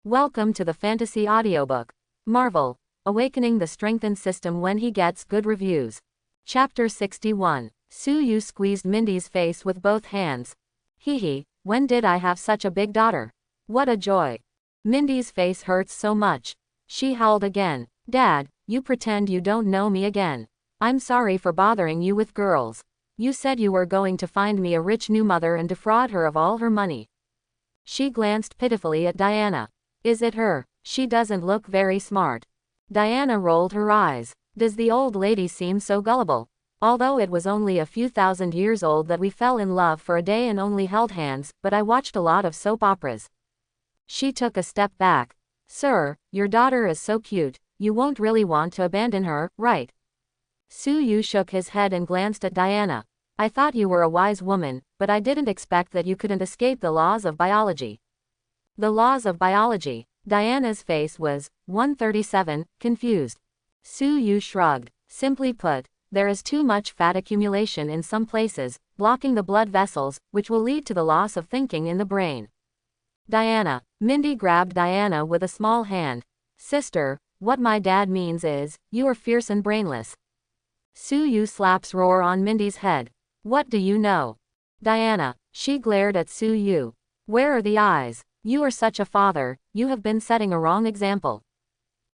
Welcome to the fantasy audiobook. Marvel, awakening the strengthened system when he gets good reviews. Chapter 61. Su-Yu squeezed Mindy's face with both hands. Hee, when did I have such a big daughter? What a joy. Mindy's face hurts so much. She howled again. Dad, you pretend you don't know me again. I'm sorry for bothering you with girls. You said you were going to find me a rich new mother and defraud her of all her money. She glanced pitifully at Diana. Is it her? She doesn't look very smart. Diana rolled her eyes. Does the old lady seem so gullible? Although it was only a few thousand years old that we fell in love for a day and only held hands, but I watched a lot of soap operas. She took a step back. Sir, your daughter is so cute, you won't really want to abandon her, right? Su-Yu shook his head and glanced at Diana. I thought you were a wise woman, but I didn't expect that you couldn't escape the laws of biology. The laws of biology. Diana's face was, 137, confused. Su-Yu shrugged. Simply put, there is too much fat accumulation in some places, blocking the blood vessels, which will lead to the loss of thinking in the brain. Diana. Mindy grabbed Diana with a small hand. Sister, what my dad means is, you are fierce and brainless. Su-Yu slaps roar on Mindy's head. What do you know? Diana. She glared at Su-Yu. Where are the eyes? You are such a father, you have been setting a wrong example.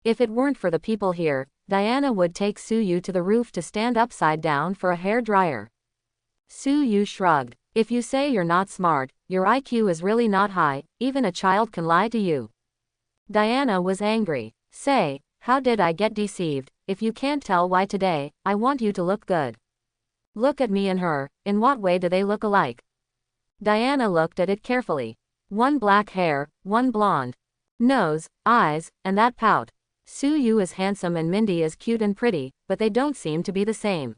If it weren't for the people here, Diana would take Su-Yu to the roof to stand upside down for a hair dryer. Su-Yu shrugged. If you say you're not smart, your IQ is really not high, even a child can lie to you. Diana was angry. Say, how did I get deceived? If you can't tell why today, I want you to look good. Look at me and her, in what way do they look alike? Diana looked at it carefully. One black hair, one blonde. Nose, eyes, and that pout. Su-Yu is handsome and Mindy is cute and pretty, but they don't seem to be the same.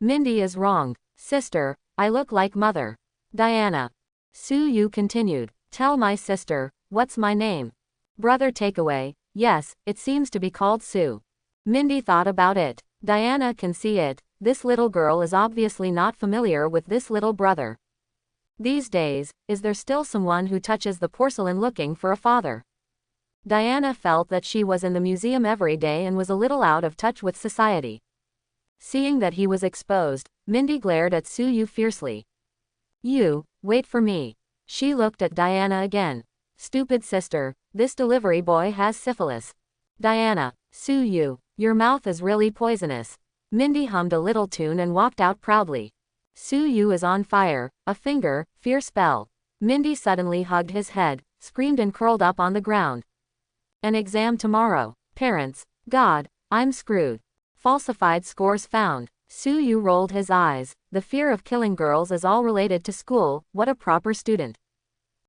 Mindy is wrong. Sister, I look like mother. Diana. Su-Yu continued. Tell my sister, what's my name? Brother Takeaway, yes, it seems to be called Sue. Mindy thought about it. Diana can see it. This little girl is obviously not familiar with this little brother. These days, is there still someone who touches the porcelain looking for a father? Diana felt that she was in the museum every day and was a little out of touch with society. Seeing that he was exposed, Mindy glared at Su-Yu fiercely. You, wait for me. She looked at Diana again. Stupid sister, this delivery boy has syphilis. Diana. Su-Yu, your mouth is really poisonous. Mindy hummed a little tune and walked out proudly. Su-Yu is on fire, a finger, fierce spell. Mindy suddenly hugged his head, screamed and curled up on the ground. An exam tomorrow. Parents. God, I'm screwed. Falsified scores found. Su-Yu rolled his eyes. The fear of killing girls is all related to school, what a proper student.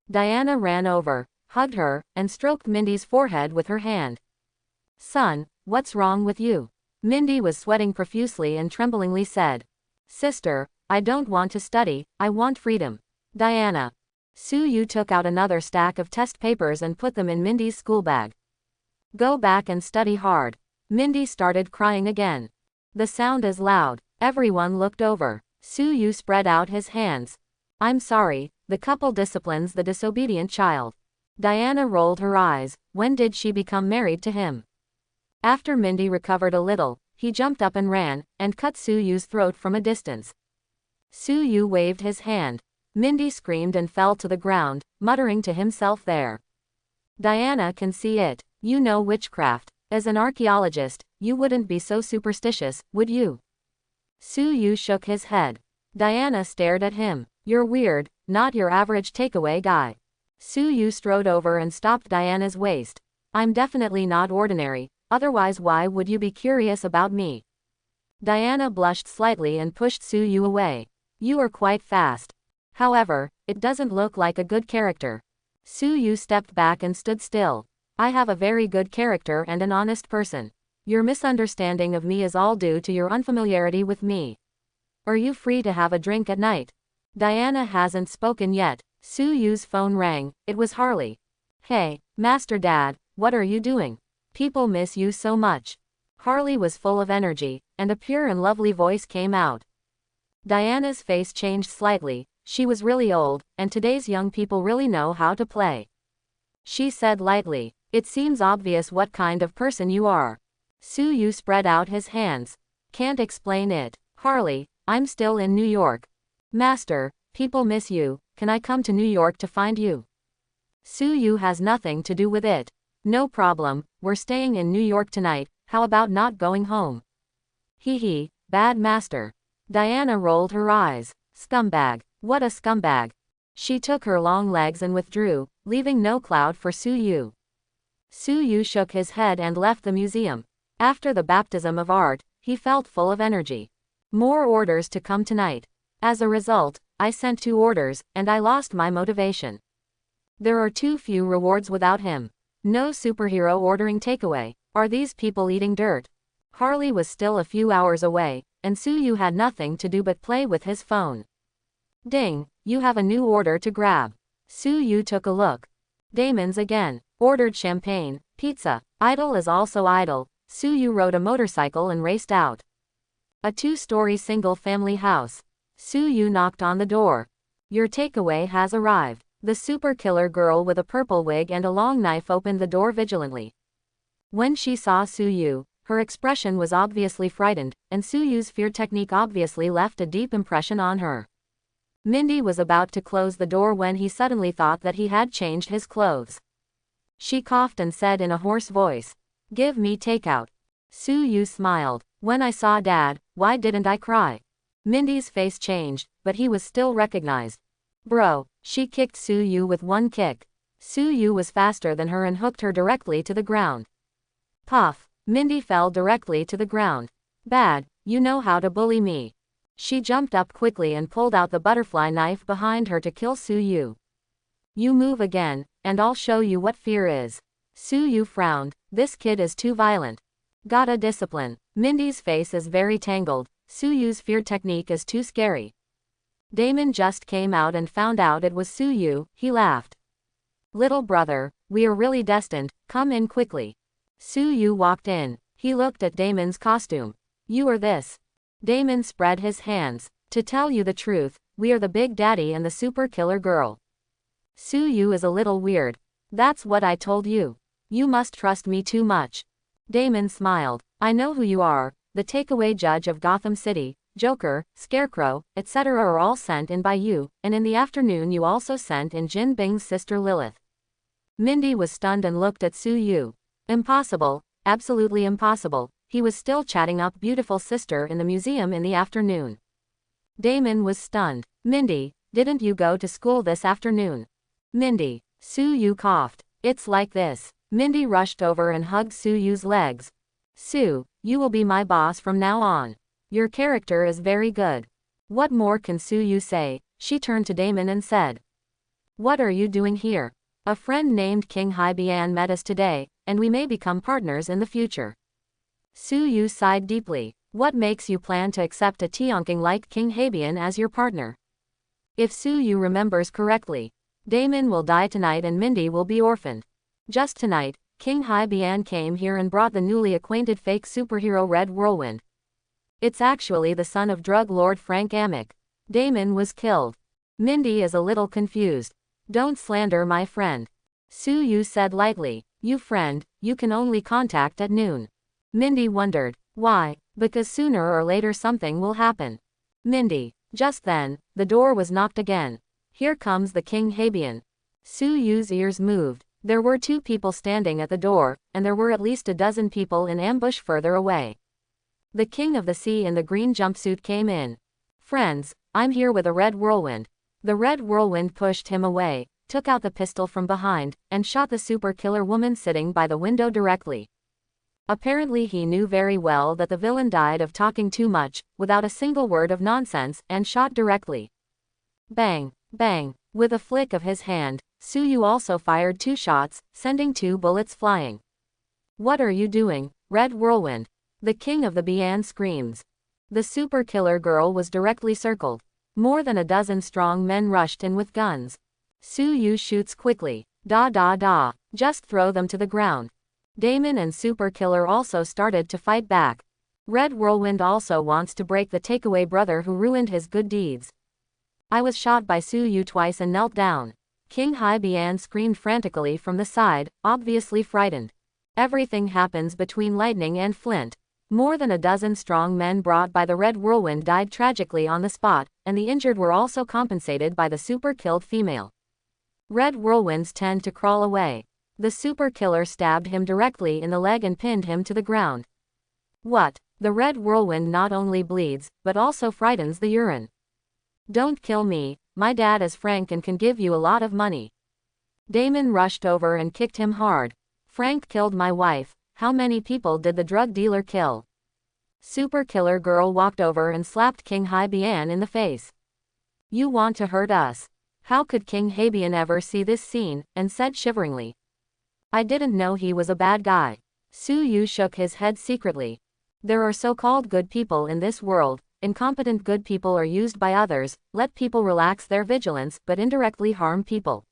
Diana ran over, hugged her, and stroked Mindy's forehead with her hand. Son, what's wrong with you? Mindy was sweating profusely and tremblingly said. Sister, I don't want to study, I want freedom. Diana. Su-Yu took out another stack of test papers and put them in Mindy's school bag. Go back and study hard. Mindy started crying again. The sound is loud. Everyone looked over. Su-Yu spread out his hands. I'm sorry, the couple disciplines the disobedient child. Diana rolled her eyes. When did she become married to him? After Mindy recovered a little, he jumped up and ran, and cut Su-Yu's throat from a distance. Su-Yu waved his hand. Mindy screamed and fell to the ground, muttering to himself there. Diana can see it. You know witchcraft. As an archaeologist, you wouldn't be so superstitious, would you? Su-Yu shook his head. Diana stared at him. You're weird, not your average takeaway guy. Su-Yu strode over and stopped Diana's waist. I'm definitely not ordinary, otherwise why would you be curious about me? Diana blushed slightly and pushed Su-Yu away. You are quite fast. However, it doesn't look like a good character. Su-Yu stepped back and stood still. I have a very good character and an honest person. Your misunderstanding of me is all due to your unfamiliarity with me. Are you free to have a drink at night? Diana hasn't spoken yet. Su-Yu's phone rang. It was Harley. Hey, Master Dad, what are you doing? People miss you so much. Harley was full of energy, and a pure and lovely voice came out. Diana's face changed slightly. She was really old, and today's young people really know how to play. she said lightly. It seems obvious what kind of person you are. Su Yu spread out his hands. Can't explain it. Harley, I'm still in New York. Master, people miss you, can I come to New York to find you? Su Yu has nothing to do with it. No problem, we're staying in New York tonight, how about not going home? Hee hee, bad master. Diana rolled her eyes. Scumbag, what a scumbag. She took her long legs and withdrew, leaving no cloud for Su Yu. Su Yu shook his head and left the museum. After the baptism of art, he felt full of energy. More orders to come tonight. As a result, I sent 2 orders, and I lost my motivation. There are too few rewards without him. No superhero ordering takeaway. Are these people eating dirt? Harley was still a few hours away, and Su Yu had nothing to do but play with his phone. Ding, you have a new order to grab. Su Yu took a look. Damon's again. Ordered champagne, pizza. Idle is also idle. Su Yu rode a motorcycle and raced out. A 2-story single-family house. Su Yu knocked on the door. Your takeaway has arrived. The super killer girl with a purple wig and a long knife opened the door vigilantly. When she saw Su Yu, her expression was obviously frightened, and Su Yu's fear technique obviously left a deep impression on her. Mindy was about to close the door when he suddenly thought that he had changed his clothes. She coughed and said in a hoarse voice, "Give me takeout." Su Yu smiled. When I saw Dad, why didn't I cry? Mindy's face changed, but he was still recognized. Bro, she kicked Su Yu with one kick. Su Yu was faster than her and hooked her directly to the ground. Puff, Mindy fell directly to the ground. Bad, you know how to bully me. She jumped up quickly and pulled out the butterfly knife behind her to kill Su Yu. You move again, and I'll show you what fear is. Su Yu frowned. This kid is too violent. Gotta discipline. Mindy's face is very tangled. Su Yu's fear technique is too scary. Damon just came out and found out it was Su Yu. He laughed. Little brother, we are really destined, come in quickly. Su Yu walked in. He looked at Damon's costume. You are this. Damon spread his hands. To tell you the truth, we are the Big Daddy and the super killer girl. Su Yu is a little weird. That's what I told you. You must trust me too much. Damon smiled. I know who you are, the takeaway judge of Gotham City. Joker, Scarecrow, etc. are all sent in by you, and in the afternoon you also sent in Jin Bing's sister Lilith. Mindy was stunned and looked at Su Yu. Impossible, absolutely impossible. He was still chatting up beautiful sister in the museum in the afternoon. Damon was stunned. Mindy, didn't you go to school this afternoon? Mindy. Su Yu coughed. It's like this. Mindy rushed over and hugged Su Yu's legs. Su, you will be my boss from now on. Your character is very good. What more can Su Yu say? She turned to Damon and said. What are you doing here? A friend named King Haibian met us today, and we may become partners in the future. Su Yu sighed deeply. What makes you plan to accept a Tianqing like King Haibian as your partner? If Su Yu remembers correctly, Damon will die tonight and Mindy will be orphaned. Just tonight, King Haibian came here and brought the newly acquainted fake superhero Red Whirlwind. It's actually the son of drug lord Frank Amick. Damon was killed. Mindy is a little confused. Don't slander my friend. Su Yu said lightly. You friend, you can only contact at noon. Mindy wondered. Why? Because sooner or later something will happen. Mindy. Just then, the door was knocked again. Here comes the King Haibian. Su Yu's ears moved. There were 2 people standing at the door, and there were at least a dozen people in ambush further away. The King of the Sea in the green jumpsuit came in. Friends, I'm here with a red whirlwind. The red whirlwind pushed him away, took out the pistol from behind, and shot the super killer woman sitting by the window directly. Apparently he knew very well that the villain died of talking too much, without a single word of nonsense, and shot directly. Bang, bang. With a flick of his hand, Su Yu also fired 2 shots, sending 2 bullets flying. What are you doing, Red Whirlwind? The King of the Bian screams. The super killer girl was directly circled. More than a dozen strong men rushed in with guns. Su Yu shoots quickly. Da da da. Just throw them to the ground. Damon and Super Killer also started to fight back. Red Whirlwind also wants to break the takeaway brother who ruined his good deeds. I was shot by Su Yu twice and knelt down. King Haibian screamed frantically from the side, obviously frightened. Everything happens between lightning and flint. More than a dozen strong men brought by the Red Whirlwind died tragically on the spot, and the injured were also compensated by the super-killed female. Red Whirlwinds tend to crawl away. The super-killer stabbed him directly in the leg and pinned him to the ground. What? The Red Whirlwind not only bleeds, but also frightens the urine. Don't kill me, my dad is Frank and can give you a lot of money. Damon rushed over and kicked him hard. Frank killed my wife. How many people did the drug dealer kill? Super Killer Girl walked over and slapped King Haibian in the face. You want to hurt us? How could King Haibian ever see this scene, and said shiveringly. I didn't know he was a bad guy. Su Yu shook his head secretly. There are so-called good people in this world. Incompetent good people are used by others, let people relax their vigilance but indirectly harm people.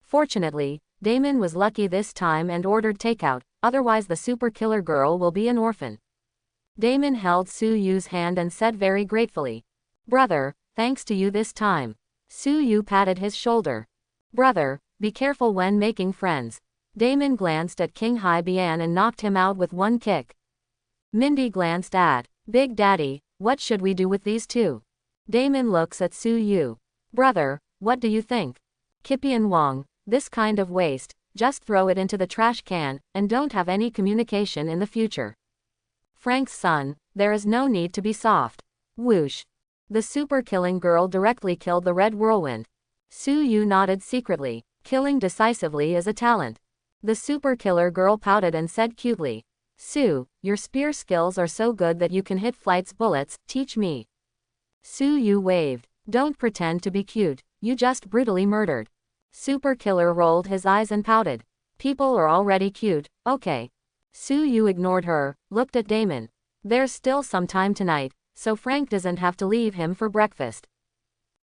Fortunately, Damon was lucky this time and ordered takeout, otherwise the super killer girl will be an orphan. Damon held Su Yu's hand and said very gratefully. Brother, thanks to you this time. Su Yu patted his shoulder. Brother, be careful when making friends. Damon glanced at King Haibian and knocked him out with one kick. Mindy glanced at Big Daddy. What should we do with these two? Damon looks at Su Yu. Brother, what do you think? Kippian Wong, this kind of waste, just throw it into the trash can, and don't have any communication in the future. Frank's son, there is no need to be soft. Whoosh. The super killing girl directly killed the Red Whirlwind. Su Yu nodded secretly. Killing decisively is a talent. The super killer girl pouted and said cutely. Su, your spear skills are so good that you can hit flight's bullets, teach me. Su Yu waved. Don't pretend to be cute, you just brutally murdered. Super Killer rolled his eyes and pouted. People are already cute, okay. Su Yu ignored her, looked at Damon. There's still some time tonight, so Frank doesn't have to leave him for breakfast.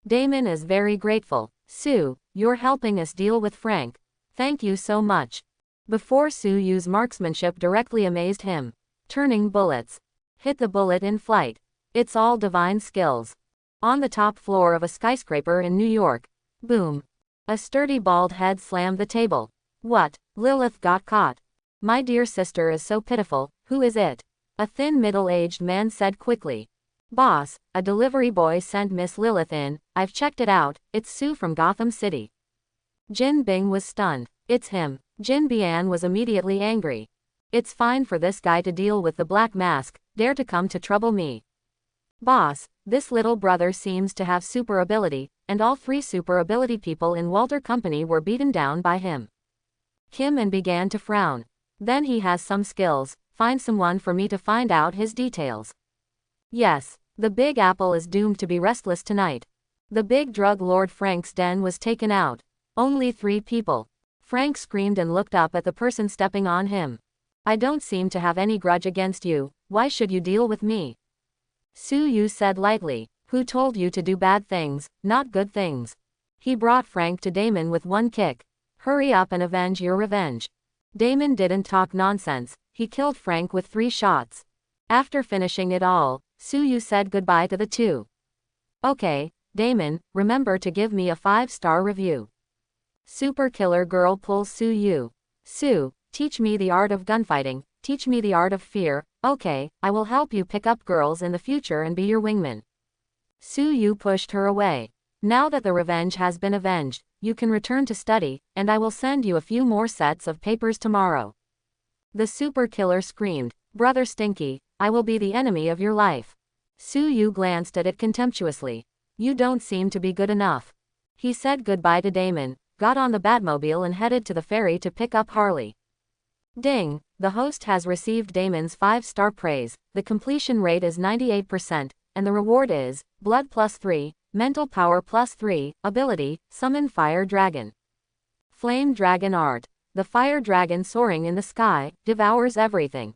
Damon is very grateful. Su, you're helping us deal with Frank. Thank you so much. Before Su Yu's marksmanship directly amazed him. Turning bullets. Hit the bullet in flight. It's all divine skills. On the top floor of a skyscraper in New York. Boom. A sturdy bald head slammed the table. What? Lilith got caught. My dear sister is so pitiful, who is it? A thin middle-aged man said quickly. Boss, a delivery boy sent Miss Lilith in, I've checked it out, it's Sue from Gotham City. Jin Bing was stunned. It's him. Jin Bian was immediately angry. It's fine for this guy to deal with the black mask, dare to come to trouble me. Boss, this little brother seems to have super ability, and all three super ability people in Walter Company were beaten down by him. Kim and began to frown. Then he has some skills, find someone for me to find out his details. Yes, the Big Apple is doomed to be restless tonight. The big drug lord Frank's den was taken out. Only 3 people. Frank screamed and looked up at the person stepping on him. I don't seem to have any grudge against you, why should you deal with me? Su Yu said lightly, who told you to do bad things, not good things? He brought Frank to Damon with one kick. Hurry up and avenge your revenge. Damon didn't talk nonsense, he killed Frank with 3 shots. After finishing it all, Su Yu said goodbye to the two. Okay, Damon, remember to give me a 5-star review. Super Killer Girl pulls Su Yu. Su, teach me the art of gunfighting, teach me the art of fear, okay, I will help you pick up girls in the future and be your wingman. Su Yu pushed her away. Now that the revenge has been avenged, you can return to study, and I will send you a few more sets of papers tomorrow. The super killer screamed, Brother Stinky, I will be the enemy of your life. Su Yu glanced at it contemptuously. You don't seem to be good enough. He said goodbye to Damon, got on the Batmobile and headed to the ferry to pick up Harley. Ding, the host has received Damon's 5-star praise, the completion rate is 98%, and the reward is, blood +3, mental power +3, ability, summon fire dragon. Flame dragon art. The fire dragon soaring in the sky, devours everything.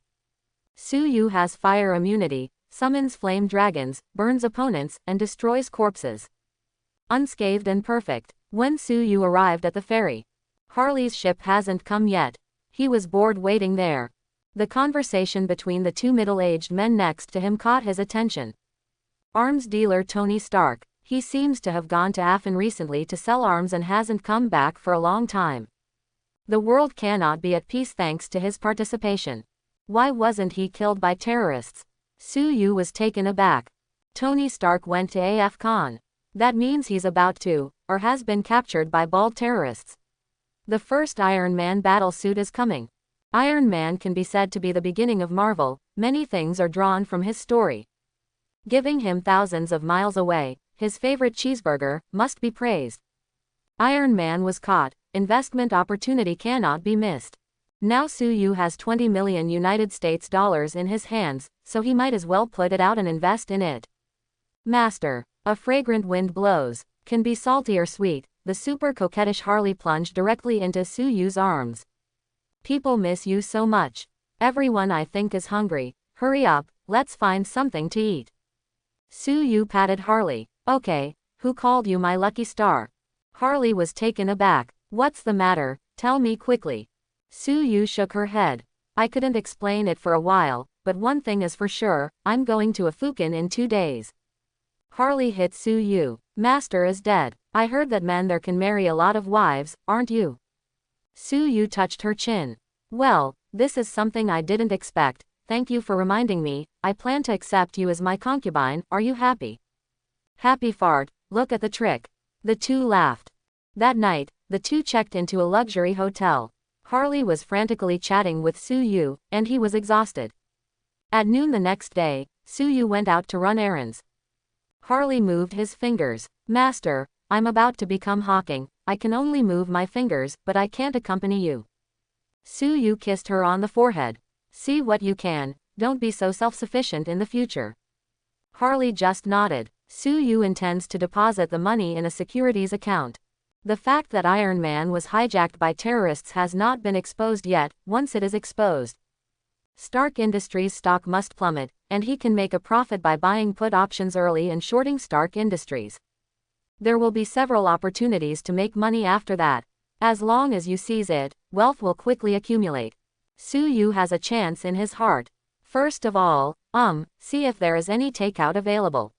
Su Yu has fire immunity, summons flame dragons, burns opponents, and destroys corpses. Unscathed and perfect. When Su Yu arrived at the ferry. Harley's ship hasn't come yet. He was bored waiting there. The conversation between the 2 middle-aged men next to him caught his attention. Arms dealer Tony Stark. He seems to have gone to Afin recently to sell arms and hasn't come back for a long time. The world cannot be at peace thanks to his participation. Why wasn't he killed by terrorists? Su Yu was taken aback. Tony Stark went to AFCON. That means he's about to, or has been captured by bald terrorists. The first Iron Man battlesuit is coming. Iron Man can be said to be the beginning of Marvel. Many things are drawn from his story. Giving him thousands of miles away, his favorite cheeseburger, must be praised. Iron Man was caught. Investment opportunity cannot be missed. Now Su Yu has 20 million United States dollars in his hands, so he might as well put it out and invest in it. Master, a fragrant wind blows. Can be salty or sweet. The super coquettish Harley plunged directly into Su Yu's arms. People miss you so much. Everyone I think is hungry. Hurry up, let's find something to eat. Su Yu patted Harley. Okay, who called you my lucky star? Harley was taken aback. What's the matter? Tell me quickly. Su Yu shook her head. I couldn't explain it for a while, but one thing is for sure, I'm going to Afukin in 2 days. Harley hit Su Yu. Master is dead. I heard that men there can marry a lot of wives, aren't you? Su Yu touched her chin. Well, this is something I didn't expect. Thank you for reminding me. I plan to accept you as my concubine. Are you happy? Happy fart. Look at the trick. The two laughed. That night, the two checked into a luxury hotel. Harley was frantically chatting with Su Yu, and he was exhausted. At noon the next day, Su Yu went out to run errands. Harley moved his fingers. Master, I'm about to become Hawking. I can only move my fingers, but I can't accompany you. Su Yu kissed her on the forehead. See what you can. Don't be so self-sufficient in the future. Harley just nodded. Su Yu intends to deposit the money in a securities account. The fact that Iron Man was hijacked by terrorists has not been exposed yet. Once it is exposed, Stark Industries' stock must plummet, and he can make a profit by buying put options early and shorting Stark Industries. There will be several opportunities to make money after that. As long as you seize it, wealth will quickly accumulate. Su Yu has a chance in his heart. First of all, see if there is any takeout available.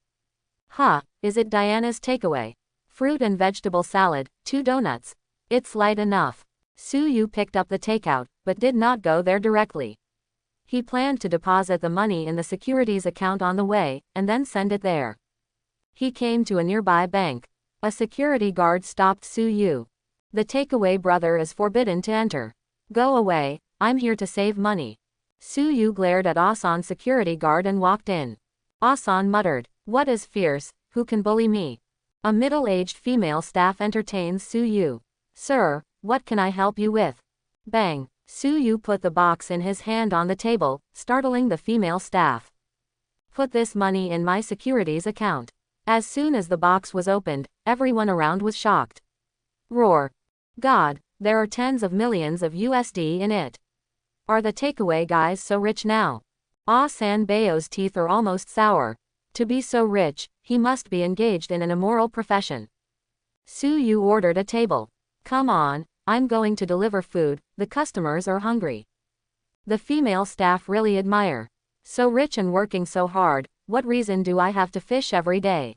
Is it Diana's takeaway? Fruit and vegetable salad, 2 donuts. It's light enough. Su Yu picked up the takeout, but did not go there directly. He planned to deposit the money in the securities account on the way, and then send it there. He came to a nearby bank. A security guard stopped Su Yu. The takeaway brother is forbidden to enter. Go away, I'm here to save money. Su Yu glared at Asan's security guard and walked in. Asan muttered, what is fierce, who can bully me? A middle-aged female staff entertains Su Yu. Sir, what can I help you with? Bang! Su Yu put the box in his hand on the table, startling the female staff. Put this money in my securities account. As soon as the box was opened, everyone around was shocked. Roar. God, there are tens of millions of USD in it. Are the takeaway guys so rich now? San Bao's teeth are almost sour. To be so rich, he must be engaged in an immoral profession. Su Yu ordered a table. Come on, I'm going to deliver food, the customers are hungry. The female staff really admire. So rich and working so hard, what reason do I have to fish every day?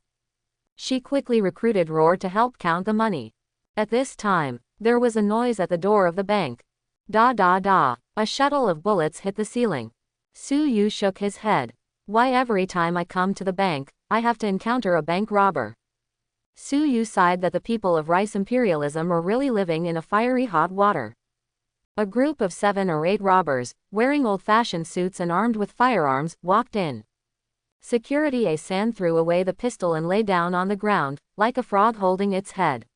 She quickly recruited Roar to help count the money. At this time, there was a noise at the door of the bank. Da da da, a shuttle of bullets hit the ceiling. Su Yu shook his head. Why every time I come to the bank, I have to encounter a bank robber? Su Yu sighed that the people of rice imperialism are really living in a fiery hot water. A group of 7 or 8 robbers, wearing old-fashioned suits and armed with firearms, walked in. Security Asan threw away the pistol and lay down on the ground, like a frog holding its head.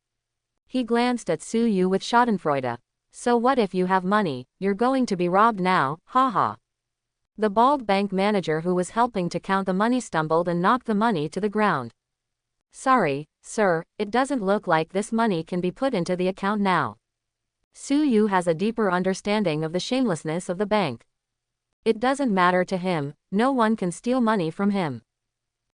He glanced at Su Yu with schadenfreude. So what if you have money, you're going to be robbed now, haha. The bald bank manager who was helping to count the money stumbled and knocked the money to the ground. Sorry, sir, it doesn't look like this money can be put into the account now. Su Yu has a deeper understanding of the shamelessness of the bank. It doesn't matter to him, no one can steal money from him.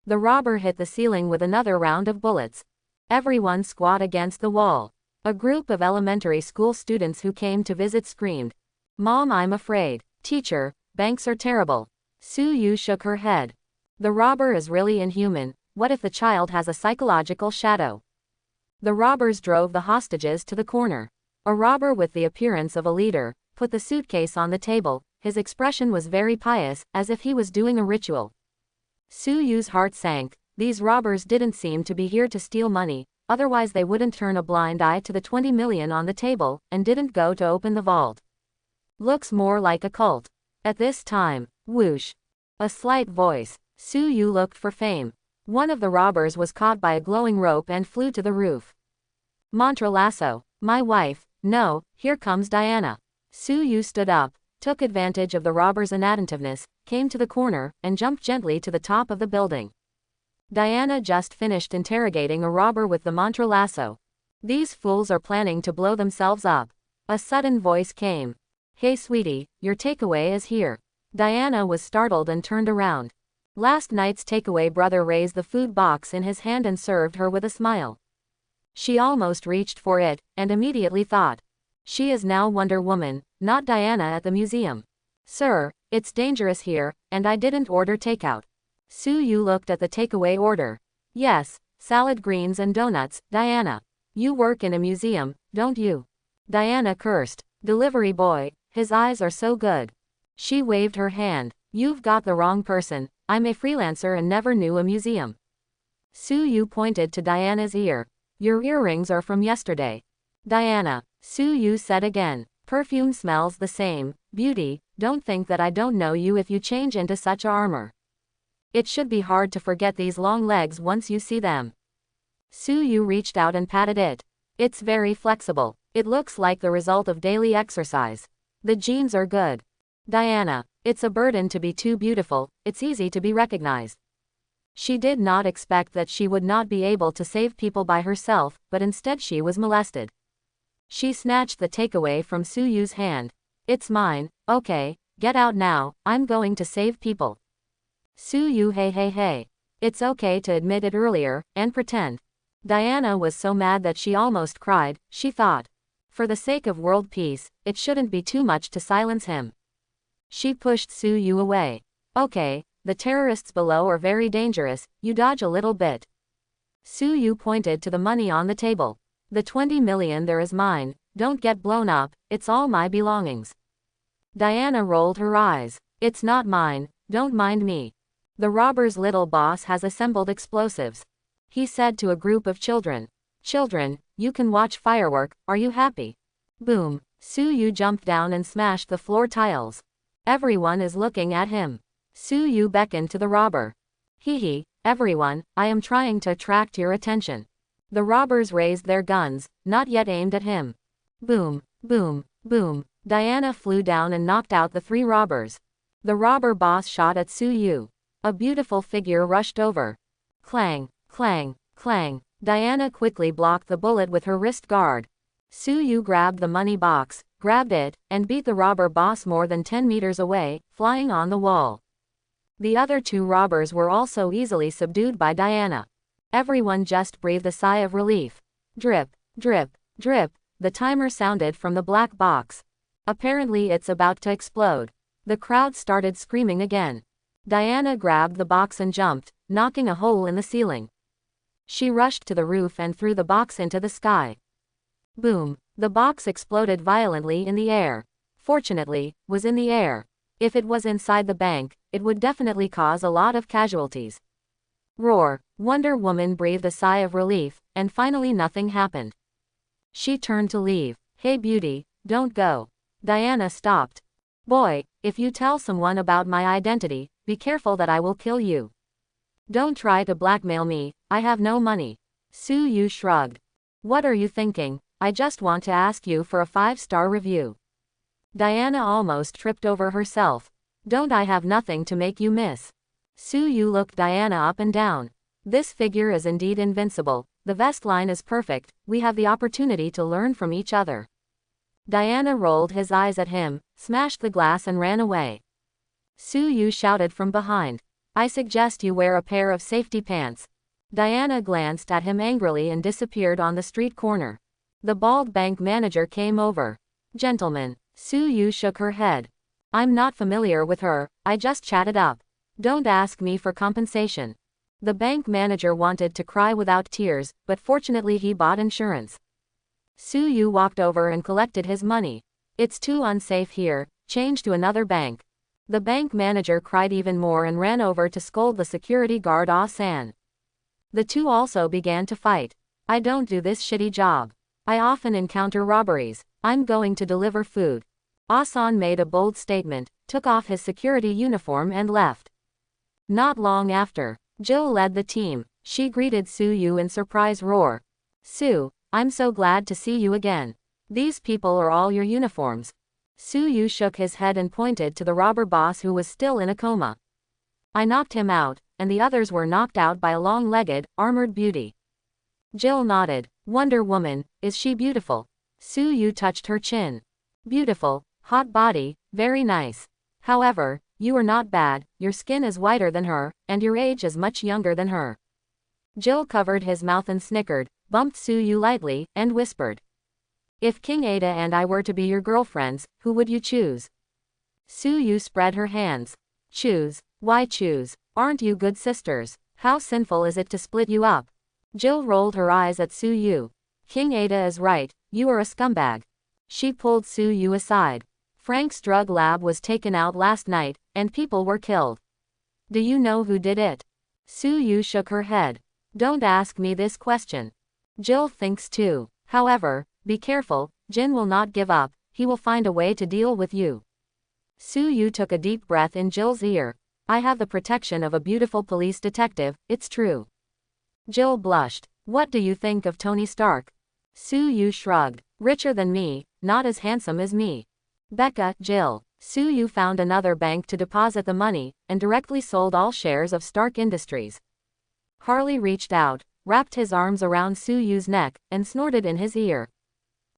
The robber hit the ceiling with another round of bullets. Everyone squat against the wall. A group of elementary school students who came to visit screamed, Mom, I'm afraid. Teacher, banks are terrible. Su Yu shook her head. The robber is really inhuman. What if the child has a psychological shadow? The robbers drove the hostages to the corner. A robber with the appearance of a leader put the suitcase on the table. His expression was very pious, as if he was doing a ritual. Su Yu's heart sank. These robbers didn't seem to be here to steal money, otherwise they wouldn't turn a blind eye to the 20 million on the table, and didn't go to open the vault. Looks more like a cult. At this time, whoosh. A slight voice. Su Yu looked for fame. One of the robbers was caught by a glowing rope and flew to the roof. Mantra lasso. My wife. No, here comes Diana. Su Yu stood up, took advantage of the robber's inattentiveness, came to the corner, and jumped gently to the top of the building. Diana just finished interrogating a robber with the mantra lasso. These fools are planning to blow themselves up. A sudden voice came. Hey sweetie, your takeaway is here. Diana was startled and turned around. Last night's takeaway brother raised the food box in his hand and served her with a smile. She almost reached for it, and immediately thought. She is now Wonder Woman, not Diana at the museum. Sir, it's dangerous here, and I didn't order takeout. Su Yu looked at the takeaway order. Yes, salad, greens and donuts. Diana. You work in a museum, don't you? Diana cursed. Delivery boy, his eyes are so good. She waved her hand. You've got the wrong person. I'm a freelancer and never knew a museum. Su Yu pointed to Diana's ear. Your earrings are from yesterday. Diana. Su Yu said again. Perfume smells the same. Beauty, don't think that I don't know you if you change into such armor. It should be hard to forget these long legs once you see them. Su Yu reached out and patted it. It's very flexible. It looks like the result of daily exercise. The jeans are good. Diana. It's a burden to be too beautiful, it's easy to be recognized. She did not expect that she would not be able to save people by herself, but instead she was molested. She snatched the takeaway from Su Yu's hand. It's mine. Okay, get out now, I'm going to save people. Su Yu hey. It's okay to admit it earlier, and pretend. Diana was so mad that she almost cried. She thought. For the sake of world peace, it shouldn't be too much to silence him. She pushed Su Yu away. Okay, the terrorists below are very dangerous, you dodge a little bit. Su Yu pointed to the money on the table. The 20 million there is mine, don't get blown up, it's all my belongings. Diana rolled her eyes. It's not mine, don't mind me. The robber's little boss has assembled explosives. He said to a group of children. Children, you can watch firework, are you happy? Boom. Su Yu jumped down and smashed the floor tiles. Everyone is looking at him. Su Yu beckoned to the robber. Hee, everyone, I am trying to attract your attention. The robbers raised their guns, not yet aimed at him. Boom, boom, boom. Diana flew down and knocked out the 3 robbers. The robber boss shot at Su Yu. A beautiful figure rushed over. Clang, clang, clang. Diana quickly blocked the bullet with her wrist guard. Su Yu grabbed the money box, grabbed it, and beat the robber boss more than 10 meters away, flying on the wall. The other 2 robbers were also easily subdued by Diana. Everyone just breathed a sigh of relief. Drip, drip, drip, the timer sounded from the black box. Apparently it's about to explode. The crowd started screaming again. Diana grabbed the box and jumped, knocking a hole in the ceiling. She rushed to the roof and threw the box into the sky. Boom. The box exploded violently in the air. Fortunately, was in the air. If it was inside the bank, it would definitely cause a lot of casualties. Roar. Wonder Woman breathed a sigh of relief, and finally nothing happened. She turned to leave. Hey beauty, don't go. Diana stopped. Boy, if you tell someone about my identity, be careful that I will kill you. Don't try to blackmail me, I have no money. Su Yu shrugged. What are you thinking? I just want to ask you for a 5-star review. Diana almost tripped over herself. Don't I have nothing to make you miss? Su Yu looked Diana up and down. This figure is indeed invincible, the vest line is perfect, we have the opportunity to learn from each other. Diana rolled his eyes at him, smashed the glass and ran away. Su Yu shouted from behind. I suggest you wear a pair of safety pants. Diana glanced at him angrily and disappeared on the street corner. The bald bank manager came over. Gentlemen. Su Yu shook her head. I'm not familiar with her, I just chatted up. Don't ask me for compensation. The bank manager wanted to cry without tears, but fortunately he bought insurance. Su Yu walked over and collected his money. It's too unsafe here, change to another bank. The bank manager cried even more and ran over to scold the security guard Ah-san. The two also began to fight. I don't do this shitty job. I often encounter robberies. I'm going to deliver food. Ah-san made a bold statement, took off his security uniform and left. Not long after, Jill led the team. She greeted Su Yu in surprise roar. Su, I'm so glad to see you again. These people are all your uniforms. Su Yu shook his head and pointed to the robber boss who was still in a coma. I knocked him out, and the others were knocked out by a long-legged, armored beauty. Jill nodded. Wonder Woman, is she beautiful? Su Yu touched her chin. Beautiful, hot body, very nice. However, you are not bad, your skin is whiter than her, and your age is much younger than her. Jill covered his mouth and snickered, bumped Su Yu lightly, and whispered. If King Ada and I were to be your girlfriends, who would you choose? Su Yu spread her hands. Choose? Why choose? Aren't you good sisters? How sinful is it to split you up? Jill rolled her eyes at Su Yu. King Ada is right, you are a scumbag. She pulled Su Yu aside. Frank's drug lab was taken out last night, and people were killed. Do you know who did it? Su Yu shook her head. Don't ask me this question. Jill thinks too. However, be careful, Jin will not give up, he will find a way to deal with you. Su Yu took a deep breath in Jill's ear. I have the protection of a beautiful police detective, it's true. Jill blushed. What do you think of Tony Stark? Su Yu shrugged. Richer than me, not as handsome as me. Becca, Jill. Su Yu found another bank to deposit the money, and directly sold all shares of Stark Industries. Harley reached out, wrapped his arms around Su Yu's neck, and snorted in his ear.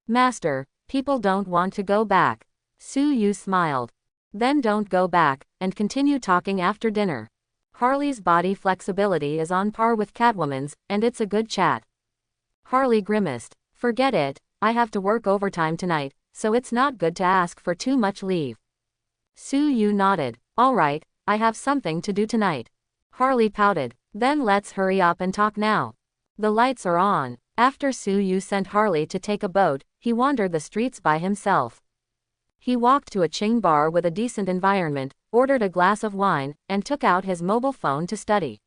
Master, people don't want to go back. Su Yu smiled. Then don't go back, and continue talking after dinner. Harley's body flexibility is on par with Catwoman's, and it's a good chat. Harley grimaced. Forget it, I have to work overtime tonight, so it's not good to ask for too much leave. Su Yu nodded. Alright, I have something to do tonight. Harley pouted. Then let's hurry up and talk now. The lights are on. After Su Yu sent Harley to take a boat, he wandered the streets by himself. He walked to a Qing bar with a decent environment, ordered a glass of wine, and took out his mobile phone to study.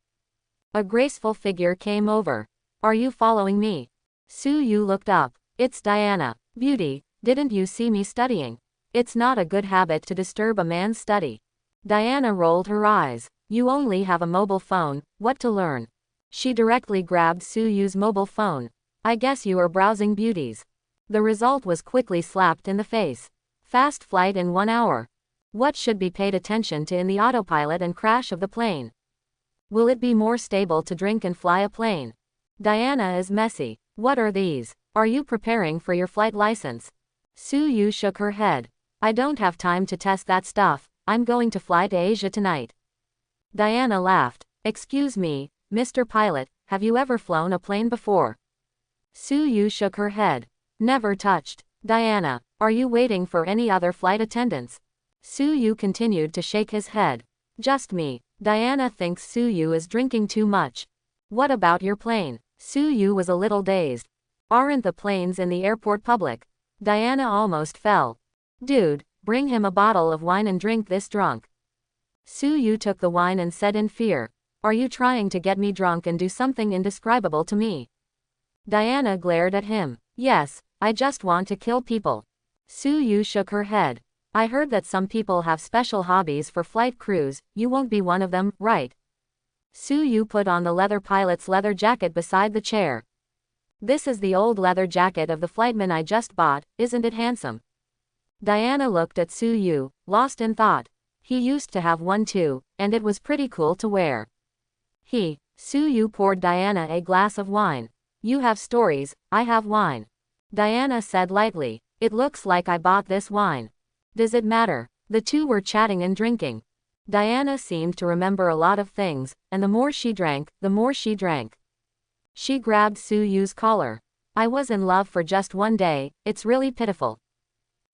A graceful figure came over. Are you following me? Su Yu looked up. It's Diana. Beauty, didn't you see me studying? It's not a good habit to disturb a man's study. Diana rolled her eyes. You only have a mobile phone, what to learn? She directly grabbed Su Yu's mobile phone. I guess you are browsing beauties. The result was quickly slapped in the face. Fast flight in 1 hour. What should be paid attention to in the autopilot and crash of the plane? Will it be more stable to drink and fly a plane? Diana is messy. What are these? Are you preparing for your flight license? Su Yu shook her head. I don't have time to test that stuff, I'm going to fly to Asia tonight. Diana laughed. Excuse me, Mr. Pilot, have you ever flown a plane before? Su Yu shook her head. Never touched. Diana, are you waiting for any other flight attendants? Su Yu continued to shake his head. Just me. Diana thinks Su Yu is drinking too much. What about your plane? Su Yu was a little dazed. Aren't the planes in the airport public? Diana almost fell. Dude, bring him a bottle of wine and drink this drunk. Su Yu took the wine and said in fear. Are you trying to get me drunk and do something indescribable to me? Diana glared at him. Yes, I just want to kill people. Su Yu shook her head. I heard that some people have special hobbies for flight crews, you won't be one of them, right? Su Yu put on the leather pilot's leather jacket beside the chair. This is the old leather jacket of the flightman I just bought, isn't it handsome? Diana looked at Su Yu, lost in thought. He used to have one too, and it was pretty cool to wear. Su Yu poured Diana a glass of wine. You have stories, I have wine. Diana said lightly. It looks like I bought this wine. Does it matter? The two were chatting and drinking. Diana seemed to remember a lot of things, and the more she drank, the more she drank. She grabbed Su Yu's collar. I was in love for just 1 day, it's really pitiful.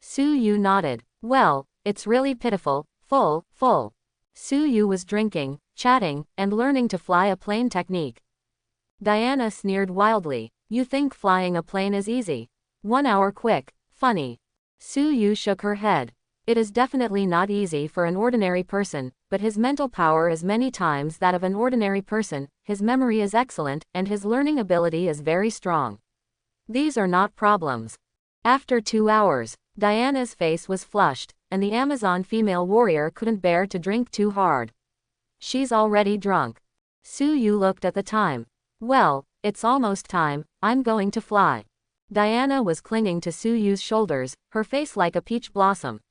Su Yu nodded. Well, it's really pitiful, full. Su Yu was drinking, chatting, and learning to fly a plane technique. Diana sneered wildly. You think flying a plane is easy? 1 hour quick, funny. Su Yu shook her head. It is definitely not easy for an ordinary person, but his mental power is many times that of an ordinary person, his memory is excellent, and his learning ability is very strong. These are not problems. After 2 hours, Diana's face was flushed, and the Amazon female warrior couldn't bear to drink too hard. She's already drunk. Su Yu looked at the time. Well, it's almost time, I'm going to fly. Diana was clinging to Su Yu's shoulders, her face like a peach blossom.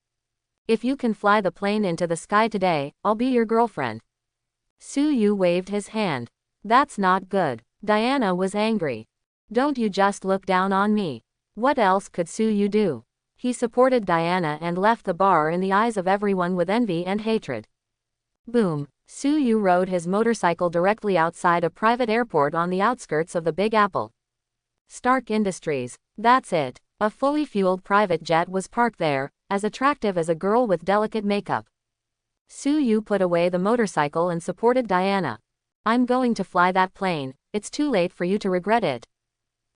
If you can fly the plane into the sky today, I'll be your girlfriend. Su Yu waved his hand. That's not good. Diana was angry. Don't you just look down on me. What else could Su Yu do? He supported Diana and left the bar in the eyes of everyone with envy and hatred. Boom. Su Yu rode his motorcycle directly outside a private airport on the outskirts of the Big Apple. Stark Industries. That's it. A fully fueled private jet was parked there, as attractive as a girl with delicate makeup. Su Yu put away the motorcycle and supported Diana. I'm going to fly that plane, it's too late for you to regret it.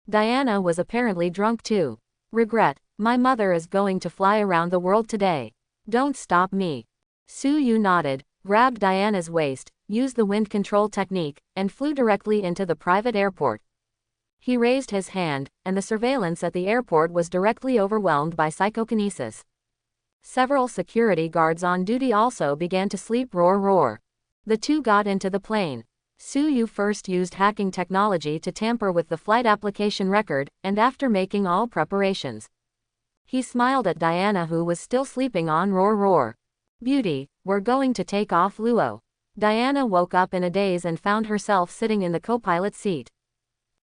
Diana was apparently drunk too. Regret, my mother is going to fly around the world today. Don't stop me. Su Yu nodded, grabbed Diana's waist, used the wind control technique, and flew directly into the private airport. He raised his hand, and the surveillance at the airport was directly overwhelmed by psychokinesis. Several security guards on duty also began to sleep. Roar. The two got into the plane. Su Yu first used hacking technology to tamper with the flight application record, and after making all preparations, he smiled at Diana, who was still sleeping on. Roar. Beauty, we're going to take off. Luo. Diana woke up in a daze and found herself sitting in the co-pilot seat.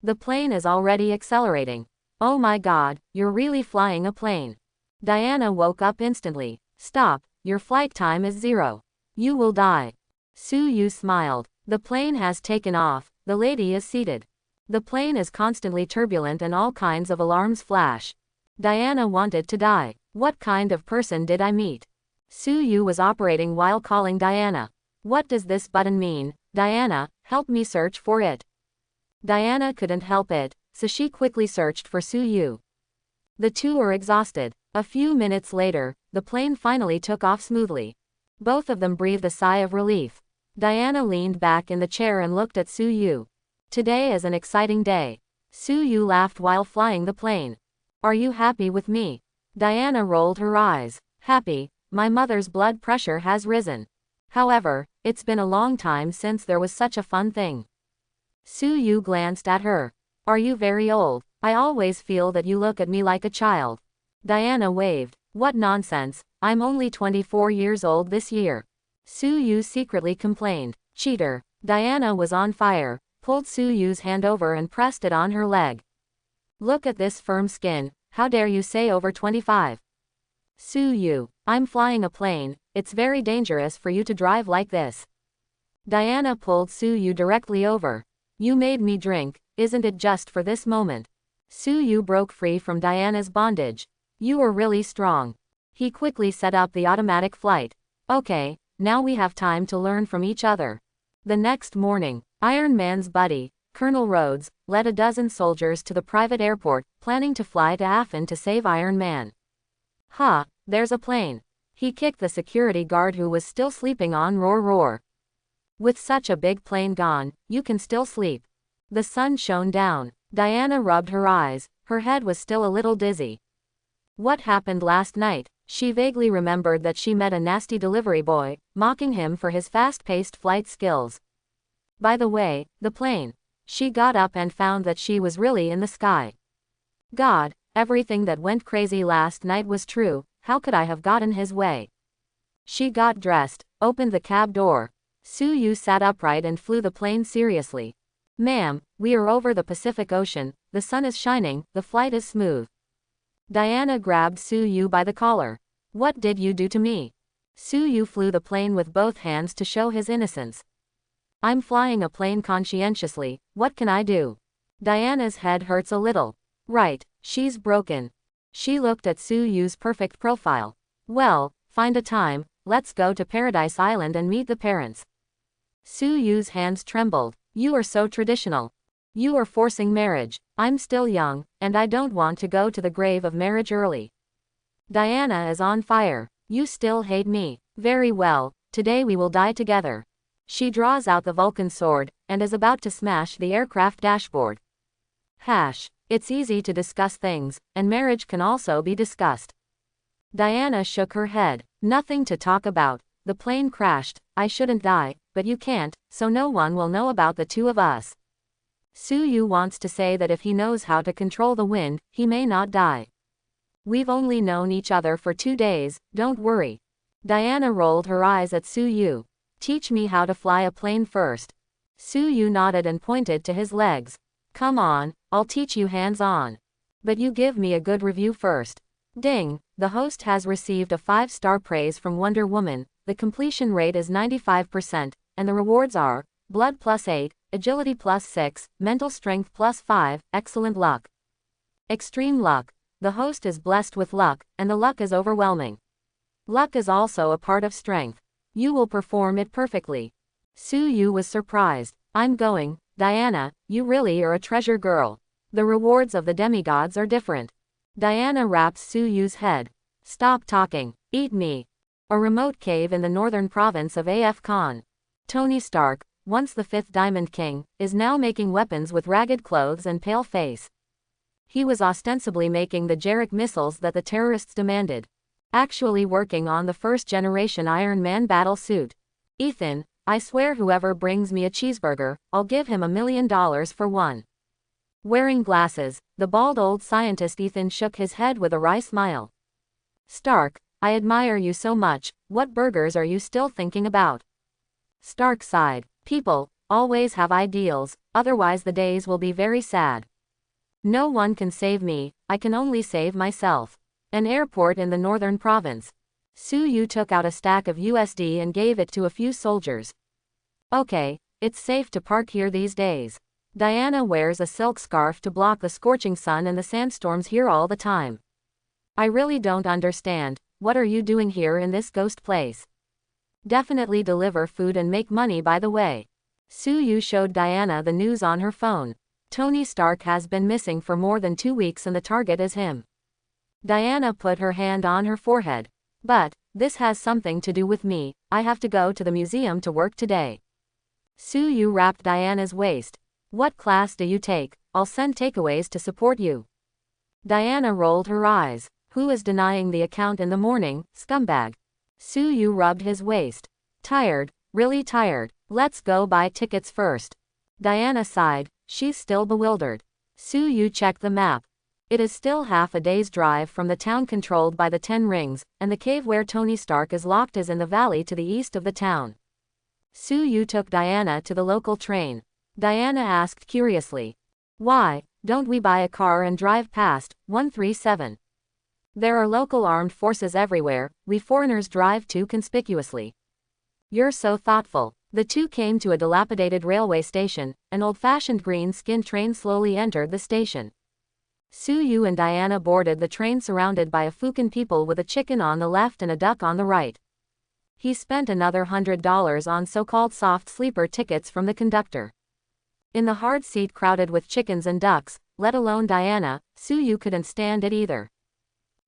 The plane is already accelerating. Oh my god, you're really flying a plane. Diana woke up instantly. Stop, your flight time is 0. You will die. Su Yu smiled. The plane has taken off, the lady is seated. The plane is constantly turbulent and all kinds of alarms flash. Diana wanted to die. What kind of person did I meet? Su Yu was operating while calling Diana. What does this button mean? Diana, help me search for it. Diana couldn't help it, so she quickly searched for Su Yu. The two were exhausted. A few minutes later, the plane finally took off smoothly. Both of them breathed a sigh of relief. Diana leaned back in the chair and looked at Su Yu. Today is an exciting day. Su Yu laughed while flying the plane. Are you happy with me? Diana rolled her eyes. Happy, my mother's blood pressure has risen. However, it's been a long time since there was such a fun thing. Su Yu glanced at her. Are you very old? I always feel that you look at me like a child. Diana waved. What nonsense, I'm only 24 years old this year. Su Yu secretly complained. Cheater. Diana was on fire, pulled Su Yu's hand over and pressed it on her leg. Look at this firm skin, how dare you say over 25? Su Yu, I'm flying a plane, it's very dangerous for you to drive like this. Diana pulled Su Yu directly over. You made me drink, isn't it just for this moment? Su Yu broke free from Diana's bondage. You are really strong. He quickly set up the automatic flight. Okay, now we have time to learn from each other. The next morning, Iron Man's buddy, Colonel Rhodes, led a dozen soldiers to the private airport, planning to fly to Afin to save Iron Man. Ha, there's a plane. He kicked the security guard who was still sleeping on. Roar. With such a big plane gone, you can still sleep. The sun shone down. Diana rubbed her eyes, her head was still a little dizzy. What happened last night? She vaguely remembered that she met a nasty delivery boy, mocking him for his fast-paced flight skills. By the way, the plane. She got up and found that she was really in the sky. God, everything that went crazy last night was true, how could I have gotten his way? She got dressed, opened the cab door. Su Yu sat upright and flew the plane seriously. Ma'am, we are over the Pacific Ocean, the sun is shining, the flight is smooth. Diana grabbed Su Yu by the collar. What did you do to me? Su Yu flew the plane with both hands to show his innocence. I'm flying a plane conscientiously, what can I do? Diana's head hurts a little. Right, she's broken. She looked at Su Yu's perfect profile. Well, find a time, let's go to Paradise Island and meet the parents. Su Yu's hands trembled. You are so traditional. You are forcing marriage. I'm still young, and I don't want to go to the grave of marriage early. Diana is on fire. You still hate me. Very well, today we will die together. She draws out the Vulcan sword, and is about to smash the aircraft dashboard. It's easy to discuss things, and marriage can also be discussed. Diana shook her head. Nothing to talk about. The plane crashed. I shouldn't die, but you can't, so no one will know about the two of us. Su Yu wants to say that if he knows how to control the wind, he may not die. We've only known each other for 2 days, don't worry. Diana rolled her eyes at Su Yu. Teach me how to fly a plane first. Su Yu nodded and pointed to his legs. Come on, I'll teach you hands-on. But you give me a good review first. Ding, the host has received a 5-star praise from Wonder Woman, the completion rate is 95%, and the rewards are, blood +8, agility +6, mental strength +5, excellent luck. Extreme luck. The host is blessed with luck, and the luck is overwhelming. Luck is also a part of strength. You will perform it perfectly. Su Yu was surprised. I'm going, Diana, you really are a treasure girl. The rewards of the demigods are different. Diana wraps Su Yu's head. Stop talking. Eat me. A remote cave in the northern province of AF Khan. Tony Stark, once the 5th Diamond King, is now making weapons with ragged clothes and pale face. He was ostensibly making the Jarek missiles that the terrorists demanded. Actually working on the first-generation Iron Man battle suit. Ethan, I swear whoever brings me a cheeseburger, I'll give him $1 million for one. Wearing glasses, the bald old scientist Ethan shook his head with a wry smile. Stark, I admire you so much, what burgers are you still thinking about? Stark sighed. People always have ideals, otherwise the days will be very sad. No one can save me, I can only save myself. An airport in the northern province. Su Yu took out a stack of USD and gave it to a few soldiers. Okay, it's safe to park here these days. Diana wears a silk scarf to block the scorching sun and the sandstorms here all the time. I really don't understand, what are you doing here in this ghost place? Definitely deliver food and make money by the way. Su Yu showed Diana the news on her phone. Tony Stark has been missing for more than 2 weeks and the target is him. Diana put her hand on her forehead. But, this has something to do with me, I have to go to the museum to work today. Su Yu wrapped Diana's waist. What class do you take? I'll send takeaways to support you. Diana rolled her eyes. Who is denying the account in the morning, scumbag? Su Yu rubbed his waist. Tired, really tired. Let's go buy tickets first. Diana sighed, she's still bewildered. Su Yu checked the map. It is still half a day's drive from the town controlled by the 10 Rings, and the cave where Tony Stark is locked is in the valley to the east of the town. Su Yu took Diana to the local train. Diana asked curiously. Why don't we buy a car and drive past 137? There are local armed forces everywhere, we foreigners drive too conspicuously. You're so thoughtful. The two came to a dilapidated railway station. An old-fashioned green-skinned train slowly entered the station. Su Yu and Diana boarded the train surrounded by a Fukan people with a chicken on the left and a duck on the right. He spent another $100 on so-called soft sleeper tickets from the conductor. In the hard seat crowded with chickens and ducks, let alone Diana, Su Yu couldn't stand it either.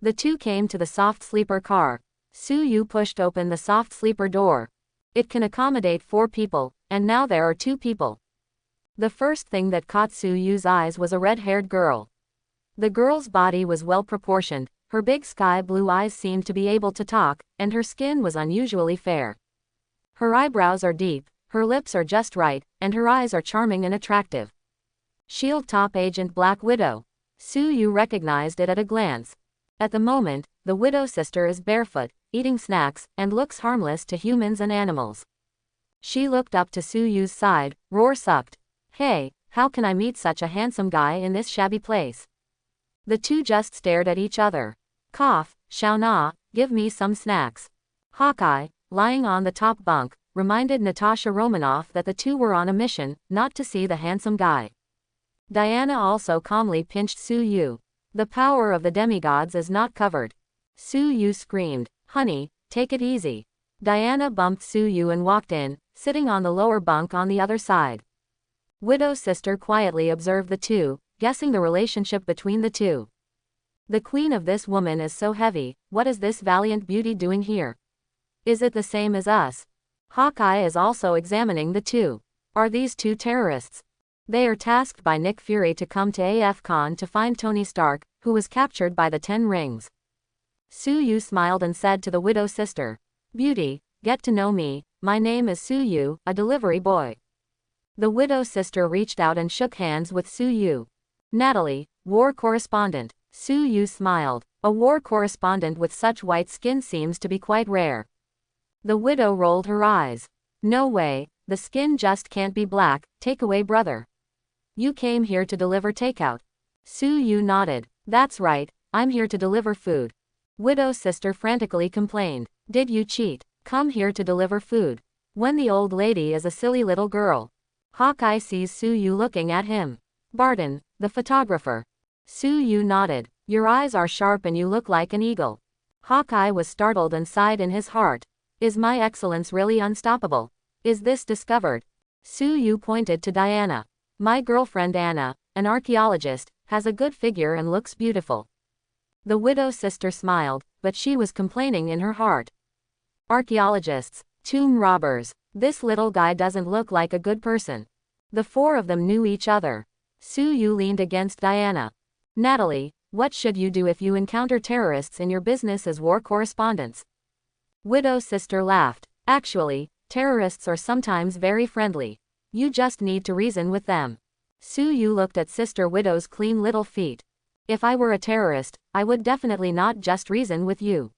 The two came to the soft sleeper car. Su Yu pushed open the soft sleeper door. It can accommodate 4 people, and now there are 2 people. The first thing that caught Su Yu's eyes was a red-haired girl. The girl's body was well proportioned, her big sky-blue eyes seemed to be able to talk, and her skin was unusually fair. Her eyebrows are deep, her lips are just right, and her eyes are charming and attractive. Shield Top Agent Black Widow. Su Yu recognized it at a glance. At the moment, the Widow sister is barefoot, eating snacks, and looks harmless to humans and animals. She looked up to Su Yu's side, roar sucked. Hey, how can I meet such a handsome guy in this shabby place? The two just stared at each other. Cough, Shao Na, give me some snacks. Hawkeye, lying on the top bunk, reminded Natasha Romanoff that the two were on a mission, not to see the handsome guy. Diana also calmly pinched Su Yu. The power of the demigods is not covered. Su Yu screamed, honey, take it easy. Diana bumped Suyu and walked in, sitting on the lower bunk on the other side. Widow's sister quietly observed the two, guessing the relationship between the two. The queen of this woman is so heavy, what is this valiant beauty doing here? Is it the same as us? Hawkeye is also examining the two. Are these two terrorists? They are tasked by Nick Fury to come to AFCon to find Tony Stark, who was captured by the Ten Rings. Suyu smiled and said to the widow's sister, "Beauty, get to know me, my name is Suyu, a delivery boy." The widow's sister reached out and shook hands with Suyu. "Natalie, war correspondent." Suyu smiled. A war correspondent with such white skin seems to be quite rare. The widow rolled her eyes. "No way, the skin just can't be black, takeaway brother. You came here to deliver takeout." Suyu nodded. "That's right, I'm here to deliver food." Widow's sister frantically complained. "Did you cheat? Come here to deliver food. When the old lady is a silly little girl." Hawkeye sees Suyu looking at him. "Barton, the photographer." Suyu nodded. "Your eyes are sharp and you look like an eagle." Hawkeye was startled and sighed in his heart. Is my excellence really unstoppable? Is this discovered? Suyu pointed to Diana. "My girlfriend Anna, an archaeologist, has a good figure and looks beautiful." The widow's sister smiled, but she was complaining in her heart. Archaeologists, tomb robbers, this little guy doesn't look like a good person. The four of them knew each other. Suyu leaned against Diana. "Natalie, what should you do if you encounter terrorists in your business as war correspondents?" Widow's sister laughed. "Actually, terrorists are sometimes very friendly. You just need to reason with them." Suyu looked at Sister Widow's clean little feet. "If I were a terrorist, I would definitely not just reason with you."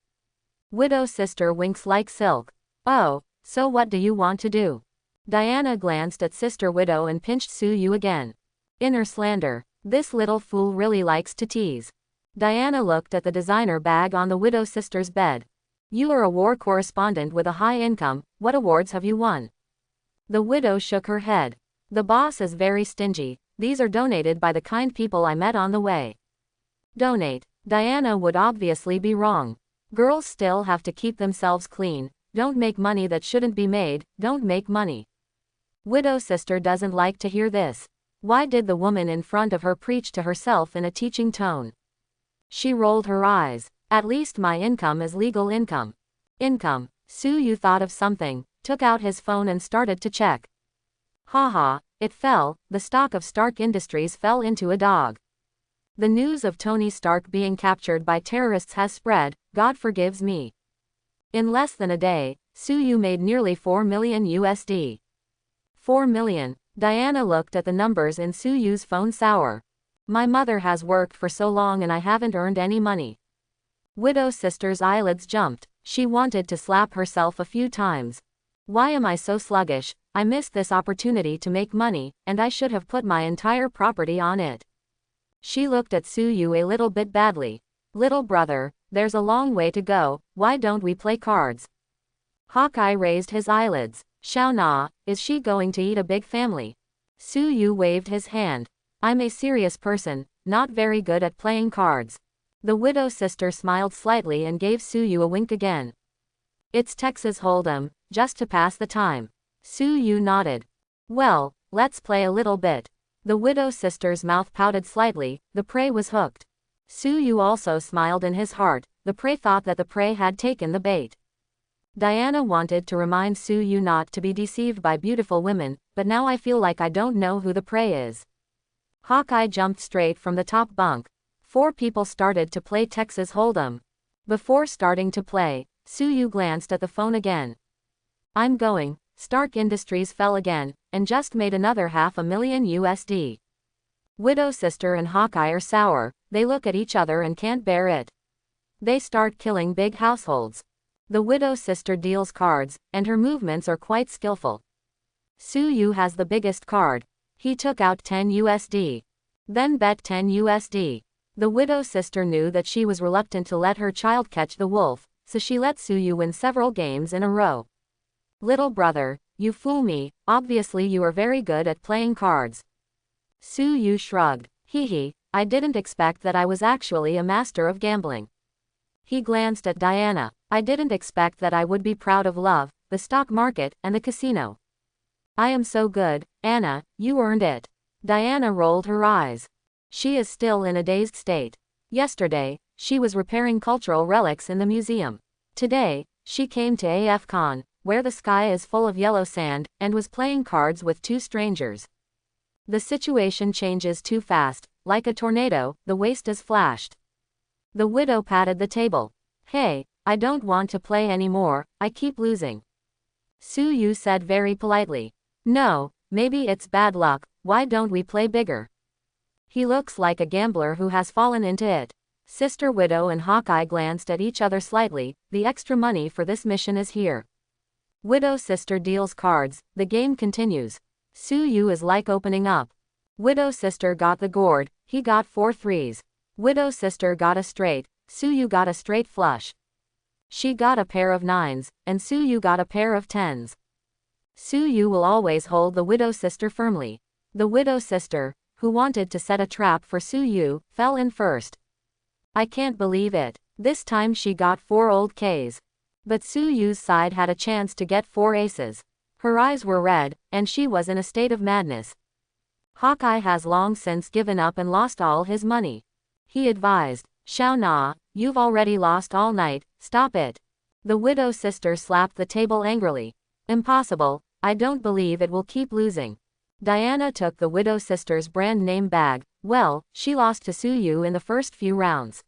Widow's sister winks like silk. "Oh, so what do you want to do?" Diana glanced at Sister Widow and pinched Suyu again. Inner slander. This little fool really likes to tease. Diana looked at the designer bag on the widow's sister's bed. "You are a war correspondent with a high income, what awards have you won?" The widow shook her head. "The boss is very stingy, these are donated by the kind people I met on the way." Donate. Diana would obviously be wrong. Girls still have to keep themselves clean, don't make money that shouldn't be made, don't make money. Widow's sister doesn't like to hear this. Why did the woman in front of her preach to herself in a teaching tone? She rolled her eyes. "At least my income is legal income." Income. Suyu thought of something, took out his phone and started to check. Haha, it fell, the stock of Stark Industries fell into a dog. The news of Tony Stark being captured by terrorists has spread, God forgives me. In less than a day, Suyu made nearly 4 million USD. 4 million. Diana looked at the numbers in Suyu's phone sour. "My mother has worked for so long and I haven't earned any money." Widow's sister's eyelids jumped. She wanted to slap herself a few times. "Why am I so sluggish? I missed this opportunity to make money, and I should have put my entire property on it." She looked at Suyu a little bit badly. "Little brother, there's a long way to go, why don't we play cards?" Hawkeye raised his eyelids. "Shao Na, is she going to eat a big family?" Suyu waved his hand. "I'm a serious person, not very good at playing cards." The widow's sister smiled slightly and gave Suyu a wink again. "It's Texas Hold'em, just to pass the time." Suyu nodded. "Well, let's play a little bit." The widow's sister's mouth pouted slightly, the prey was hooked. Suyu also smiled in his heart, the prey thought that the prey had taken the bait. Diana wanted to remind Suyu not to be deceived by beautiful women, but now I feel like I don't know who the prey is. Hawkeye jumped straight from the top bunk. 4 people started to play Texas Hold'em. Before starting to play, Suyu glanced at the phone again. "I'm going." Stark Industries fell again, and just made another $500,000 USD. Widow's sister and Hawkeye are sour, they look at each other and can't bear it. They start killing big households. The widow's sister deals cards, and her movements are quite skillful. Suyu has the biggest card. He took out 10 USD. Then bet 10 USD. The widow's sister knew that she was reluctant to let her child catch the wolf, so she let Suyu win several games in a row. "Little brother, you fool me, obviously you are very good at playing cards." Suyu shrugged. "Hee, I didn't expect that I was actually a master of gambling." He glanced at Diana. I didn't expect that I would be proud of love, the stock market, and the casino. I am so good, Anna, you earned it. Diana rolled her eyes. She is still in a dazed state. Yesterday, she was repairing cultural relics in the museum. Today, she came to AF Con, where the sky is full of yellow sand, and was playing cards with two strangers. The situation changes too fast, like a tornado, the waist is flashed. The widow patted the table. Hey, I don't want to play anymore, I keep losing. Su Yu said very politely. No, maybe it's bad luck, why don't we play bigger? He looks like a gambler who has fallen into it. Sister Widow and Hawkeye glanced at each other slightly. The extra money for this mission is here. Widow Sister deals cards, the game continues. Su Yu is like opening up. Widow Sister got the gourd, he got 4 threes. Widow Sister got a straight, Su Yu got a straight flush. She got a pair of 9s, and Su Yu got a pair of 10s. Su Yu will always hold the Widow Sister firmly. The Widow Sister, who wanted to set a trap for Su Yu, fell in first. I can't believe it. This time she got 4 old Ks. But Su Yu's side had a chance to get 4 aces. Her eyes were red, and she was in a state of madness. Hawkeye has long since given up and lost all his money. He advised, Xiao Na, you've already lost all night, stop it. The Widow Sister slapped the table angrily. Impossible, I don't believe it will keep losing. Diana took the Widow Sister's brand name bag. Well, she lost to Su Yu in the first few rounds.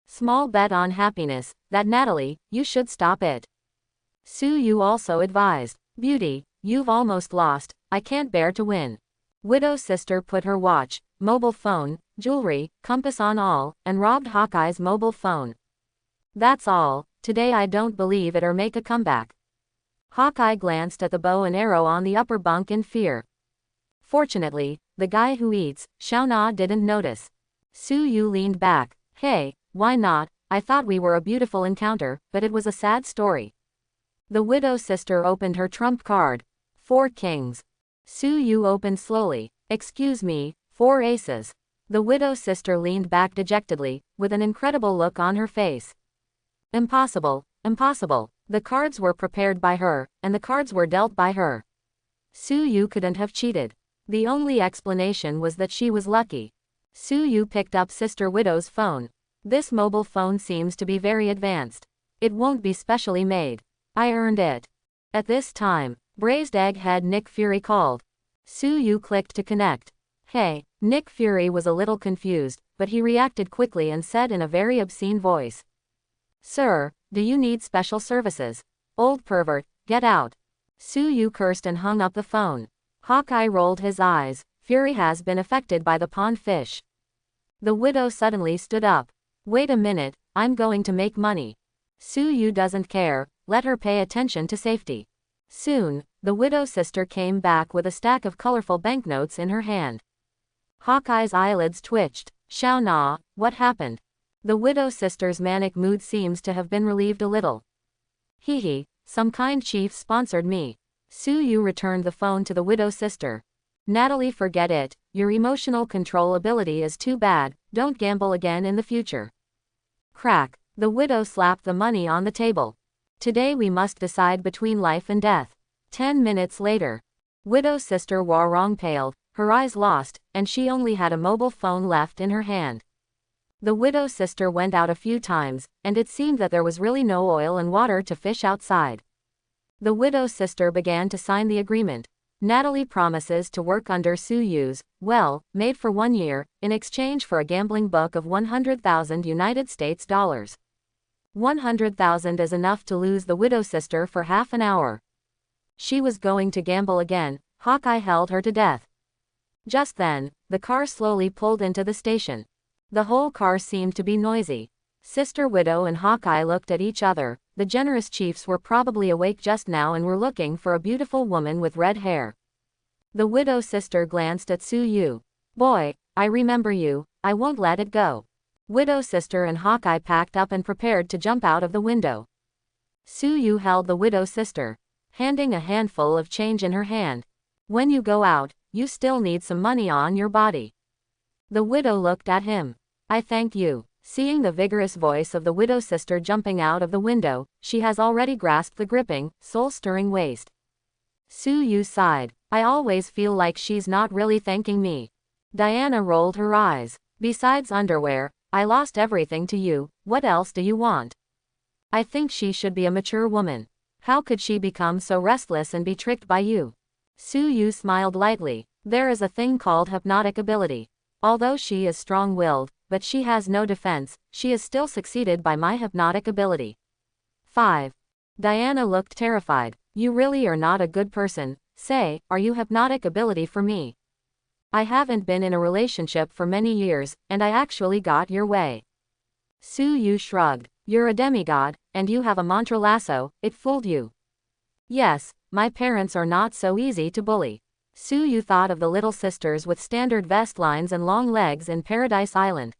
Small bet on happiness, that Natalie, you should stop it. Su Yu also advised, Beauty, you've almost lost, I can't bear to win. Widow Sister put her watch, mobile phone, jewelry, compass on all, and robbed Hawkeye's mobile phone. That's all, today I don't believe it or make a comeback. Hawkeye glanced at the bow and arrow on the upper bunk in fear. Fortunately, the guy who eats, Xiao Na didn't notice. Su Yu leaned back. Hey, why not? I thought we were a beautiful encounter, but it was a sad story. The Widow Sister opened her trump card. 4 kings. Su Yu opened slowly. Excuse me, 4 aces. The Widow Sister leaned back dejectedly, with an incredible look on her face. Impossible, impossible. The cards were prepared by her, and the cards were dealt by her. Su Yu couldn't have cheated. The only explanation was that she was lucky. Su Yu picked up Sister Widow's phone. This mobile phone seems to be very advanced. It won't be specially made. I earned it. At this time, Braised Egghead Nick Fury called. Su Yu clicked to connect. Hey, Nick Fury was a little confused, but he reacted quickly and said in a very obscene voice. Sir, do you need special services? Old pervert, get out. Su Yu cursed and hung up the phone. Hawkeye rolled his eyes. Fury has been affected by the pond fish. The widow suddenly stood up. Wait a minute, I'm going to make money. Su Yu doesn't care, let her pay attention to safety. Soon, the Widow Sister came back with a stack of colorful banknotes in her hand. Hawkeye's eyelids twitched. Xiao Na, what happened? The Widow Sister's manic mood seems to have been relieved a little. Hee, some kind chief sponsored me. Su Yu returned the phone to the Widow Sister. Natalie, forget it, your emotional control ability is too bad, don't gamble again in the future. Crack, the widow slapped the money on the table. Today we must decide between life and death. 10 minutes later. Widow Sister Warong paled, her eyes lost, and she only had a mobile phone left in her hand. The Widow Sister went out a few times, and it seemed that there was really no oil and water to fish outside. The Widow Sister began to sign the agreement. Natalie promises to work under Su Yu's, made for 1 year, in exchange for a gambling book of 100,000 United States dollars. 100,000 is enough to lose the Widow Sister for half an hour. She was going to gamble again. Hawkeye held her to death. Just then, the car slowly pulled into the station. The whole car seemed to be noisy. Sister Widow and Hawkeye looked at each other. The generous chiefs were probably awake just now and were looking for a beautiful woman with red hair. The Widow Sister glanced at Su Yu. Boy, I remember you, I won't let it go. Widow Sister and Hawkeye packed up and prepared to jump out of the window. Su Yu held the Widow Sister, handing a handful of change in her hand. When you go out, you still need some money on your body. The widow looked at him. I thank you. Seeing the vigorous voice of the widow's sister jumping out of the window, she has already grasped the gripping, soul-stirring waist. Su Yu sighed. I always feel like she's not really thanking me. Diana rolled her eyes. Besides underwear, I lost everything to you, what else do you want? I think she should be a mature woman. How could she become so restless and be tricked by you? Su Yu smiled lightly. There is a thing called hypnotic ability. Although she is strong-willed, but she has no defense, she is still succeeded by my hypnotic ability. 5. Diana looked terrified. You really are not a good person. Say, are you hypnotic ability for me? I haven't been in a relationship for many years, and I actually got your way. Su Yu shrugged. You're a demigod, and you have a mantra lasso, it fooled you. Yes, my parents are not so easy to bully. Su Yu thought of the little sisters with standard vest lines and long legs in Paradise Island.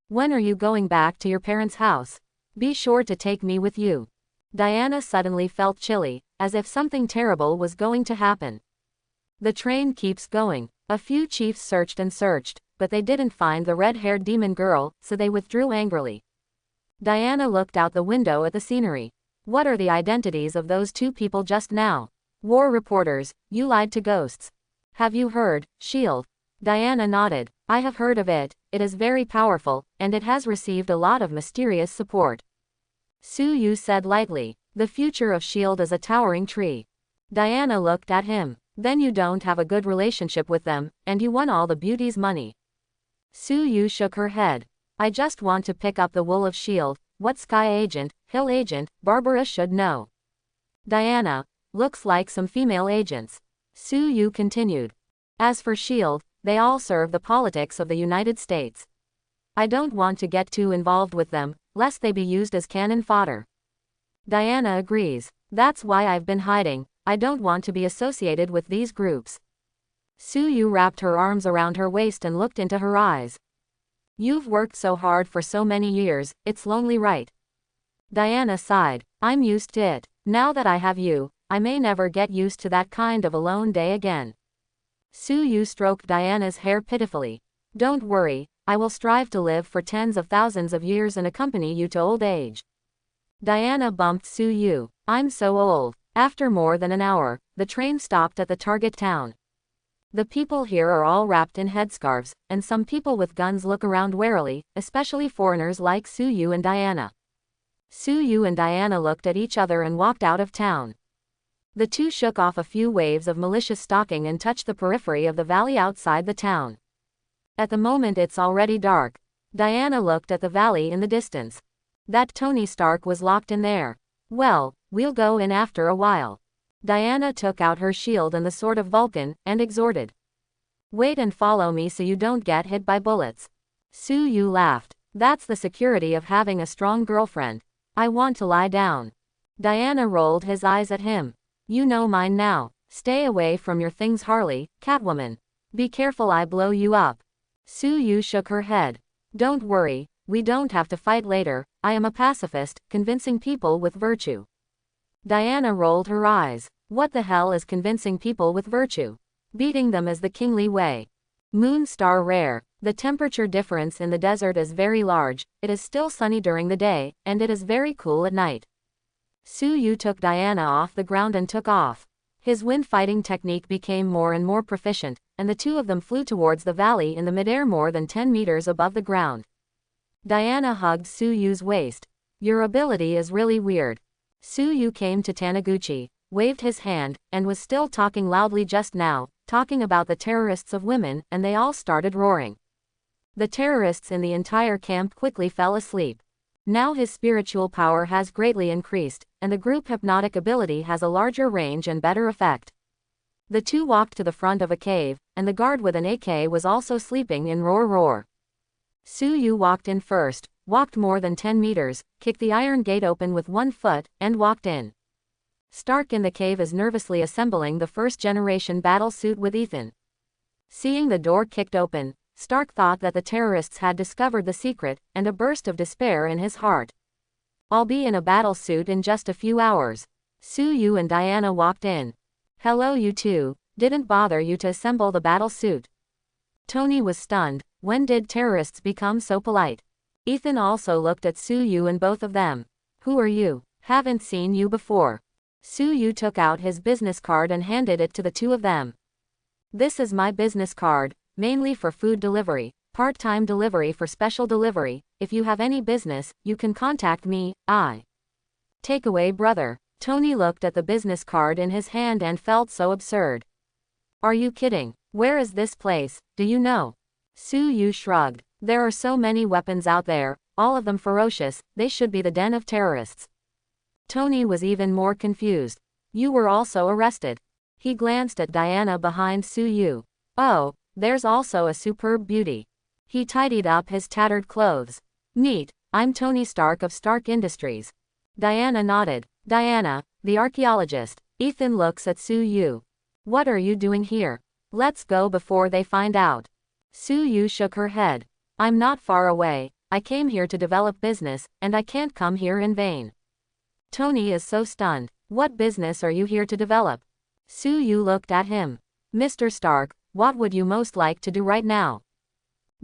When are you going back to your parents' house? Be sure to take me with you. Diana suddenly felt chilly, as if something terrible was going to happen. The train keeps going. A few chiefs searched and searched, but they didn't find the red-haired demon girl, so they withdrew angrily. Diana looked out the window at the scenery. What are the identities of those two people just now? War reporters, you lied to ghosts. Have you heard, S.H.I.E.L.D.? Diana nodded. I have heard of it, it is very powerful, and it has received a lot of mysterious support. Su Yu said lightly. The future of S.H.I.E.L.D. is a towering tree. Diana looked at him. Then you don't have a good relationship with them, and you won all the beauty's money. Su Yu shook her head. I just want to pick up the wool of S.H.I.E.L.D., what Sky Agent, Hill Agent, Barbara should know. Diana, looks like some female agents. Su Yu continued. As for S.H.I.E.L.D., they all serve the politics of the United States. I don't want to get too involved with them, lest they be used as cannon fodder. Diana agrees. That's why I've been hiding. I don't want to be associated with these groups. Su Yu wrapped her arms around her waist and looked into her eyes. You've worked so hard for so many years, it's lonely, right? Diana sighed. I'm used to it. Now that I have you, I may never get used to that kind of alone day again. Su Yu stroked Diana's hair pitifully. Don't worry, I will strive to live for tens of thousands of years and accompany you to old age. Diana bumped Su Yu. I'm so old. After more than an hour, the train stopped at the target town. The people here are all wrapped in headscarves, and some people with guns look around warily, especially foreigners like Su Yu and Diana. Su Yu and Diana looked at each other and walked out of town. The two shook off a few waves of malicious stalking and touched the periphery of the valley outside the town. At the moment it's already dark. Diana looked at the valley in the distance. That Tony Stark was locked in there. Well, we'll go in after a while. Diana took out her shield and the sword of Vulcan, and exhorted. Wait and follow me so you don't get hit by bullets. Su Yu laughed. That's the security of having a strong girlfriend. I want to lie down. Diana rolled his eyes at him. You know mine now. Stay away from your things, Harley, Catwoman. Be careful I blow you up. Su Yu shook her head. Don't worry, we don't have to fight later. I am a pacifist, convincing people with virtue. Diana rolled her eyes. What the hell is convincing people with virtue? Beating them is the kingly way. Moon star rare. The temperature difference in the desert is very large, it is still sunny during the day, and it is very cool at night. Su Yu took Diana off the ground and took off. His wind fighting technique became more and more proficient, and the two of them flew towards the valley in the midair more than 10 meters above the ground. Diana hugged Su Yu's waist. Your ability is really weird. Su Yu came to Taniguchi, waved his hand, and was still talking loudly just now, talking about the terrorists of women, and they all started roaring. The terrorists in the entire camp quickly fell asleep. Now his spiritual power has greatly increased, and the group hypnotic ability has a larger range and better effect. The two walked to the front of a cave, and the guard with an AK was also sleeping in roar roar. Su Yu walked in first, walked more than 10 meters, kicked the iron gate open with one foot, and walked in. Stark in the cave is nervously assembling the first-generation battle suit with Ethan. Seeing the door kicked open, Stark thought that the terrorists had discovered the secret, and a burst of despair in his heart. I'll be in a battle suit in just a few hours. Su Yu and Diana walked in. Hello you two, didn't bother you to assemble the battle suit. Tony was stunned. When did terrorists become so polite? Ethan also looked at Suyu and both of them. Who are you? Haven't seen you before. Suyu took out his business card and handed it to the two of them. This is my business card, mainly for food delivery, part-time delivery for special delivery. If you have any business, you can contact me. Takeaway brother. Tony looked at the business card in his hand and felt so absurd. Are you kidding? Where is this place, do you know? Suyu shrugged. There are so many weapons out there, all of them ferocious, they should be the den of terrorists. Tony was even more confused. You were also arrested. He glanced at Diana behind Suyu. Oh, there's also a superb beauty. He tidied up his tattered clothes. Neat, I'm Tony Stark of Stark Industries. Diana nodded. Diana, the archaeologist. Ethan looks at Suyu. What are you doing here? Let's go before they find out. Suyu shook her head. I'm not far away, I came here to develop business, and I can't come here in vain. Tony is so stunned. What business are you here to develop? Suyu looked at him. Mr. Stark, what would you most like to do right now?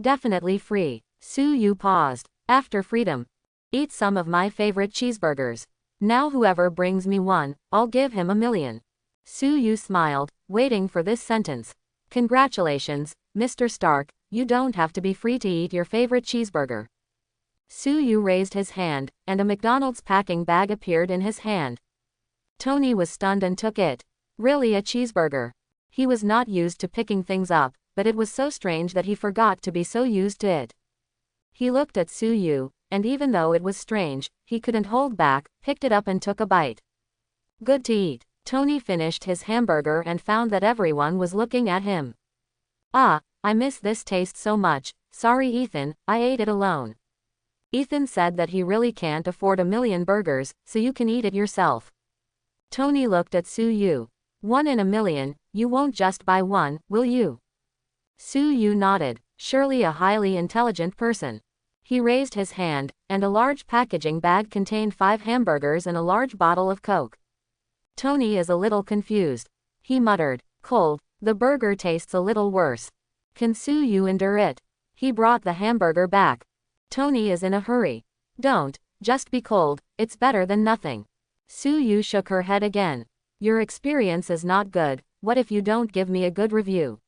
Definitely free. Suyu paused. After freedom. Eat some of my favorite cheeseburgers. Now whoever brings me one, I'll give him $1 million. Suyu smiled, waiting for this sentence. Congratulations, Mr. Stark, you don't have to be free to eat your favorite cheeseburger. Suyu raised his hand, and a McDonald's packing bag appeared in his hand. Tony was stunned and took it. Really, a cheeseburger? He was not used to picking things up, but it was so strange that he forgot to be so used to it. He looked at Suyu, and even though it was strange, he couldn't hold back, picked it up and took a bite. Good to eat. Tony finished his hamburger and found that everyone was looking at him. I miss this taste so much. Sorry Ethan, I ate it alone. Ethan said that he really can't afford 1 million burgers, so you can eat it yourself. Tony looked at Suyu. 1 in 1 million, you won't just buy one, will you? Suyu nodded. Surely a highly intelligent person. He raised his hand, and a large packaging bag contained 5 hamburgers and a large bottle of Coke. Tony is a little confused. He muttered, cold, the burger tastes a little worse. Can Suyu endure it? He brought the hamburger back. Tony is in a hurry. Don't, just be cold, it's better than nothing. Suyu shook her head again. Your experience is not good, what if you don't give me a good review?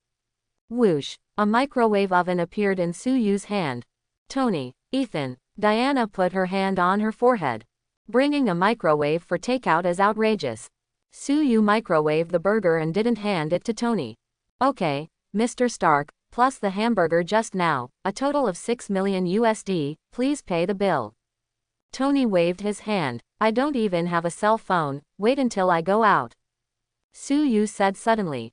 Whoosh, a microwave oven appeared in Suyu's hand. Tony, Ethan, Diana put her hand on her forehead. Bringing a microwave for takeout is outrageous. Suyu microwaved the burger and didn't hand it to Tony. Okay, Mr. Stark, plus the hamburger just now, a total of $6 million USD, please pay the bill. Tony waved his hand. I don't even have a cell phone, wait until I go out. Suyu said suddenly.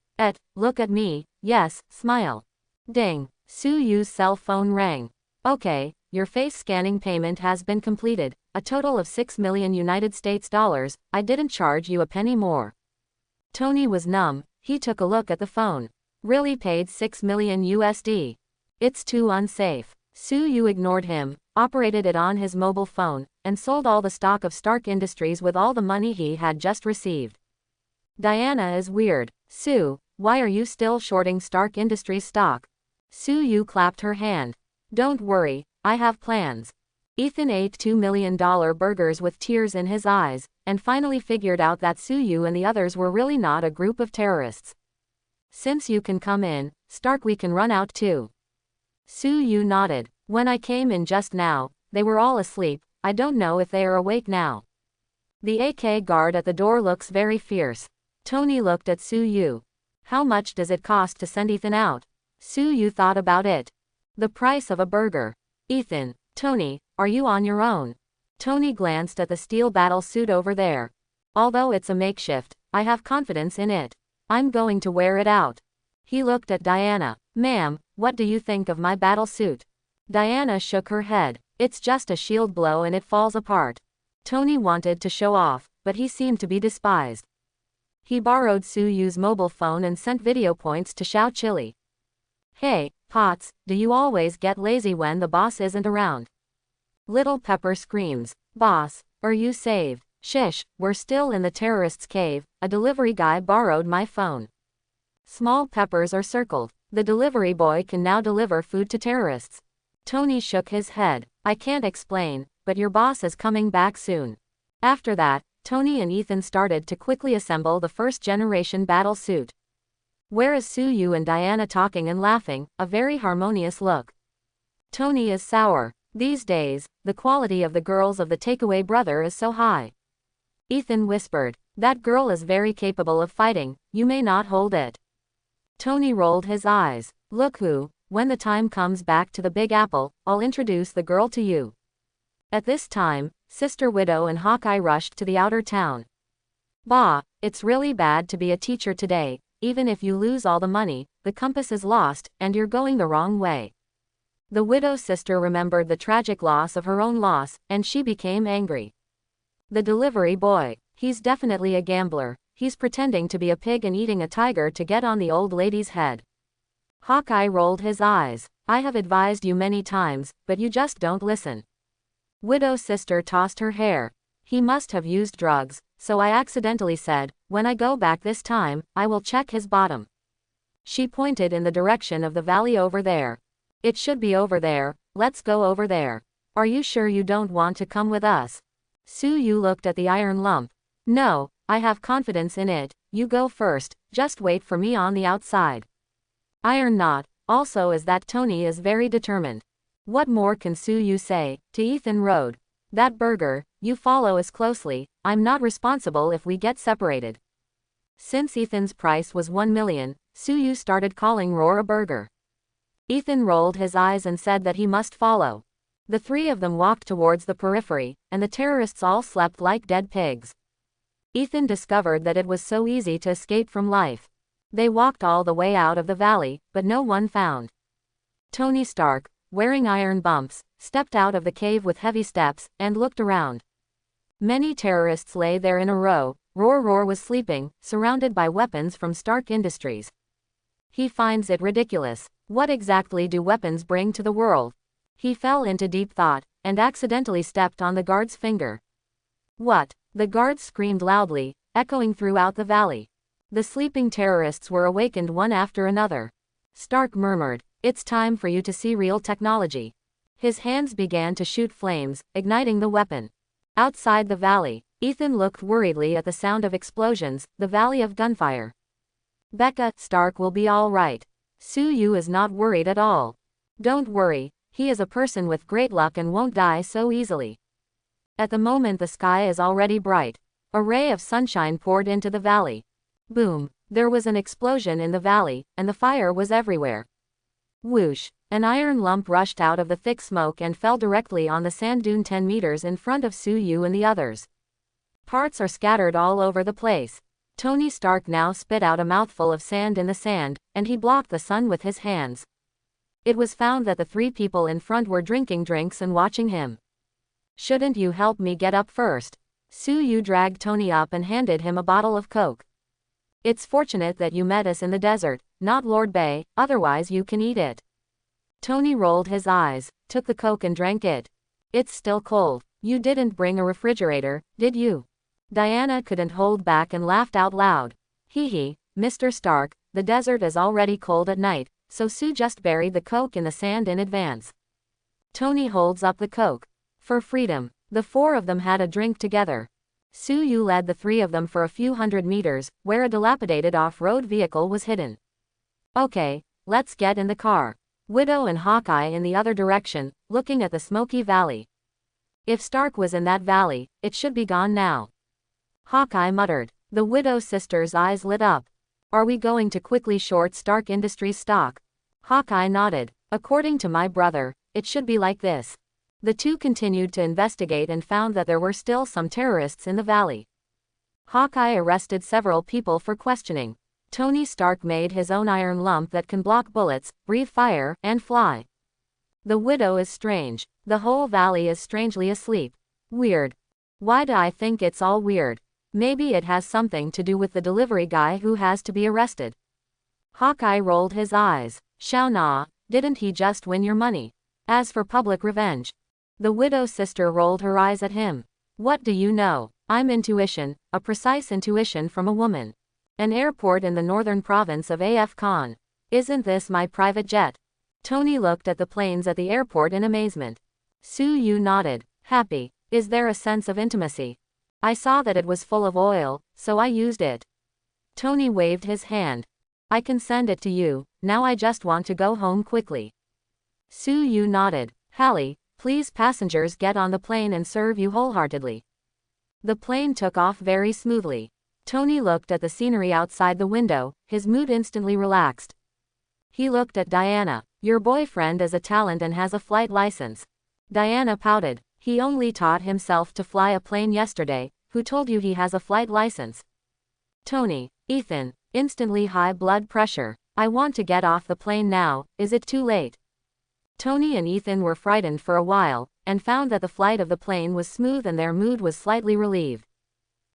Look at me, yes, smile. Ding, Suyu's cell phone rang. Okay, your face scanning payment has been completed, a total of $6 million United States dollars, I didn't charge you a penny more. Tony was numb, he took a look at the phone. Really paid $6 million USD. It's too unsafe. Suyu ignored him, operated it on his mobile phone, and sold all the stock of Stark Industries with all the money he had just received. Diana is weird. Sue, why are you still shorting Stark Industries stock? Suyu clapped her hand. Don't worry, I have plans. Ethan ate $2 million burgers with tears in his eyes, and finally figured out that Suyu and the others were really not a group of terrorists. Since you can come in, Stark, we can run out too. Suyu nodded. When I came in just now, they were all asleep, I don't know if they are awake now. The AK guard at the door looks very fierce. Tony looked at Suyu. How much does it cost to send Ethan out? Suyu thought about it. The price of a burger. Ethan, Tony, are you on your own? Tony glanced at the steel battle suit over there. Although it's a makeshift, I have confidence in it. I'm going to wear it out. He looked at Diana. Ma'am, what do you think of my battle suit? Diana shook her head. It's just a shield blow and it falls apart. Tony wanted to show off, but he seemed to be despised. He borrowed Suyu's mobile phone and sent video points to Xiao Chili. Hey, Potts, do you always get lazy when the boss isn't around? Little Pepper screams. Boss, are you saved? Shish, we're still in the terrorists' cave, a delivery guy borrowed my phone. Small peppers are circled. The delivery boy can now deliver food to terrorists. Tony shook his head. I can't explain, but your boss is coming back soon. After that, Tony and Ethan started to quickly assemble the first-generation battle suit. Where is Suyu and Diana talking and laughing, a very harmonious look. Tony is sour. These days, the quality of the girls of the takeaway brother is so high. Ethan whispered, that girl is very capable of fighting, you may not hold it. Tony rolled his eyes. Look who, when the time comes back to the Big Apple, I'll introduce the girl to you. At this time, Sister Widow and Hawkeye rushed to the outer town. Bah, it's really bad to be a teacher today, even if you lose all the money, the compass is lost, and you're going the wrong way. The widow's sister remembered the tragic loss of her own loss, and she became angry. The delivery boy, he's definitely a gambler, he's pretending to be a pig and eating a tiger to get on the old lady's head. Hawkeye rolled his eyes. I have advised you many times, but you just don't listen. Widow's sister tossed her hair. He must have used drugs, so I accidentally said, when I go back this time, I will check his bottom. She pointed in the direction of the valley over there. It should be over there, let's go over there. Are you sure you don't want to come with us? Suyu looked at the iron lump. No, I have confidence in it, you go first, just wait for me on the outside. Iron Knot, also is that Tony is very determined. What more can Suyu say? To Ethan Road. That burger, you follow us closely, I'm not responsible if we get separated. Since Ethan's price was 1 million, Suyu started calling Roar a burger. Ethan rolled his eyes and said that he must follow. The three of them walked towards the periphery, and the terrorists all slept like dead pigs. Ethan discovered that it was so easy to escape from life. They walked all the way out of the valley, but no one found. Tony Stark, wearing iron bumps, stepped out of the cave with heavy steps, and looked around. Many terrorists lay there in a row. Roar was sleeping, surrounded by weapons from Stark Industries. He finds it ridiculous. What exactly do weapons bring to the world? He fell into deep thought, and accidentally stepped on the guard's finger. What? The guards screamed loudly, echoing throughout the valley. The sleeping terrorists were awakened one after another. Stark murmured, it's time for you to see real technology. His hands began to shoot flames, igniting the weapon. Outside the valley, Ethan looked worriedly at the sound of explosions, the valley of gunfire. Becca, Stark will be all right. Suyu is not worried at all. Don't worry, he is a person with great luck and won't die so easily. At the moment the sky is already bright. A ray of sunshine poured into the valley. Boom, there was an explosion in the valley, and the fire was everywhere. Whoosh, an iron lump rushed out of the thick smoke and fell directly on the sand dune 10 meters in front of Suyu and the others. Parts are scattered all over the place. Tony Stark now spit out a mouthful of sand in the sand, and he blocked the sun with his hands. It was found that the three people in front were drinking drinks and watching him. Shouldn't you help me get up first? Suyu dragged Tony up and handed him a bottle of Coke. It's fortunate that you met us in the desert, not Lord Bay, otherwise you can eat it. Tony rolled his eyes, took the Coke and drank it. It's still cold. You didn't bring a refrigerator, did you? Diana couldn't hold back and laughed out loud. Hee hee, Mr. Stark, the desert is already cold at night, so Sue just buried the Coke in the sand in advance. Tony holds up the Coke. For freedom. The four of them had a drink together. Suyu led the three of them for a few hundred meters, where a dilapidated off-road vehicle was hidden. Okay, let's get in the car. Widow and Hawkeye in the other direction, looking at the smoky valley. If Stark was in that valley, it should be gone now. Hawkeye muttered. The Widow's sister's eyes lit up. Are we going to quickly short Stark Industries stock? Hawkeye nodded. According to my brother, it should be like this. The two continued to investigate and found that there were still some terrorists in the valley. Hawkeye arrested several people for questioning. Tony Stark made his own iron lump that can block bullets, breathe fire, and fly. The Widow is strange. The whole valley is strangely asleep. Weird. Why do I think it's all weird? Maybe it has something to do with the delivery guy who has to be arrested. Hawkeye rolled his eyes. Shao Na, didn't he just win your money? As for public revenge. The Widow's sister rolled her eyes at him. What do you know? I'm intuition, a precise intuition from a woman. An airport in the northern province of AF Khan. Isn't this my private jet? Tony looked at the planes at the airport in amazement. Su Yu nodded. Happy. Is there a sense of intimacy? I saw that it was full of oil, so I used it. Tony waved his hand. I can send it to you, now I just want to go home quickly. Su Yu nodded. Hallie, please passengers get on the plane and serve you wholeheartedly. The plane took off very smoothly. Tony looked at the scenery outside the window, his mood instantly relaxed. He looked at Diana. Your boyfriend is a talent and has a flight license. Diana pouted. He only taught himself to fly a plane yesterday. Who told you he has a flight license? Tony. Ethan. Instantly high blood pressure. I want to get off the plane now, is it too late? Tony and Ethan were frightened for a while, and found that the flight of the plane was smooth and their mood was slightly relieved.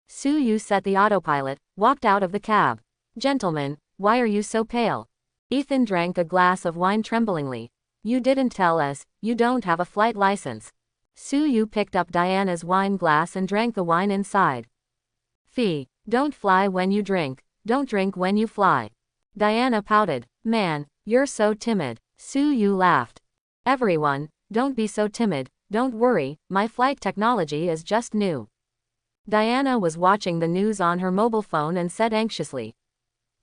Su Yu set the autopilot, walked out of the cab. Gentlemen, why are you so pale? Ethan drank a glass of wine tremblingly. You didn't tell us, you don't have a flight license. Su Yu picked up Diana's wine glass and drank the wine inside. Fee, don't fly when you drink, don't drink when you fly. Diana pouted. Man, you're so timid. Su Yu laughed. Everyone, don't be so timid, don't worry, my flight technology is just new. Diana was watching the news on her mobile phone and said anxiously.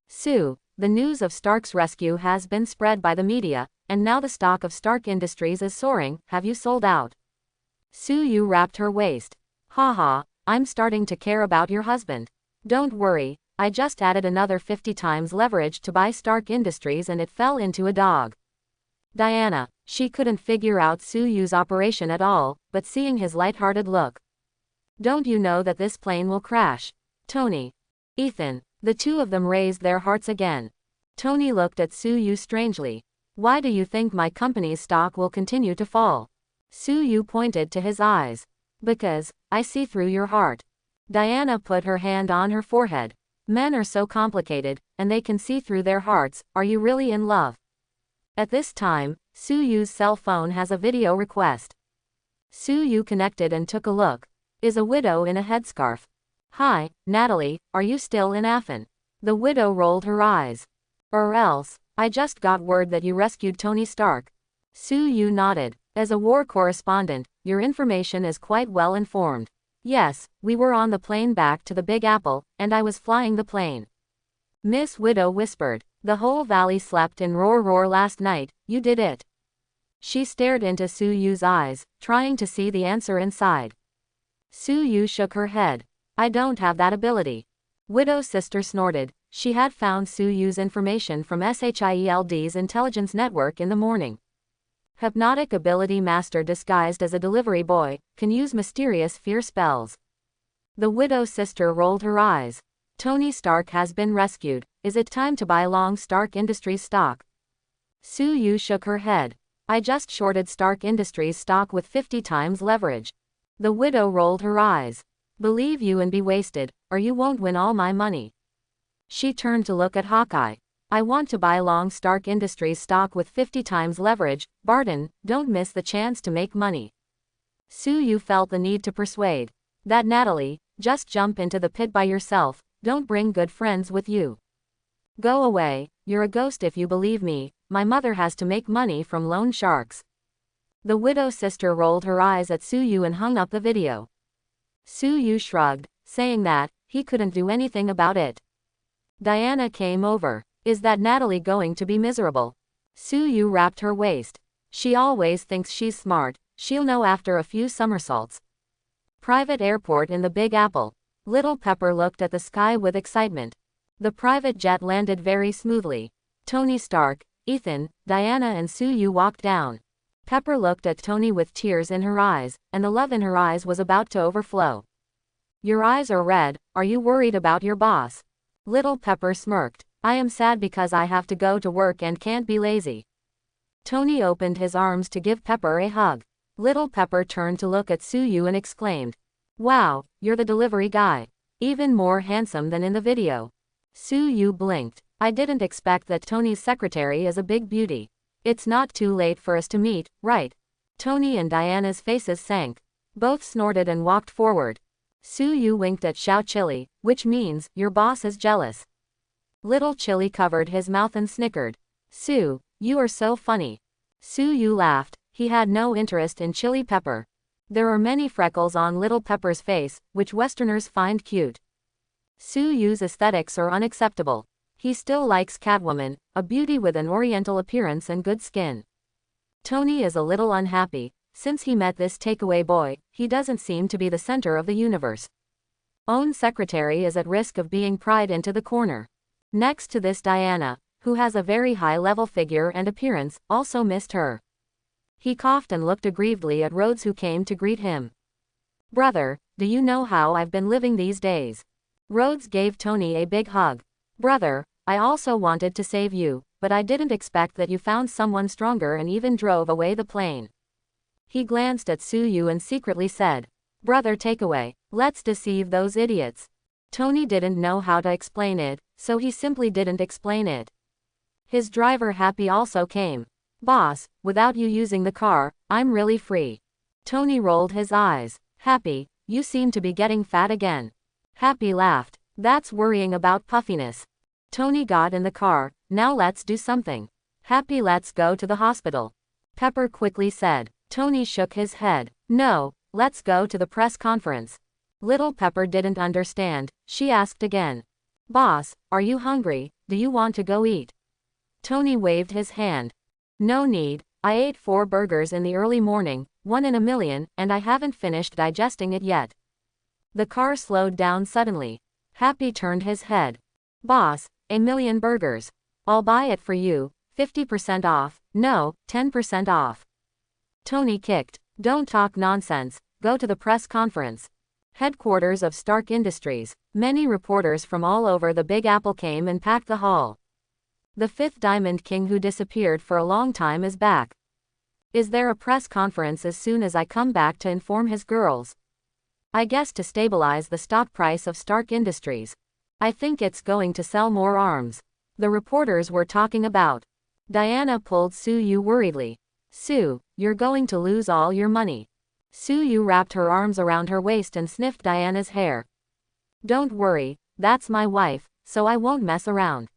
Sue, the news of Stark's rescue has been spread by the media, and now the stock of Stark Industries is soaring. Have you sold out? Su Yu wrapped her waist. Haha, I'm starting to care about your husband. Don't worry, I just added another 50 times leverage to buy Stark Industries and it fell into a dog. Diana, she couldn't figure out Su Yu's operation at all, but seeing his lighthearted look. Don't you know that this plane will crash? Tony. Ethan. The two of them raised their hearts again. Tony looked at Su Yu strangely. Why do you think my company's stock will continue to fall? Su Yu pointed to his eyes. Because, I see through your heart. Diana put her hand on her forehead. Men are so complicated, and they can see through their hearts. Are you really in love? At this time, Su Yu's cell phone has a video request. Su Yu connected and took a look. Is a widow in a headscarf. Hi, Natalie, are you still in Affen? The widow rolled her eyes. Or else, I just got word that you rescued Tony Stark. Su Yu nodded. As a war correspondent, your information is quite well informed. Yes, we were on the plane back to the Big Apple, and I was flying the plane. Miss Widow whispered. The whole valley slept in roar last night, you did it. She stared into Su Yu's eyes, trying to see the answer inside. Su Yu shook her head. I don't have that ability. Widow's sister snorted. She had found Su Yu's information from SHIELD's intelligence network in the morning. Hypnotic ability master disguised as a delivery boy, can use mysterious fear spells. The widow's sister rolled her eyes. Tony Stark has been rescued. Is it time to buy long Stark Industries stock? Su Yu shook her head. I just shorted Stark Industries stock with 50 times leverage. The widow rolled her eyes. Believe you and be wasted, or you won't win all my money. She turned to look at Hawkeye. I want to buy long Stark Industries stock with 50 times leverage. Barton, don't miss the chance to make money. Su Yu felt the need to persuade. That Natalie, just jump into the pit by yourself, don't bring good friends with you. Go away, you're a ghost if you believe me, my mother has to make money from loan sharks. The widow's sister rolled her eyes at Su Yu and hung up the video. Su Yu shrugged, saying that, he couldn't do anything about it. Diana came over. Is that Natalie going to be miserable? Su Yu wrapped her waist. She always thinks she's smart, she'll know after a few somersaults. Private airport in the Big Apple. Little Pepper looked at the sky with excitement. The private jet landed very smoothly. Tony Stark, Ethan, Diana and Su Yu walked down. Pepper looked at Tony with tears in her eyes, and the love in her eyes was about to overflow. Your eyes are red, are you worried about your boss? Little Pepper smirked. I am sad because I have to go to work and can't be lazy. Tony opened his arms to give Pepper a hug. Little Pepper turned to look at Su Yu and exclaimed. Wow, you're the delivery guy. Even more handsome than in the video. Su Yu blinked. I didn't expect that Tony's secretary is a big beauty. It's not too late for us to meet, right? Tony and Diana's faces sank. Both snorted and walked forward. Su Yu winked at Xiao Chili, which means, your boss is jealous. Little Chili covered his mouth and snickered. Su, you are so funny. Su Yu laughed. He had no interest in Chili Pepper. There are many freckles on Little Pepper's face, which Westerners find cute. Soo Yu's aesthetics are unacceptable. He still likes Catwoman, a beauty with an oriental appearance and good skin. Tony is a little unhappy. Since he met this takeaway boy, he doesn't seem to be the center of the universe. Own secretary is at risk of being pried into the corner. Next to this, Diana, who has a very high-level figure and appearance, also missed her. He coughed and looked aggrievedly at Rhodes, who came to greet him. "Brother, do you know how I've been living these days?" Rhodes gave Tony a big hug. "Brother, I also wanted to save you, but I didn't expect that you found someone stronger and even drove away the plane." He glanced at Soo Yu and secretly said, "Brother, takeaway, let's deceive those idiots." Tony didn't know how to explain it, so he simply didn't explain it. His driver Happy also came. "Boss, without you using the car, I'm really free." Tony rolled his eyes. "Happy, you seem to be getting fat again." Happy laughed. "That's worrying about puffiness." Tony got in the car. "Now let's do something." "Happy, let's go to the hospital," Pepper quickly said. Tony shook his head. "No, let's go to the press conference." Little Pepper didn't understand. She asked again. "Boss, are you hungry? Do you want to go eat?" Tony waved his hand. "No need, I ate 4 burgers in the early morning, 1 in a million, and I haven't finished digesting it yet." The car slowed down suddenly. Happy turned his head. "Boss, 1,000,000 burgers. I'll buy it for you, 50% off, no, 10% off." Tony kicked. "Don't talk nonsense, go to the press conference." Headquarters of Stark Industries. Many reporters from all over the Big Apple came and packed the hall. The 5th Diamond King, who disappeared for a long time, is back. "Is there a press conference as soon as I come back to inform his girls?" "I guess to stabilize the stock price of Stark Industries. I think it's going to sell more arms." The reporters were talking about. Diana pulled Soo Yu worriedly. "Sue, you're going to lose all your money." Soo Yu wrapped her arms around her waist and sniffed Diana's hair. "Don't worry, that's my wife, so I won't mess around."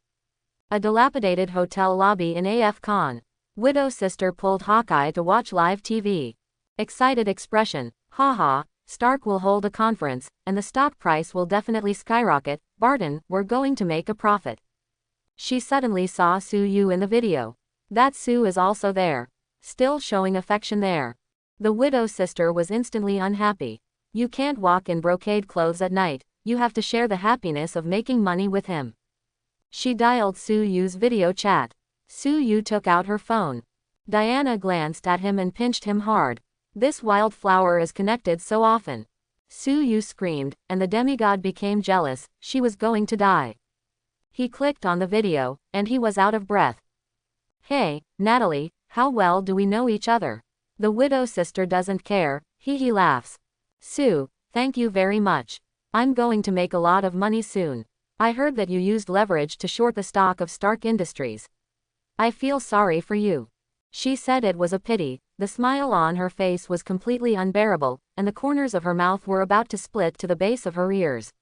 A dilapidated hotel lobby in AF Con. Widow sister pulled Hawkeye to watch live TV. Excited expression. "Haha, Stark will hold a conference, and the stock price will definitely skyrocket. Barton, we're going to make a profit." She suddenly saw Soo Yu in the video. That Sue is also there. Still showing affection there. The widow sister was instantly unhappy. "You can't walk in brocade clothes at night, you have to share the happiness of making money with him." She dialed Soo Yu's video chat. Soo Yu took out her phone. Diana glanced at him and pinched him hard. "This wildflower is connected so often." Soo Yu screamed, and the demigod became jealous. She was going to die. He clicked on the video, and he was out of breath. "Hey, Natalie, how well do we know each other?" The widow sister doesn't care. He laughs. "Sue, thank you very much. I'm going to make a lot of money soon. I heard that you used leverage to short the stock of Stark Industries. I feel sorry for you." She said it was a pity. The smile on her face was completely unbearable, and the corners of her mouth were about to split to the base of her ears.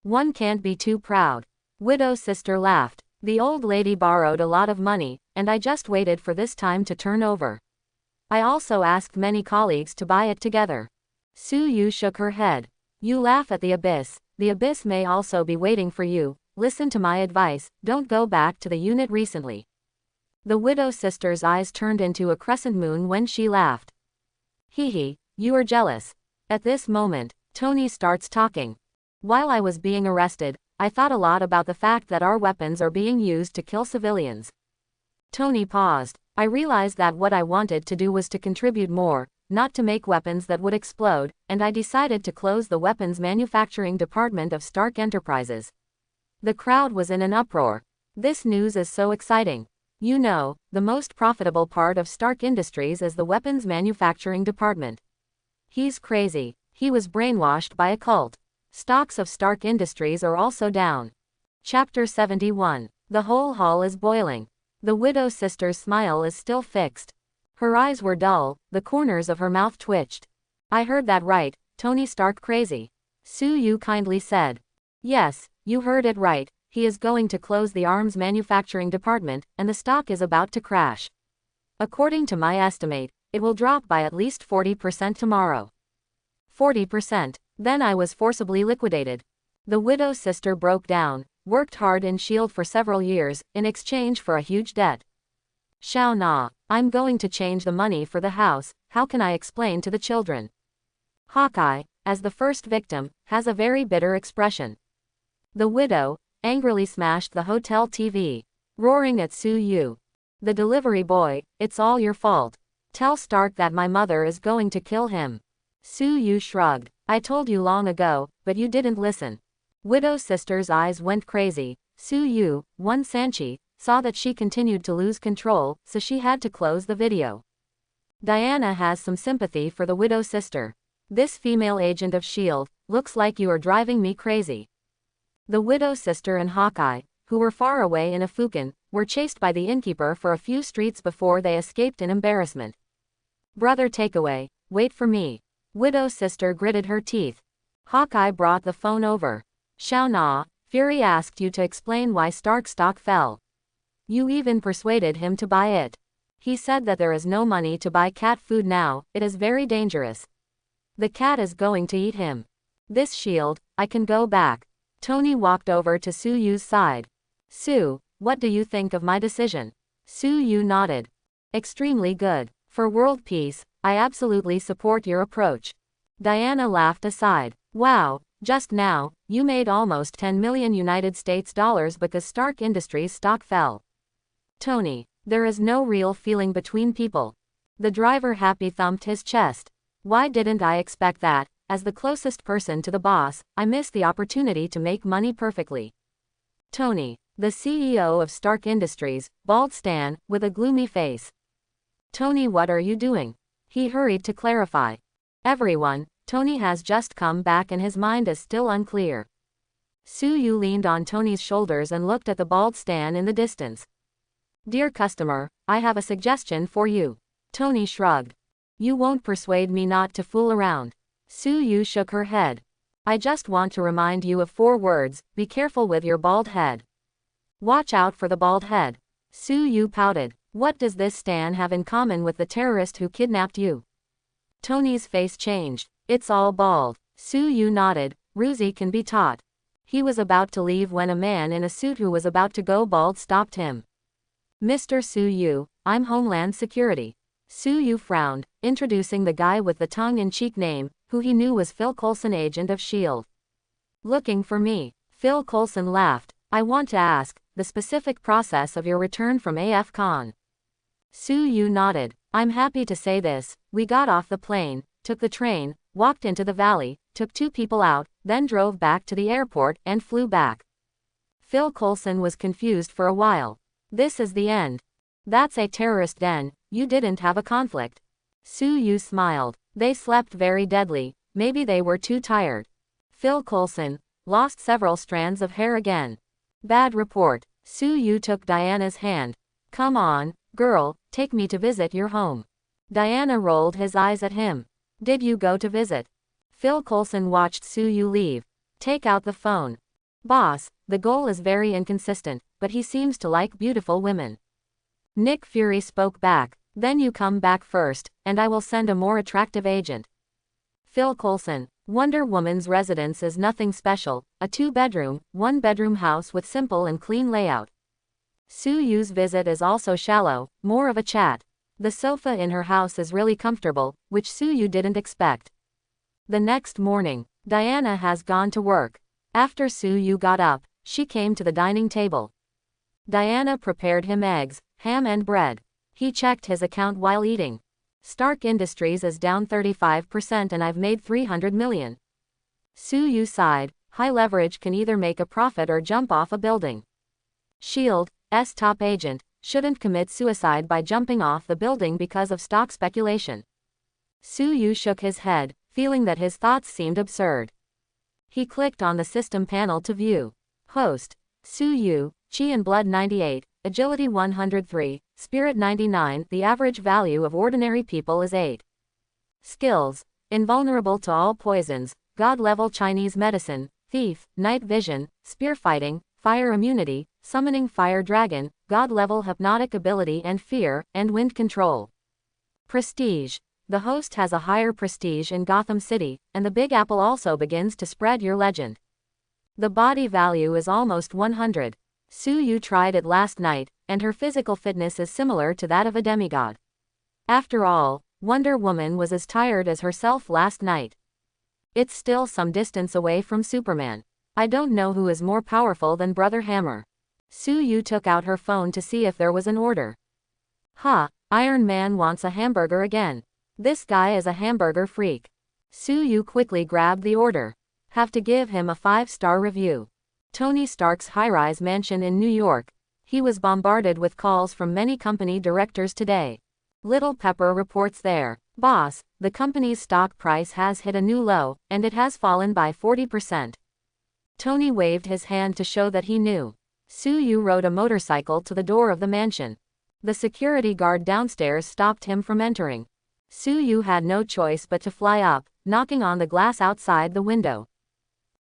"One can't be too proud." Widow sister laughed. "The old lady borrowed a lot of money, and I just waited for this time to turn over. I also asked many colleagues to buy it together." Soo Yu shook her head. "You laugh at the abyss. The abyss may also be waiting for you. Listen to my advice, don't go back to the unit recently." The widow sister's eyes turned into a crescent moon when she laughed. You are jealous." At this moment, Tony starts talking. "While I was being arrested, I thought a lot about the fact that our weapons are being used to kill civilians." Tony paused. "I realized that what I wanted to do was to contribute more, not to make weapons that would explode, and I decided to close the weapons manufacturing department of Stark Enterprises." The crowd was in an uproar. "This news is so exciting. You know, the most profitable part of Stark Industries is the weapons manufacturing department. He's crazy. He was brainwashed by a cult. Stocks of Stark Industries are also down." Chapter 71. The whole hall is boiling. The widow sister's smile is still fixed. Her eyes were dull, the corners of her mouth twitched. "I heard that right, Tony Stark crazy." Soo Yu kindly said. "Yes, you heard it right. He is going to close the arms manufacturing department, and the stock is about to crash. According to my estimate, It will drop by at least 40% tomorrow. 40%. Then I was forcibly liquidated. The widow's sister broke down, worked hard in S.H.I.E.L.D. for several years, in exchange for a huge debt. Shao Na, I'm going to change the money for the house, how can I explain to the children? Hawkeye, as the first victim, has a very bitter expression. The widow angrily smashed the hotel TV, roaring at Su Yu. The delivery boy, it's all your fault. Tell Stark that my mother is going to kill him. Su Yu shrugged. I told you long ago, but you didn't listen. Widow's sister's eyes went crazy. Su Yu, one Sanchi, saw that she continued to lose control, so she had to close the video. Diana has some sympathy for the widow's sister. This female agent of S.H.I.E.L.D. looks like you are driving me crazy. The widow's sister and Hawkeye, who were far away in Afukan, were chased by the innkeeper for a few streets before they escaped in embarrassment. Brother takeaway, wait for me. Widow's sister gritted her teeth. Hawkeye brought the phone over. Shao Na, Fury asked you to explain why Stark stock fell. You even persuaded him to buy it. He said that there is no money to buy cat food now, it is very dangerous. The cat is going to eat him. This shield, I can go back. Tony walked over to Su Yu's side. Su, what do you think of my decision? Su Yu nodded. Extremely good. For world peace, I absolutely support your approach. Diana laughed aside. Wow, just now, you made almost 10 million United States dollars because Stark Industries stock fell. Tony, there is no real feeling between people. The driver happy thumped his chest. Why didn't I expect that? As the closest person to the boss, I missed the opportunity to make money perfectly. Tony, the CEO of Stark Industries, bawled Stan, with a gloomy face. Tony, what are you doing? He hurried to clarify. Everyone, Tony has just come back and his mind is still unclear. Su Yu leaned on Tony's shoulders and looked at the bald Stan in the distance. Dear customer, I have a suggestion for you. Tony shrugged. You won't persuade me not to fool around. Su Yu shook her head. I just want to remind you of 4 words, be careful with your bald head. Watch out for the bald head. Su Yu pouted. What does this Stan have in common with the terrorist who kidnapped you? Tony's face changed. It's all bald. Su Yu nodded. Ruzi can be taught. He was about to leave when a man in a suit who was about to go bald stopped him. Mr. Su Yu, I'm Homeland Security. Su Yu frowned, introducing the guy with the tongue-in-cheek name, who he knew was Phil Coulson, agent of S.H.I.E.L.D. Looking for me. Phil Coulson laughed. I want to ask, the specific process of your return from AF Con. Su Yu nodded. I'm happy to say this, we got off the plane, took the train, walked into the valley, took 2 people out, then drove back to the airport and flew back. Phil Coulson was confused for a while. This is the end. That's a terrorist den, you didn't have a conflict. Su Yu smiled. They slept very deadly, maybe they were too tired. Phil Coulson lost several strands of hair again. Bad report. Su Yu took Diana's hand. Come on, girl, take me to visit your home. Diana rolled his eyes at him. Did you go to visit? Phil Coulson watched Su Yu leave. Take out the phone. Boss, the goal is very inconsistent, but he seems to like beautiful women. Nick Fury spoke back. Then you come back first, and I will send a more attractive agent. Phil Coulson. Wonder Woman's residence is nothing special, a 2-bedroom, 1-bedroom house with simple and clean layout. Su Yu's visit is also shallow, more of a chat. The sofa in her house is really comfortable, which Su Yu didn't expect. The next morning, Diana has gone to work. After Su Yu got up, she came to the dining table. Diana prepared him eggs, ham and bread. He checked his account while eating. Stark Industries is down 35% and I've made 300 million. Su Yu sighed. High leverage can either make a profit or jump off a building. S.H.I.E.L.D.'s top agent shouldn't commit suicide by jumping off the building because of stock speculation. Su Yu shook his head, feeling that his thoughts seemed absurd. He clicked on the system panel to view. Host. Su Yu, Chi and Blood 98, Agility 103, Spirit 99. The average value of ordinary people is 8. Skills. Invulnerable to all poisons, God-level Chinese medicine, Thief, Night Vision, Spearfighting, Fire Immunity, Summoning Fire Dragon, God-level Hypnotic Ability and Fear, and Wind Control. Prestige. The host has a higher prestige in Gotham City, and the Big Apple also begins to spread your legend. The body value is almost 100. Suyu tried it last night, and her physical fitness is similar to that of a demigod. After all, Wonder Woman was as tired as herself last night. It's still some distance away from Superman. I don't know who is more powerful than Brother Hammer. Suyu took out her phone to see if there was an order. Iron Man wants a hamburger again. This guy is a hamburger freak. Suyu quickly grabbed the order. Have to give him a 5-star review. Tony Stark's high-rise mansion in New York. He was bombarded with calls from many company directors today. Little Pepper reports there. Boss, the company's stock price has hit a new low, and it has fallen by 40%. Tony waved his hand to show that he knew. Suyu rode a motorcycle to the door of the mansion. The security guard downstairs stopped him from entering. Suyu had no choice but to fly up, knocking on the glass outside the window.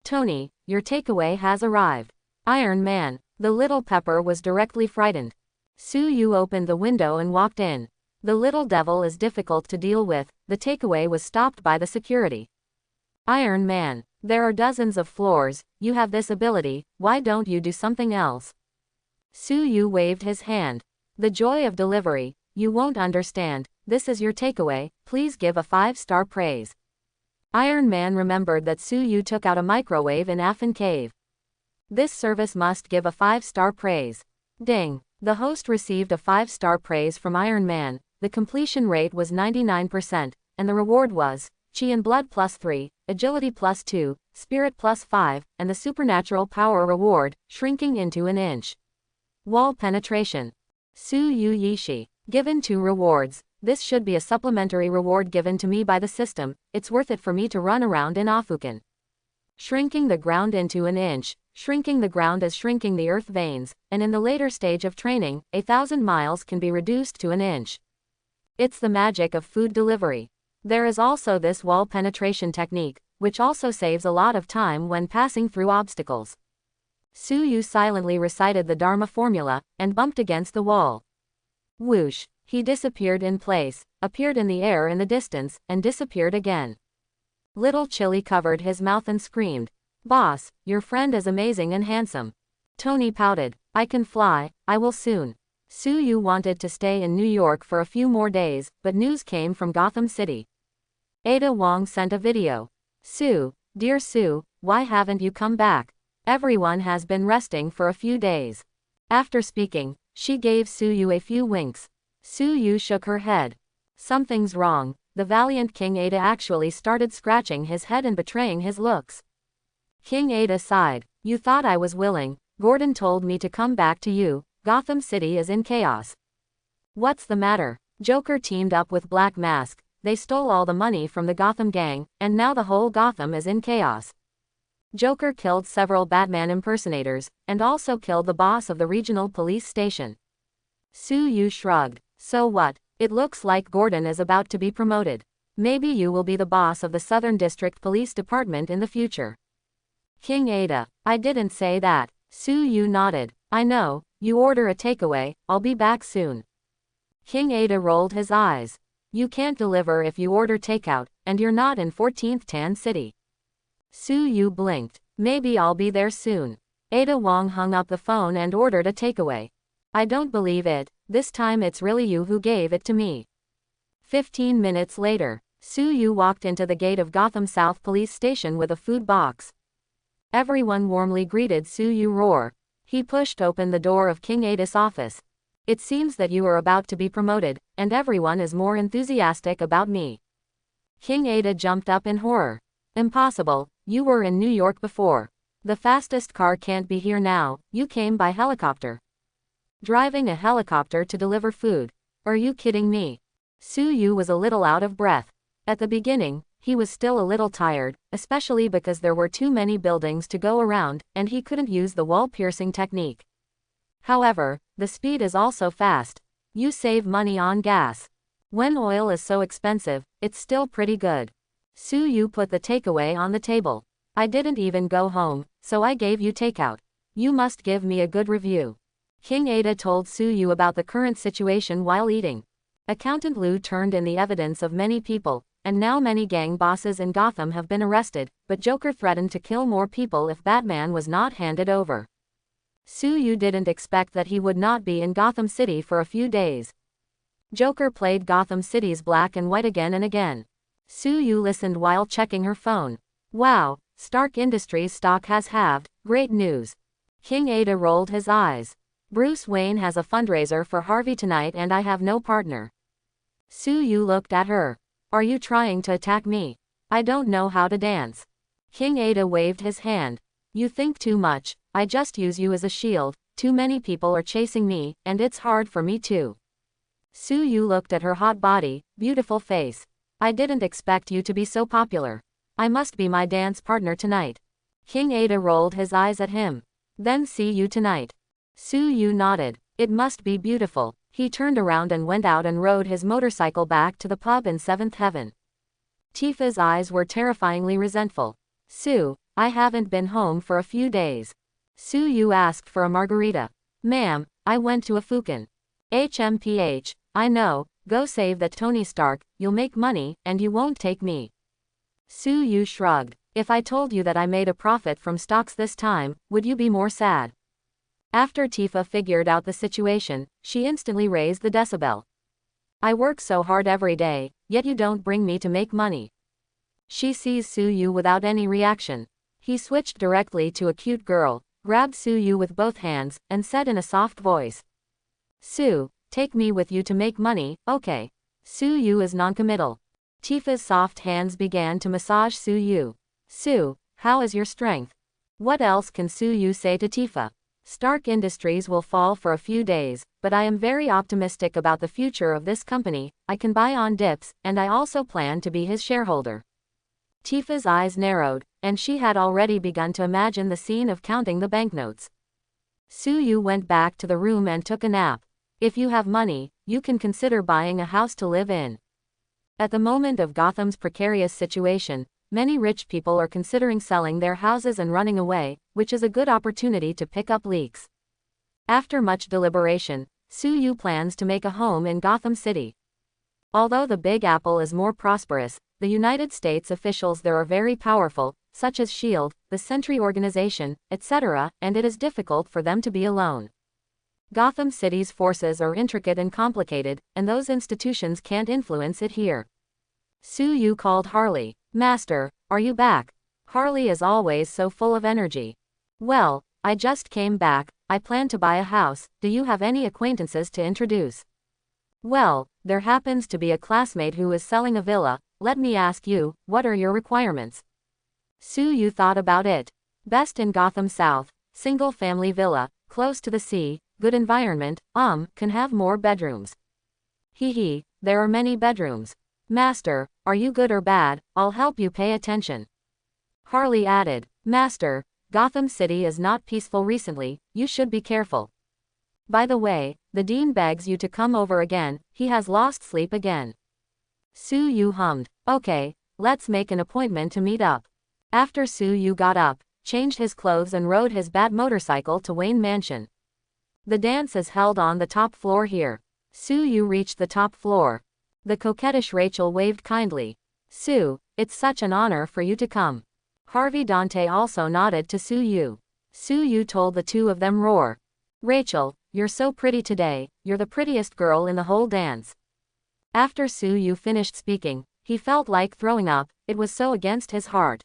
Tony, your takeaway has arrived. Iron Man. The Little Pepper was directly frightened. Suyu opened the window and walked in. The little devil is difficult to deal with. The takeaway was stopped by the security. Iron Man. There are dozens of floors, you have this ability, why don't you do something else? Suyu waved his hand. The joy of delivery, you won't understand, this is your takeaway, please give a 5-star praise. Iron Man remembered that Suyu took out a microwave in Affin Cave. This service must give a 5-star praise. Ding. The host received a 5-star praise from Iron Man. The completion rate was 99%, and the reward was Chi and Blood +3, Agility +2, Spirit +5, and the Supernatural Power reward, shrinking into an inch. Wall penetration. Suyu Yishi. Given 2 rewards. This should be a supplementary reward given to me by the system, it's worth it for me to run around in Afuken. Shrinking the ground into an inch. Shrinking the ground is shrinking the earth veins, and in the later stage of training, 1,000 miles can be reduced to an inch. It's the magic of food delivery. There is also this wall penetration technique, which also saves a lot of time when passing through obstacles. Suyu silently recited the Dharma formula, and bumped against the wall. Whoosh! He disappeared in place, appeared in the air in the distance, and disappeared again. Little Chili covered his mouth and screamed, "Boss, your friend is amazing and handsome." Tony pouted, "I can fly, I will soon." Suyu wanted to stay in New York for a few more days, but news came from Gotham City. Ada Wong sent a video. Sue, dear Sue, why haven't you come back? Everyone has been resting for a few days. After speaking, she gave Suyu a few winks. Suyu shook her head. Something's wrong. The valiant King Ada actually started scratching his head and betraying his looks. King Ada sighed. You thought I was willing. Gordon told me to come back to you. Gotham City is in chaos. What's the matter? Joker teamed up with Black Mask. They stole all the money from the Gotham gang, and now the whole Gotham is in chaos. Joker killed several Batman impersonators, and also killed the boss of the regional police station. Suyu shrugged. So what? It looks like Gordon is about to be promoted. Maybe you will be the boss of the Southern District Police Department in the future. King Ada, I didn't say that. Suyu nodded. I know, you order a takeaway, I'll be back soon. King Ada rolled his eyes. You can't deliver if you order takeout, and you're not in 14th Tan City. Suyu blinked. Maybe I'll be there soon. Ada Wong hung up the phone and ordered a takeaway. I don't believe it, this time it's really you who gave it to me. 15 minutes later, Suyu walked into the gate of Gotham South Police Station with a food box. Everyone warmly greeted Suyu roar. He pushed open the door of King Ada's office. It seems that you are about to be promoted, and everyone is more enthusiastic about me. King Ada jumped up in horror. Impossible, you were in New York before. The fastest car can't be here now, you came by helicopter. Driving a helicopter to deliver food. Are you kidding me? Suyu was a little out of breath. At the beginning, he was still a little tired, especially because there were too many buildings to go around, and he couldn't use the wall-piercing technique. However, the speed is also fast. You save money on gas. When oil is so expensive, it's still pretty good. Suyu put the takeaway on the table. I didn't even go home, so I gave you takeout. You must give me a good review. King Ada told Suyu about the current situation while eating. Accountant Liu turned in the evidence of many people, and now many gang bosses in Gotham have been arrested, but Joker threatened to kill more people if Batman was not handed over. Su Yu didn't expect that he would not be in Gotham City for a few days. Joker played Gotham City's black and white again and again. Su Yu listened while checking her phone. Wow, Stark Industries stock has halved, great news. King Ada rolled his eyes. Bruce Wayne has a fundraiser for Harvey tonight and I have no partner. Su Yu looked at her. Are you trying to attack me? I don't know how to dance. King Ada waved his hand. You think too much, I just use you as a shield, too many people are chasing me, and it's hard for me too. Su Yu looked at her hot body, beautiful face. I didn't expect you to be so popular. I must be my dance partner tonight. King Ada rolled his eyes at him. Then see you tonight. Su Yu nodded. It must be beautiful. He turned around and went out and rode his motorcycle back to the pub in Seventh Heaven. Tifa's eyes were terrifyingly resentful. Sue, I haven't been home for a few days. Su Yu asked for a margarita. Ma'am, I went to a Fukin. HMPH, I know, go save that Tony Stark, you'll make money, and you won't take me. Su Yu shrugged. If I told you that I made a profit from stocks this time, would you be more sad? After Tifa figured out the situation, she instantly raised the decibel. I work so hard every day, yet you don't bring me to make money. She sees Su Yu without any reaction. He switched directly to a cute girl, grabbed Su Yu with both hands, and said in a soft voice. Sue, take me with you to make money, okay. Su Yu is noncommittal. Tifa's soft hands began to massage Su Yu. Sue, how is your strength? What else can Su Yu say to Tifa? Stark Industries will fall for a few days, but I am very optimistic about the future of this company. I can buy on dips, and I also plan to be his shareholder. Tifa's eyes narrowed, and she had already begun to imagine the scene of counting the banknotes. Su Yu went back to the room and took a nap. If you have money, you can consider buying a house to live in. At the moment of Gotham's precarious situation, many rich people are considering selling their houses and running away, which is a good opportunity to pick up leaks. After much deliberation, Su Yu plans to make a home in Gotham City. Although the Big Apple is more prosperous, the United States officials there are very powerful, such as S.H.I.E.L.D., the Sentry Organization, etc., and it is difficult for them to be alone. Gotham City's forces are intricate and complicated, and those institutions can't influence it here. Su Yu called Harley. Master, are you back? Harley is always so full of energy. Well, I just came back, I plan to buy a house, do you have any acquaintances to introduce? Well, there happens to be a classmate who is selling a villa, let me ask you, what are your requirements? Su Yu thought about it. Best in Gotham South, single-family villa, close to the sea, good environment, can have more bedrooms. Hee, there are many bedrooms. Master, are you good or bad? I'll help you pay attention. Harley added, Master, Gotham City is not peaceful recently, you should be careful. By the way, the Dean begs you to come over again, he has lost sleep again. Su Yu hummed, okay, let's make an appointment to meet up. After Su Yu got up, changed his clothes and rode his Bat motorcycle to Wayne Mansion. The dance is held on the top floor here. Su Yu reached the top floor. The coquettish Rachel waved kindly. Sue, it's such an honor for you to come. Harvey Dante also nodded to Su Yu. Su Yu told the two of them roar. Rachel, you're so pretty today, you're the prettiest girl in the whole dance. After Su Yu finished speaking, he felt like throwing up, it was so against his heart.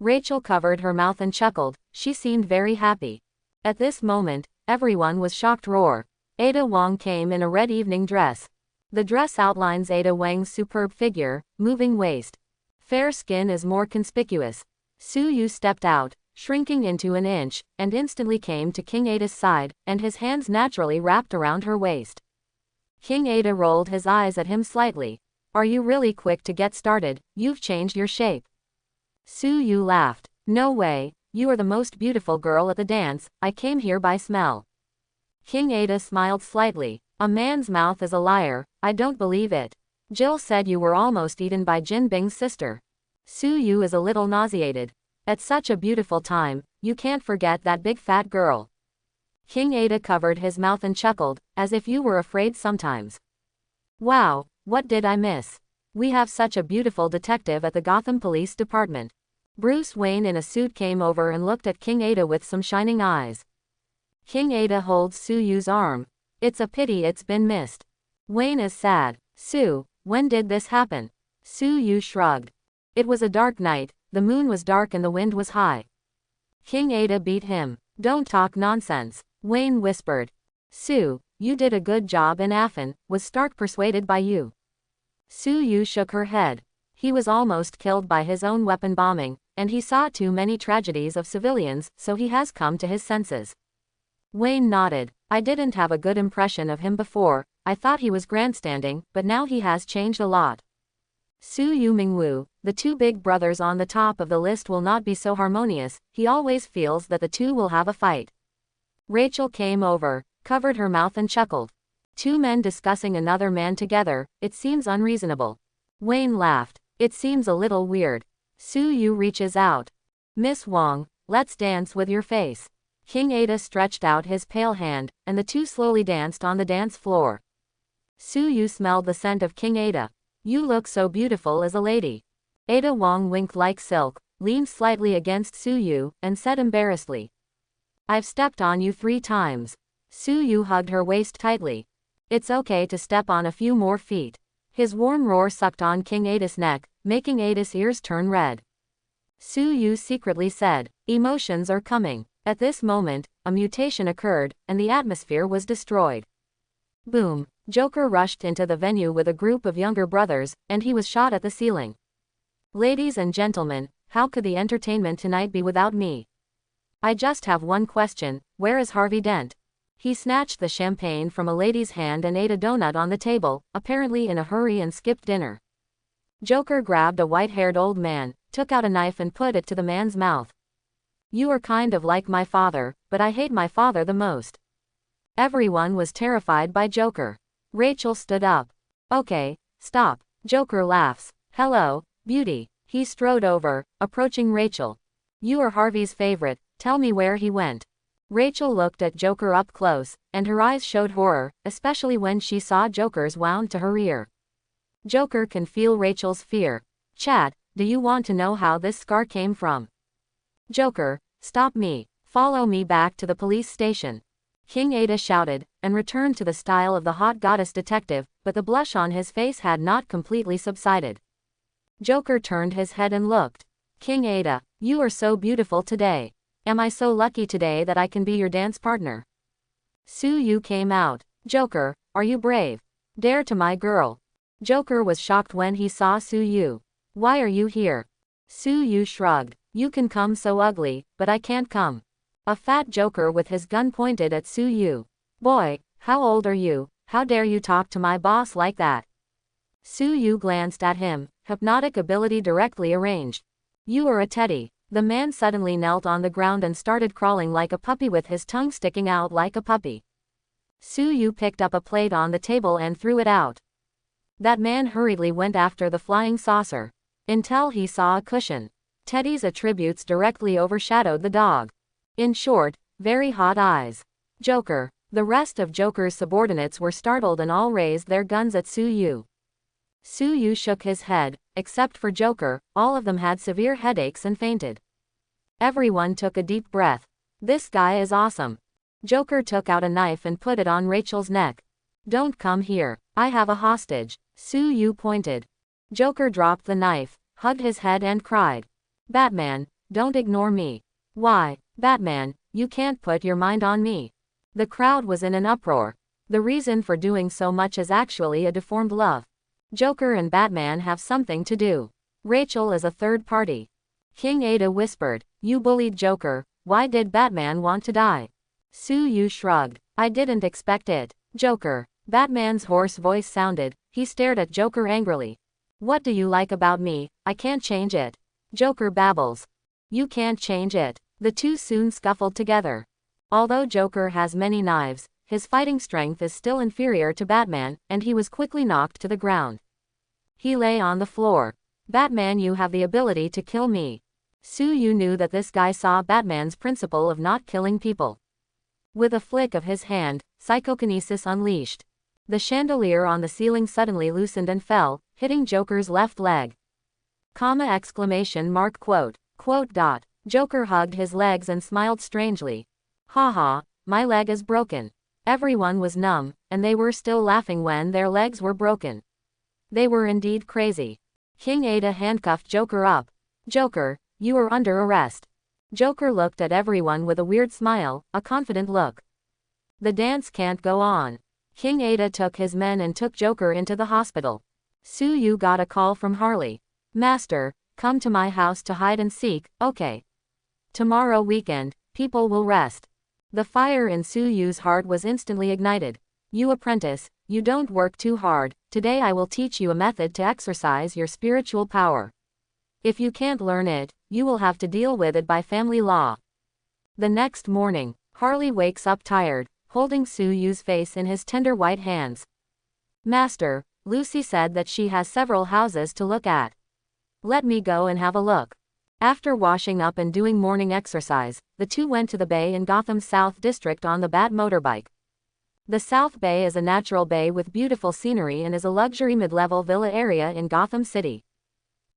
Rachel covered her mouth and chuckled, she seemed very happy. At this moment, everyone was shocked roar. Ada Wong came in a red evening dress. The dress outlines Ada Wang's superb figure, moving waist. Fair skin is more conspicuous. Su Yu stepped out, shrinking into an inch, and instantly came to King Ada's side, and his hands naturally wrapped around her waist. King Ada rolled his eyes at him slightly. Are you really quick to get started? You've changed your shape. Su Yu laughed. No way, you are the most beautiful girl at the dance, I came here by smell. King Ada smiled slightly. A man's mouth is a liar, I don't believe it. Jill said you were almost eaten by Jin Bing's sister. Su Yu is a little nauseated. At such a beautiful time, you can't forget that big fat girl. King Ada covered his mouth and chuckled, as if you were afraid sometimes. Wow, what did I miss? We have such a beautiful detective at the Gotham Police Department. Bruce Wayne in a suit came over and looked at King Ada with some shining eyes. King Ada holds Suyu's arm. It's a pity it's been missed. Wayne is sad. Sue, when did this happen? Suyu shrugged. It was a dark night, the moon was dark and the wind was high. King Ada beat him. Don't talk nonsense, Wayne whispered. Sue, you did a good job and Afin was Stark persuaded by you. Suyu shook her head. He was almost killed by his own weapon bombing, and he saw too many tragedies of civilians, so he has come to his senses. Wayne nodded. I didn't have a good impression of him before, I thought he was grandstanding, but now he has changed a lot. Suyu Mingwu, the two big brothers on the top of the list will not be so harmonious, he always feels that the two will have a fight. Rachel came over, covered her mouth and chuckled. Two men discussing another man together, it seems unreasonable. Wayne laughed. It seems a little weird. Suyu reaches out. Miss Wong, let's dance with your face. King Ada stretched out his pale hand, and the two slowly danced on the dance floor. Suyu smelled the scent of King Ada. You look so beautiful as a lady. Ada Wong winked like silk, leaned slightly against Suyu, and said embarrassedly. I've stepped on you 3 times. Suyu hugged her waist tightly. It's okay to step on a few more feet. His warm roar sucked on King Ada's neck, making Ada's ears turn red. Suyu secretly said, emotions are coming. At this moment, a mutation occurred, and the atmosphere was destroyed. Boom! Joker rushed into the venue with a group of younger brothers, and he was shot at the ceiling. Ladies and gentlemen, how could the entertainment tonight be without me? I just have one question, where is Harvey Dent? He snatched the champagne from a lady's hand and ate a donut on the table, apparently in a hurry, and skipped dinner. Joker grabbed a white-haired old man, took out a knife and put it to the man's mouth. You are kind of like my father, but I hate my father the most. Everyone was terrified by Joker. Rachel stood up. Okay, stop. Joker laughs. Hello, beauty. He strode over, approaching Rachel. You are Harvey's favorite, tell me where he went. Rachel looked at Joker up close, and her eyes showed horror, especially when she saw Joker's wound to her ear. Joker can feel Rachel's fear. Chat, do you want to know how this scar came from? Joker, stop me. Follow me back to the police station. King Ada shouted, and returned to the style of the hot goddess detective, but the blush on his face had not completely subsided. Joker turned his head and looked. King Ada, you are so beautiful today. Am I so lucky today that I can be your dance partner? Suyu came out. Joker, are you brave? Dare to my girl. Joker was shocked when he saw Suyu. Why are you here? Suyu shrugged. You can come so ugly, but I can't come. A fat Joker with his gun pointed at Suyu. Boy, how old are you? How dare you talk to my boss like that? Suyu glanced at him, hypnotic ability directly arranged. You are a teddy. The man suddenly knelt on the ground and started crawling like a puppy with his tongue sticking out like a puppy. Suyu picked up a plate on the table and threw it out. That man hurriedly went after the flying saucer. Until he saw a cushion. Teddy's attributes directly overshadowed the dog. In short, very hot eyes. Joker. The rest of Joker's subordinates were startled and all raised their guns at Suyu. Suyu shook his head, except for Joker, all of them had severe headaches and fainted. Everyone took a deep breath. This guy is awesome. Joker took out a knife and put it on Rachel's neck. Don't come here, I have a hostage. Suyu pointed. Joker dropped the knife, hugged his head and cried. Batman, don't ignore me. Why, Batman, you can't put your mind on me. The crowd was in an uproar. The reason for doing so much is actually a deformed love. Joker and Batman have something to do. Rachel is a third party. King Ada whispered, you bullied Joker, why did Batman want to die? Suyu shrugged. I didn't expect it. Joker. Batman's hoarse voice sounded, he stared at Joker angrily. What do you like about me? I can't change it. Joker babbles. You can't change it. The two soon scuffled together. Although Joker has many knives, his fighting strength is still inferior to Batman, and he was quickly knocked to the ground. He lay on the floor. Batman, you have the ability to kill me. Suyu knew that this guy saw Batman's principle of not killing people. With a flick of his hand, psychokinesis unleashed. The chandelier on the ceiling suddenly loosened and fell, hitting Joker's left leg. Quote. Joker hugged his legs and smiled strangely. Haha, my leg is broken. Everyone was numb, and they were still laughing when their legs were broken. They were indeed crazy. King Ada handcuffed Joker up. Joker, you are under arrest. Joker looked at everyone with a weird smile, a confident look. The dance can't go on. King Ada took his men and took Joker into the hospital. Suyu got a call from Harley. Master, come to my house to hide and seek, okay. Tomorrow weekend, people will rest. The fire in Suyu's heart was instantly ignited. You apprentice, you don't work too hard. Today I will teach you a method to exercise your spiritual power. If you can't learn it, you will have to deal with it by family law. The next morning, Harley wakes up tired, holding Suyu's face in his tender white hands. Master, Lucy said that she has several houses to look at. Let me go and have a look. After washing up and doing morning exercise, the two went to the bay in Gotham's South District on the Bat motorbike. The South Bay is a natural bay with beautiful scenery and is a luxury mid-level villa area in Gotham City.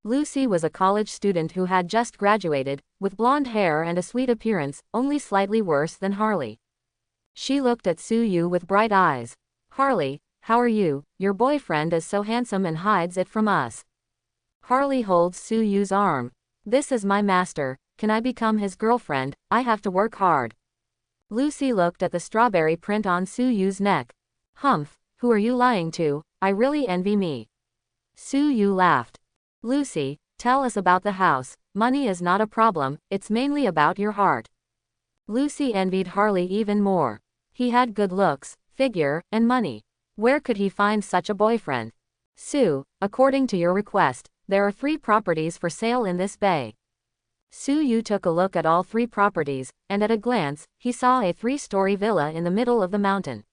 Lucy was a college student who had just graduated, with blonde hair and a sweet appearance, only slightly worse than Harley. She looked at Suyu with bright eyes. Harley, how are you? Your boyfriend is so handsome and hides it from us. Harley holds Suyu's arm. This is my master, can I become his girlfriend? I have to work hard. Lucy looked at the strawberry print on Suyu's neck. Humph, who are you lying to? I really envy me. Suyu laughed. Lucy, tell us about the house. Money is not a problem, it's mainly about your heart. Lucy envied Harley even more. He had good looks, figure, and money. Where could he find such a boyfriend? Sue, according to your request, there are 3 properties for sale in this bay. Suyu took a look at all 3 properties, and at a glance, he saw a 3-story villa in the middle of the mountain.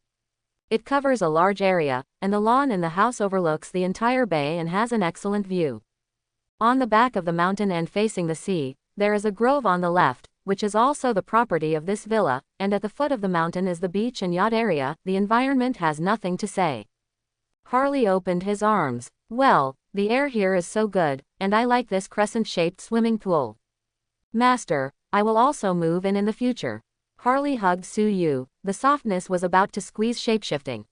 It covers a large area, and the lawn in the house overlooks the entire bay and has an excellent view. On the back of the mountain and facing the sea, there is a grove on the left, which is also the property of this villa, and at the foot of the mountain is the beach and yacht area. The environment has nothing to say. Harley opened his arms. Well, the air here is so good, and I like this crescent-shaped swimming pool. Master, I will also move in the future. Harley hugged Suyu. The softness was about to squeeze shapeshifting.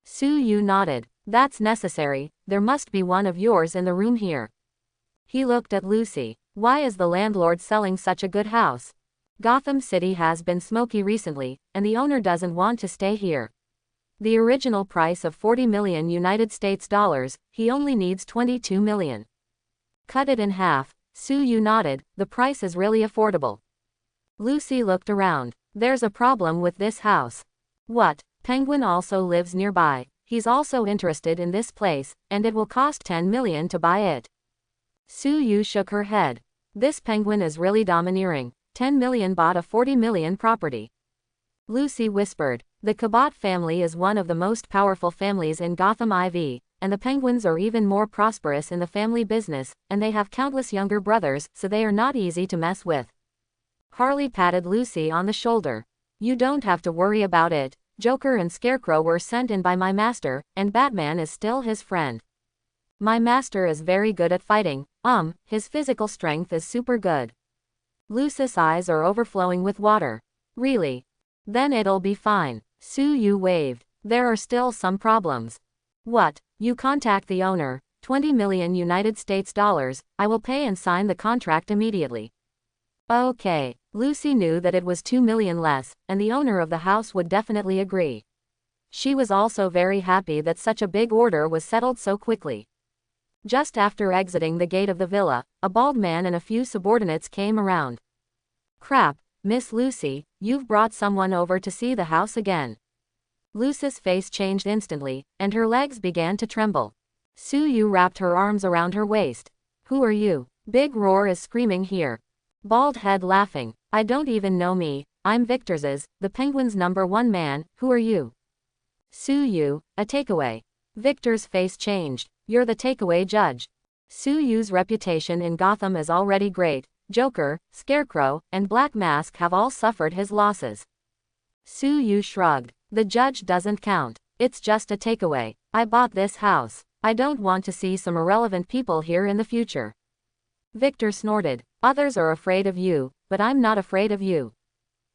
Suyu nodded. That's necessary, there must be one of yours in the room here. He looked at Lucy. Why is the landlord selling such a good house? Gotham City has been smoky recently, and the owner doesn't want to stay here. The original price of $40 million United States dollars, he only needs $22 million. Cut it in half. Suyu nodded, the price is really affordable. Lucy looked around. There's a problem with this house. What? Penguin also lives nearby. He's also interested in this place, and it will cost $10 million to buy it. Suyu shook her head. This Penguin is really domineering. $10 million bought a $40 million property. Lucy whispered. The Cabot family is one of the most powerful families in Gotham IV, and the Penguins are even more prosperous in the family business, and they have countless younger brothers, so they are not easy to mess with. Harley patted Lucy on the shoulder. You don't have to worry about it. Joker and Scarecrow were sent in by my master, and Batman is still his friend. My master is very good at fighting, his physical strength is super good. Lucy's eyes are overflowing with water. Really? Then it'll be fine. Suyu waved. There are still some problems. What? You contact the owner, $20 million United States dollars, I will pay and sign the contract immediately. Okay. Lucy knew that it was $2 million less, and the owner of the house would definitely agree. She was also very happy that such a big order was settled so quickly. Just after exiting the gate of the villa, a bald man and a few subordinates came around. Crap, Miss Lucy, you've brought someone over to see the house again. Lucy's face changed instantly, and her legs began to tremble. Suyu wrapped her arms around her waist. Who are you? Big Roar is screaming here. Bald head laughing. I don't even know me. I'm Victor's, the Penguin's #1 man. Who are you? Suyu, a takeaway. Victor's face changed. You're the takeaway judge. Suyu's reputation in Gotham is already great. Joker, Scarecrow, and Black Mask have all suffered his losses. Suyu shrugged. The judge doesn't count. It's just a takeaway. I bought this house. I don't want to see some irrelevant people here in the future. Victor snorted. Others are afraid of you, but I'm not afraid of you.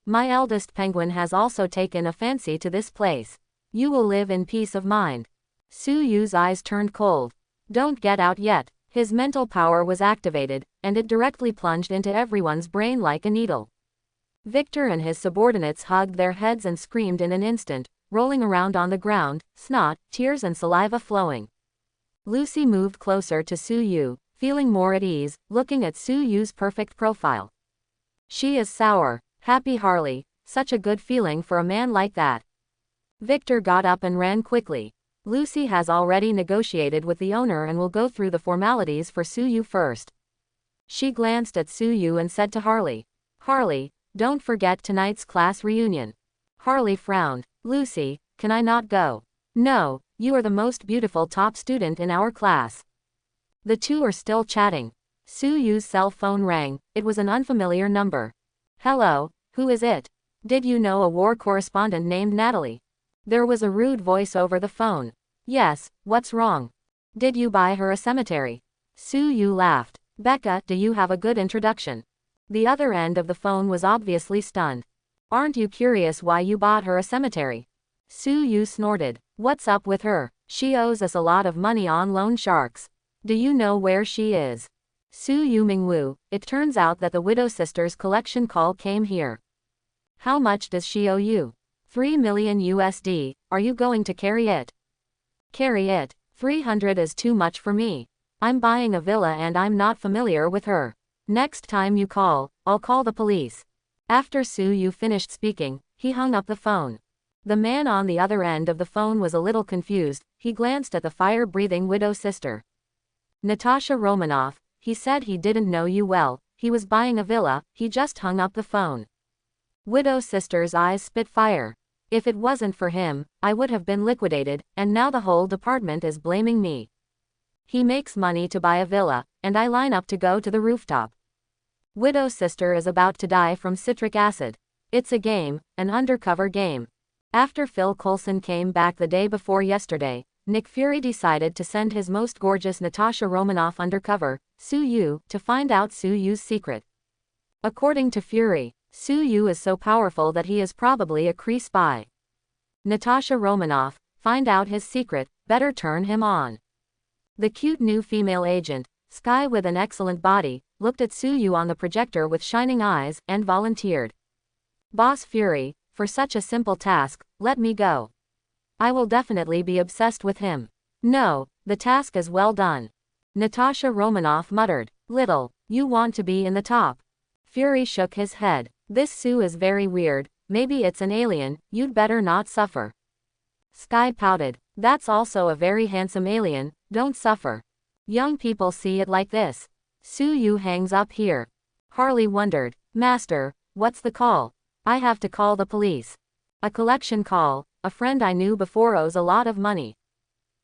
My eldest penguin has also taken a fancy to this place. You will live in peace of mind. Su Yu's eyes turned cold. Don't get out yet. His mental power was activated, and it directly plunged into everyone's brain like a needle. Victor and his subordinates hugged their heads and screamed in an instant, rolling around on the ground, snot, tears and saliva flowing. Lucy moved closer to Su Yu, feeling more at ease, looking at Su Yu's perfect profile. She is sour. Happy Harley, such a good feeling for a man like that. Victor got up and ran quickly. Lucy has already negotiated with the owner and will go through the formalities for Su Yu first. She glanced at Su Yu and said to Harley, Harley, don't forget tonight's class reunion. Harley frowned. Lucy, can I not go? No, you are the most beautiful top student in our class. The two are still chatting. Su Yu's cell phone rang. It was an unfamiliar number. Hello, who is it? Did you know a war correspondent named Natalie? There was a rude voice over the phone. Yes, what's wrong? Did you buy her a cemetery? Su Yu laughed. Becca, do you have a good introduction? The other end of the phone was obviously stunned. Aren't you curious why you bought her a cemetery? Su Yu snorted. What's up with her? She owes us a lot of money on loan sharks. Do you know where she is? Su Yu Mingwu, it turns out that the Widow Sisters collection call came here. How much does she owe you? 3 million USD, are you going to carry it? Carry it, 300 is too much for me. I'm buying a villa and I'm not familiar with her. Next time you call, I'll call the police. After Su Yu finished speaking, he hung up the phone. The man on the other end of the phone was a little confused. He glanced at the fire-breathing widow sister. Natasha Romanoff, he said he didn't know you well, he was buying a villa, he just hung up the phone. Widow sister's eyes spit fire. If it wasn't for him, I would have been liquidated, and now the whole department is blaming me. He makes money to buy a villa, and I line up to go to the rooftop. Widow sister is about to die from citric acid. It's a game, an undercover game. After Phil Coulson came back the day before yesterday, Nick Fury decided to send his most gorgeous Natasha Romanoff undercover, Su Yu, to find out Su Yu's secret. According to Fury, Su Yu is so powerful that he is probably a Kree spy. Natasha Romanoff, find out his secret, better turn him on. The cute new female agent, Sky with an excellent body, looked at Su Yu on the projector with shining eyes, and volunteered. Boss Fury, for such a simple task, let me go. I will definitely be obsessed with him. No, the task is well done. Natasha Romanoff muttered. Little, you want to be in the top. Fury shook his head. This Sue is very weird, maybe it's an alien, you'd better not suffer. Sky pouted. That's also a very handsome alien, don't suffer. Young people see it like this. Su Yu hangs up here. Harley wondered. Master, what's the call? I have to call the police. A collection call, a friend I knew before owes a lot of money.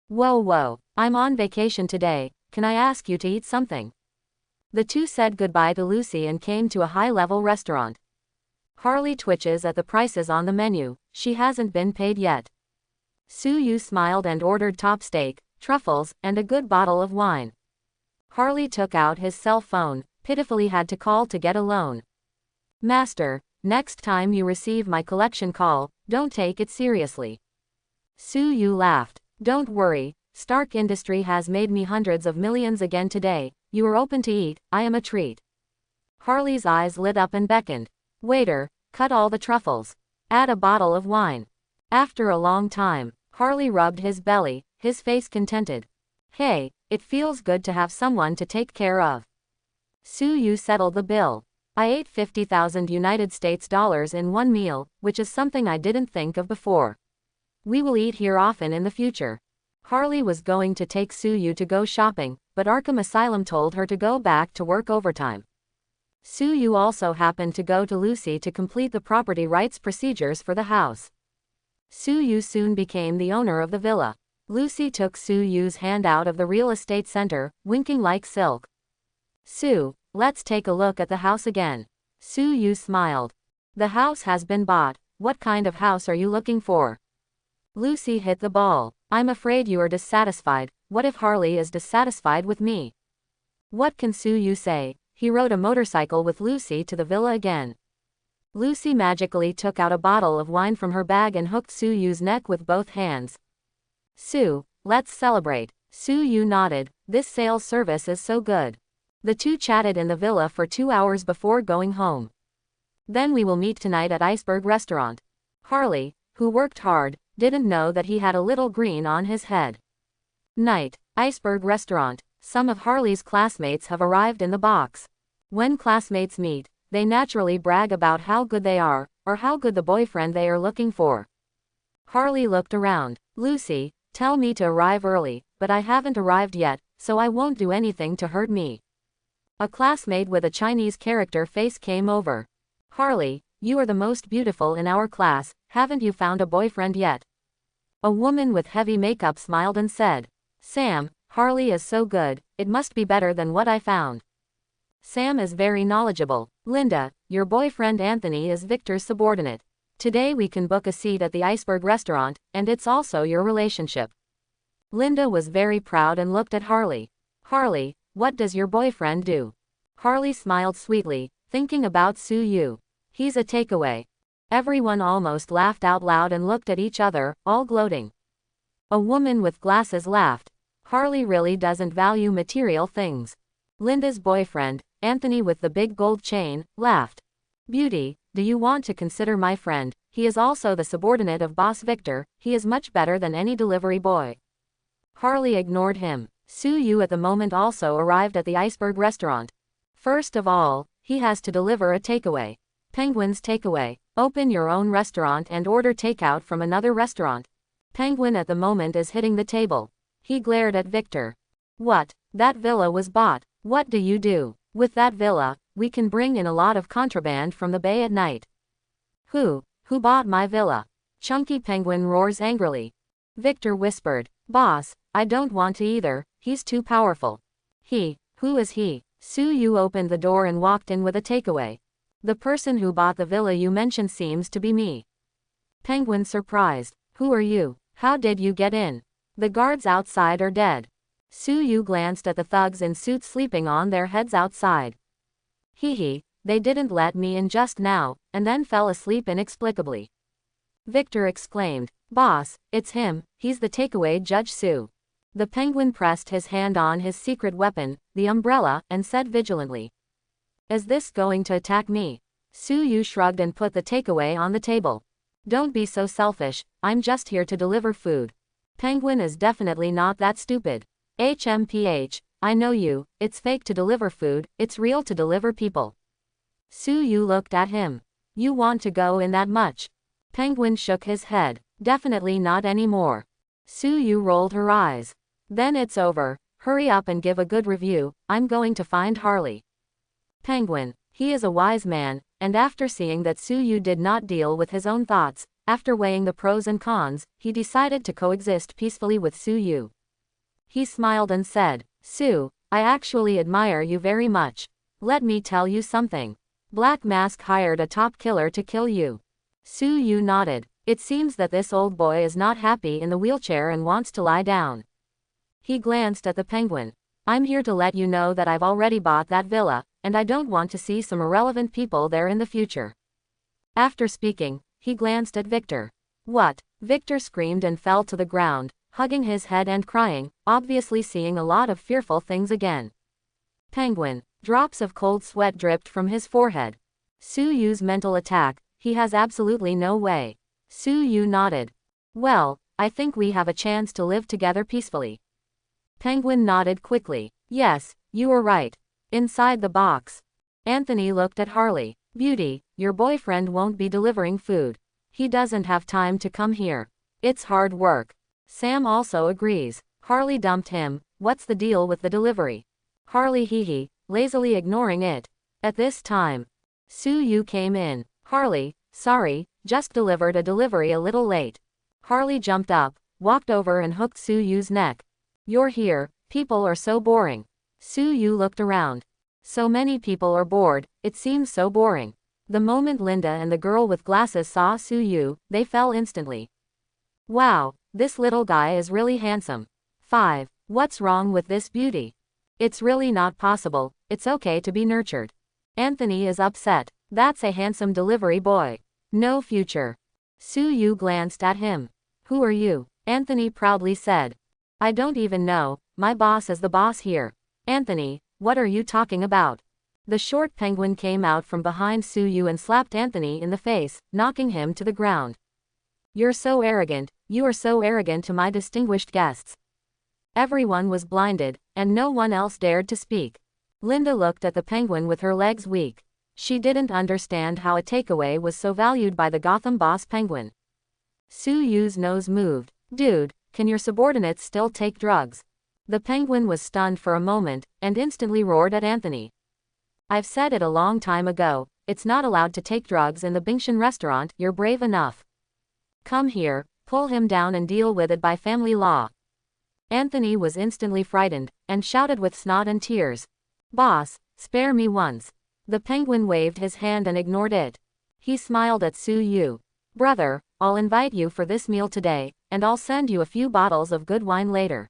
Whoa, I'm on vacation today, can I ask you to eat something? The two said goodbye to Lucy and came to a high-level restaurant. Harley twitches at the prices on the menu, she hasn't been paid yet. Su Yu smiled and ordered top steak, truffles, and a good bottle of wine. Harley took out his cell phone, pitifully had to call to get a loan. Master, next time you receive my collection call, don't take it seriously. Su Yu laughed. Don't worry, Stark Industry has made me hundreds of millions again today, you are open to eat, I am a treat. Harley's eyes lit up and beckoned. Waiter, cut all the truffles. Add a bottle of wine. After a long time, Harley rubbed his belly, his face contented. Hey, it feels good to have someone to take care of. Su Yu settled the bill. I ate 50,000 United States dollars in one meal, which is something I didn't think of before. We will eat here often in the future. Harley was going to take Su Yu to go shopping, but Arkham Asylum told her to go back to work overtime. Su Yu also happened to go to Lucy to complete the property rights procedures for the house. Su Yu soon became the owner of the villa. Lucy took Su Yu's hand out of the real estate center, winking like silk. Sue, let's take a look at the house again. Su Yu smiled. The house has been bought. What kind of house are you looking for? Lucy hit the ball. I'm afraid you are dissatisfied. What if Harley is dissatisfied with me? What can Su-yu say? He rode a motorcycle with Lucy to the villa again. Lucy magically took out a bottle of wine from her bag and hooked Su-yu's neck with both hands. Su, let's celebrate. Su-yu nodded. This sales service is so good. The two chatted in the villa for 2 hours before going home. Then we will meet tonight at Iceberg Restaurant. Harley, who worked hard, didn't know that he had a little green on his head. Night, Iceberg Restaurant. Some of Harley's classmates have arrived in the box. When classmates meet, they naturally brag about how good they are, or how good the boyfriend they are looking for. Harley looked around. Lucy, tell me to arrive early, but I haven't arrived yet, so I won't do anything to hurt me. A classmate with a Chinese character face came over. Harley, you are the most beautiful in our class, haven't you found a boyfriend yet? A woman with heavy makeup smiled and said, Sam, Harley is so good, it must be better than what I found. Sam is very knowledgeable. Linda, your boyfriend Anthony is Victor's subordinate. Today we can book a seat at the Iceberg Restaurant, and it's also your relationship. Linda was very proud and looked at Harley. Harley, what does your boyfriend do? Harley smiled sweetly, thinking about Su-yu. He's a takeaway. Everyone almost laughed out loud and looked at each other, all gloating. A woman with glasses laughed. Harley really doesn't value material things. Linda's boyfriend, Anthony with the big gold chain, laughed. Beauty, do you want to consider my friend? He is also the subordinate of Boss Victor, he is much better than any delivery boy. Harley ignored him. Su-yu at the moment also arrived at the Iceberg Restaurant. First of all, he has to deliver a takeaway. Penguin's takeaway. Open your own restaurant and order takeout from another restaurant. Penguin at the moment is hitting the table. He glared at Victor. What? That villa was bought. What do you do? With that villa, we can bring in a lot of contraband from the bay at night. Who bought my villa? Chunky Penguin roars angrily. Victor whispered, Boss, I don't want to either, he's too powerful. Who is he? Su-yu opened the door and walked in with a takeaway. The person who bought the villa you mentioned seems to be me. Penguin surprised. Who are you? How did you get in? The guards outside are dead. Su-yu glanced at the thugs in suits sleeping on their heads outside. They didn't let me in just now, and then fell asleep inexplicably. Victor exclaimed, Boss, it's him, he's the takeaway Judge Su. The Penguin pressed his hand on his secret weapon, the umbrella, and said vigilantly. Is this going to attack me? Su-yu shrugged and put the takeaway on the table. Don't be so selfish, I'm just here to deliver food. Penguin is definitely not that stupid. HMPH, I know you, it's fake to deliver food, it's real to deliver people. Su-yu looked at him. You want to go in that much? Penguin shook his head. Definitely not anymore. Su-yu rolled her eyes. Then it's over, hurry up and give a good review, I'm going to find Harley. Penguin, he is a wise man, and after seeing that Su-yu did not deal with his own thoughts, after weighing the pros and cons, he decided to coexist peacefully with Su-yu. He smiled and said, Su, I actually admire you very much. Let me tell you something. Black Mask hired a top killer to kill you. Su-yu nodded. It seems that this old boy is not happy in the wheelchair and wants to lie down. He glanced at the Penguin. I'm here to let you know that I've already bought that villa, and I don't want to see some irrelevant people there in the future. After speaking, he glanced at Victor. What? Victor screamed and fell to the ground, hugging his head and crying, obviously seeing a lot of fearful things again. Penguin. Drops of cold sweat dripped from his forehead. Su-yu's mental attack, he has absolutely no way. Su-yu nodded. Well, I think we have a chance to live together peacefully. Penguin nodded quickly. Yes, you are right. Inside the box. Anthony looked at Harley. Beauty, your boyfriend won't be delivering food. He doesn't have time to come here. It's hard work. Sam also agrees. Harley dumped him. What's the deal with the delivery? Harley lazily ignoring it. At this time, Su-yu came in. Harley, sorry, just delivered a delivery a little late. Harley jumped up, walked over and hooked Su-yu's neck. You're here, people are so boring. Su-yu looked around. So many people are bored, it seems so boring. The moment Linda and the girl with glasses saw Su-yu, they fell instantly. Wow, this little guy is really handsome. 5. What's wrong with this beauty? It's really not possible, it's okay to be nurtured. Anthony is upset. That's a handsome delivery boy. No future. Su Yu glanced at him. Who are you? Anthony proudly said. I don't even know, my boss is the boss here. Anthony, what are you talking about? The short penguin came out from behind Su Yu and slapped Anthony in the face, knocking him to the ground. You're so arrogant, you are so arrogant to my distinguished guests. Everyone was blinded, and no one else dared to speak. Linda looked at the penguin with her legs weak. She didn't understand how a takeaway was so valued by the Gotham boss penguin. Su Yu's nose moved. Dude, can your subordinates still take drugs? The penguin was stunned for a moment, and instantly roared at Anthony. I've said it a long time ago, it's not allowed to take drugs in the Bingshan restaurant, you're brave enough. Come here, pull him down and deal with it by family law. Anthony was instantly frightened, and shouted with snot and tears. Boss, spare me once. The penguin waved his hand and ignored it. He smiled at Su Yu. Brother, I'll invite you for this meal today, and I'll send you a few bottles of good wine later.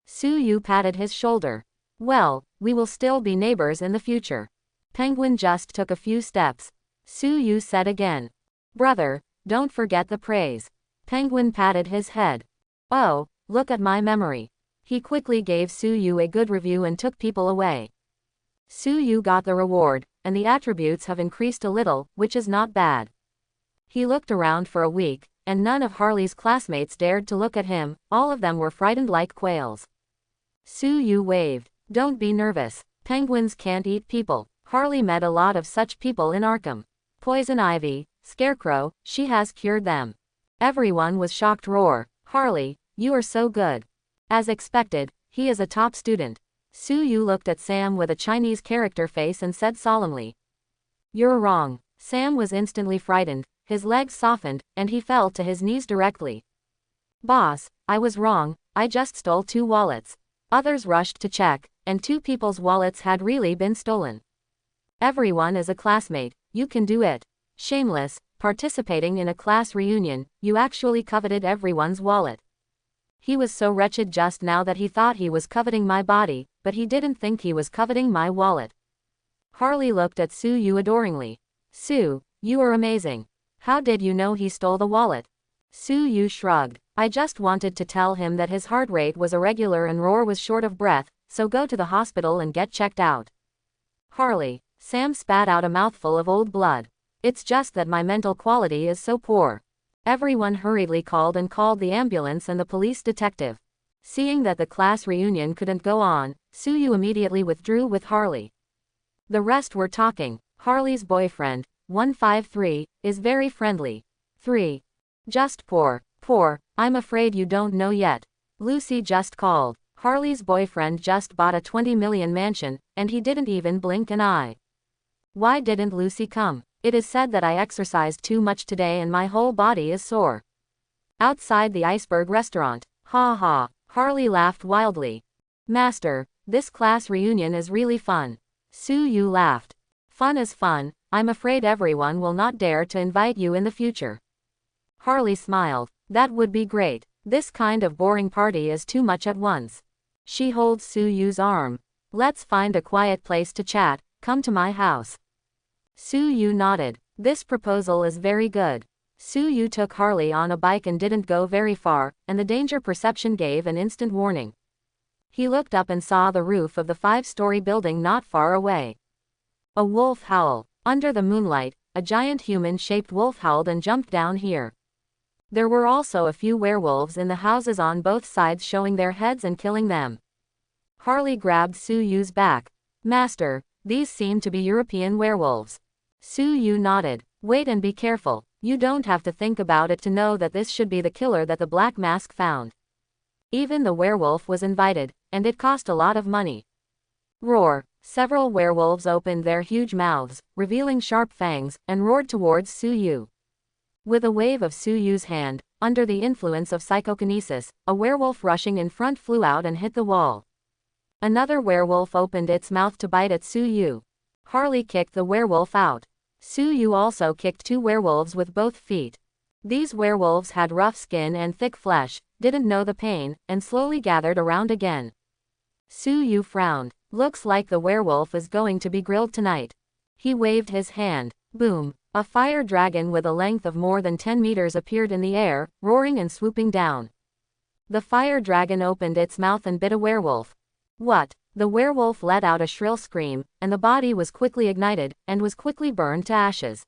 Su Yu patted his shoulder. Well, we will still be neighbors in the future. Penguin just took a few steps. Su Yu said again. Brother, don't forget the praise. Penguin patted his head. Oh, look at my memory. He quickly gave Su Yu a good review and took people away. Su Yu got the reward, and the attributes have increased a little, which is not bad. He looked around for a week, and none of Harley's classmates dared to look at him, all of them were frightened like quails. Su Yu waved. Don't be nervous. Penguins can't eat people. Harley met a lot of such people in Arkham. Poison Ivy, Scarecrow, she has cured them. Everyone was shocked. Roar. Harley, you are so good. As expected, he is a top student. Su Yu looked at Sam with a Chinese character face and said solemnly. You're wrong. Sam was instantly frightened, his legs softened, and he fell to his knees directly. Boss, I was wrong, I just stole 2 wallets. Others rushed to check, and 2 people's wallets had really been stolen. Everyone is a classmate, you can do it. Shameless, participating in a class reunion, you actually coveted everyone's wallet. He was so wretched just now that he thought he was coveting my body, but he didn't think he was coveting my wallet. Harley looked at Su Yu adoringly. Su, you are amazing. How did you know he stole the wallet? Su Yu shrugged. I just wanted to tell him that his heart rate was irregular and Roar was short of breath, so go to the hospital and get checked out. Harley. Sam spat out a mouthful of old blood. It's just that my mental quality is so poor. Everyone hurriedly called the ambulance and the police detective. Seeing that the class reunion couldn't go on, Su Yu immediately withdrew with Harley. The rest were talking. Harley's boyfriend, 153, is very friendly. 3. Just poor. I'm afraid you don't know yet. Lucy just called. Harley's boyfriend just bought a 20 million mansion, and he didn't even blink an eye. Why didn't Lucy come? It is said that I exercised too much today and my whole body is sore. Outside the Iceberg restaurant. Ha ha. Harley laughed wildly. Master, this class reunion is really fun. Su Yu laughed. Fun is fun, I'm afraid everyone will not dare to invite you in the future. Harley smiled. That would be great. This kind of boring party is too much at once. She holds Su Yu's arm. Let's find a quiet place to chat, come to my house. Su Yu nodded. This proposal is very good. Su Yu took Harley on a bike and didn't go very far, and the danger perception gave an instant warning. He looked up and saw the roof of the 5-story building not far away. A wolf howl. Under the moonlight, a giant human-shaped wolf howled and jumped down here. There were also a few werewolves in the houses on both sides showing their heads and killing them. Harley grabbed Su Yu's back. Master, these seem to be European werewolves. Su Yu nodded. Wait and be careful. You don't have to think about it to know that this should be the killer that the Black Mask found. Even the werewolf was invited, and it cost a lot of money. Roar. Several werewolves opened their huge mouths, revealing sharp fangs, and roared towards Su Yu. With a wave of Su Yu's hand, under the influence of psychokinesis, a werewolf rushing in front flew out and hit the wall. Another werewolf opened its mouth to bite at Su Yu. Harley kicked the werewolf out. Su Yu also kicked 2 werewolves with both feet. These werewolves had rough skin and thick flesh, didn't know the pain, and slowly gathered around again. Su Yu frowned. Looks like the werewolf is going to be grilled tonight. He waved his hand. Boom! A fire dragon with a length of more than 10 meters appeared in the air, roaring and swooping down. The fire dragon opened its mouth and bit a werewolf. What? The werewolf let out a shrill scream, and the body was quickly ignited, and was quickly burned to ashes.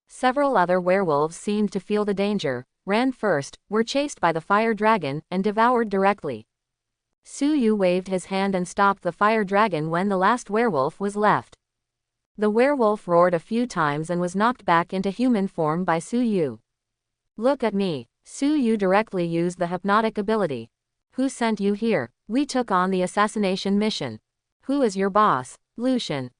Several other werewolves seemed to feel the danger, ran first, were chased by the fire dragon, and devoured directly. Su Yu waved his hand and stopped the fire dragon when the last werewolf was left. The werewolf roared a few times and was knocked back into human form by Su Yu. Look at me. Su Yu directly used the hypnotic ability. Who sent you here? We took on the assassination mission. Who is your boss? Lucian.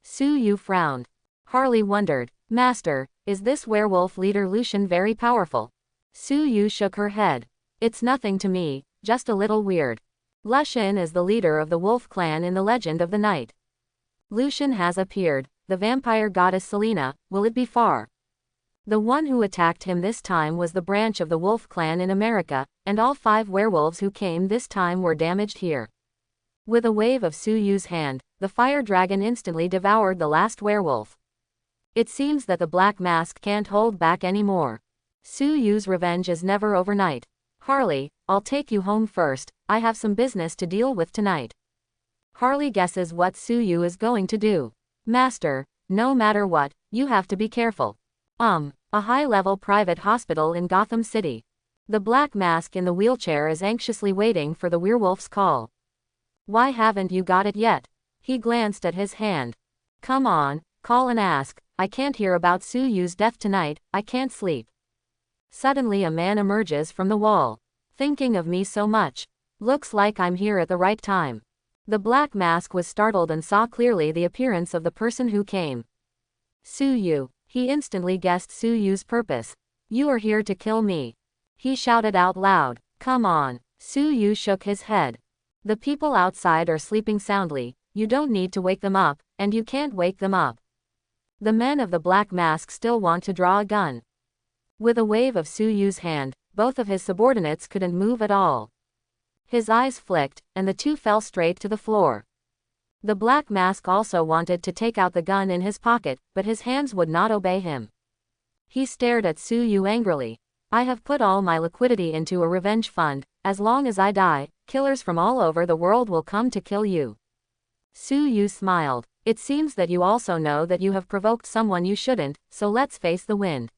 Su Yu frowned. Harley wondered. Master, is this werewolf leader Lucian very powerful? Su Yu shook her head. It's nothing to me, just a little weird. Lucian is the leader of the wolf clan in the Legend of the Night. Lucian has appeared. The vampire goddess Selena, will it be far? The one who attacked him this time was the branch of the wolf clan in America, and all 5 werewolves who came this time were damaged here. With a wave of Su Yu's hand, the fire dragon instantly devoured the last werewolf. It seems that the Black Mask can't hold back anymore. Su Yu's revenge is never overnight. Harley, I'll take you home first, I have some business to deal with tonight. Harley guesses what Su Yu is going to do. Master, no matter what, you have to be careful. A high-level private hospital in Gotham City. The Black Mask in the wheelchair is anxiously waiting for the werewolf's call. Why haven't you got it yet? He glanced at his hand. Come on, call and ask. I can't hear about Su Yu's death tonight, I can't sleep. Suddenly a man emerges from the wall. Thinking of me so much. Looks like I'm here at the right time. The Black Mask was startled and saw clearly the appearance of the person who came. Su Yu. He instantly guessed Su Yu's purpose. You are here to kill me. He shouted out loud. Come on. Su Yu shook his head. The people outside are sleeping soundly, you don't need to wake them up, and you can't wake them up. The men of the Black Mask still want to draw a gun. With a wave of Su Yu's hand, both of his subordinates couldn't move at all. His eyes flicked, and the two fell straight to the floor. The Black Mask also wanted to take out the gun in his pocket, but his hands would not obey him. He stared at Su Yu angrily. I have put all my liquidity into a revenge fund. As long as I die, killers from all over the world will come to kill you. Su Yu smiled. It seems that you also know that you have provoked someone you shouldn't, so let's face the wind.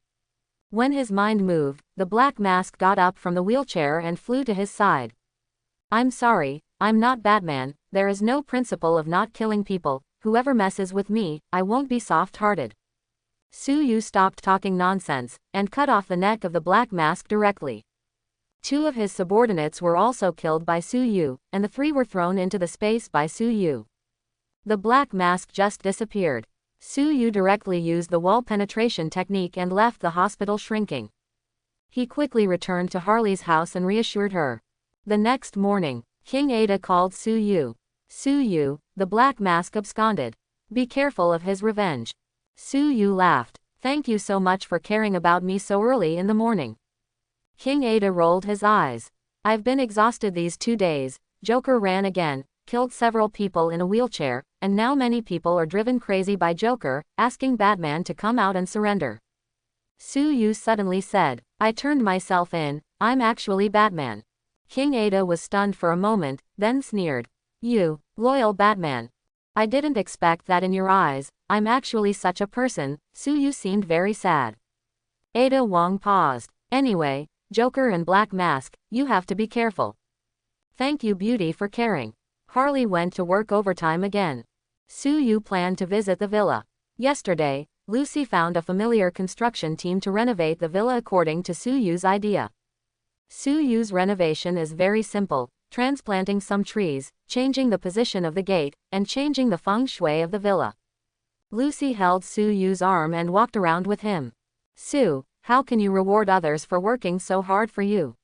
When his mind moved, the Black Mask got up from the wheelchair and flew to his side. I'm sorry, I'm not Batman, there is no principle of not killing people, whoever messes with me, I won't be soft-hearted. Su Yu stopped talking nonsense, and cut off the neck of the Black Mask directly. 2 of his subordinates were also killed by Su Yu, and the 3 were thrown into the space by Su Yu. The Black Mask just disappeared. Su Yu directly used the wall penetration technique and left the hospital shrinking. He quickly returned to Harley's house and reassured her. The next morning, King Ada called Su Yu. Su Yu, the Black Mask absconded. Be careful of his revenge. Su Yu laughed. Thank you so much for caring about me so early in the morning. King Ada rolled his eyes. I've been exhausted these 2 days. Joker ran again, killed several people in a wheelchair, and now many people are driven crazy by Joker, asking Batman to come out and surrender. Su Yu suddenly said, I turned myself in, I'm actually Batman. King Ada was stunned for a moment, then sneered. You, loyal Batman. I didn't expect that in your eyes, I'm actually such a person. Su Yu seemed very sad. Ada Wong paused. Anyway, Joker and Black Mask, you have to be careful. Thank you Beauty for caring. Harley went to work overtime again. Su Yu planned to visit the villa. Yesterday, Lucy found a familiar construction team to renovate the villa according to Su Yu's idea. Su Yu's renovation is very simple, transplanting some trees, changing the position of the gate, and changing the feng shui of the villa. Lucy held Su Yu's arm and walked around with him. Su, how can you reward others for working so hard for you?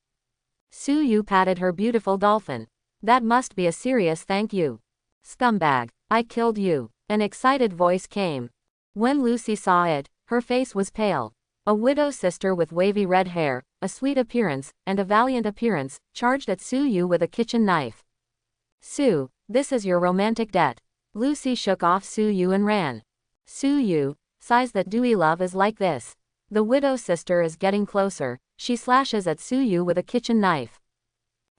Su Yu patted her beautiful dolphin. That must be a serious thank you. Scumbag, I killed you. An excited voice came. When Lucy saw it, her face was pale. A widow sister with wavy red hair, a sweet appearance, and a valiant appearance, charged at Su Yu with a kitchen knife. Su, this is your romantic debt. Lucy shook off Su Yu and ran. Su Yu, sighs that dewy love is like this. The widow sister is getting closer, she slashes at Su Yu with a kitchen knife.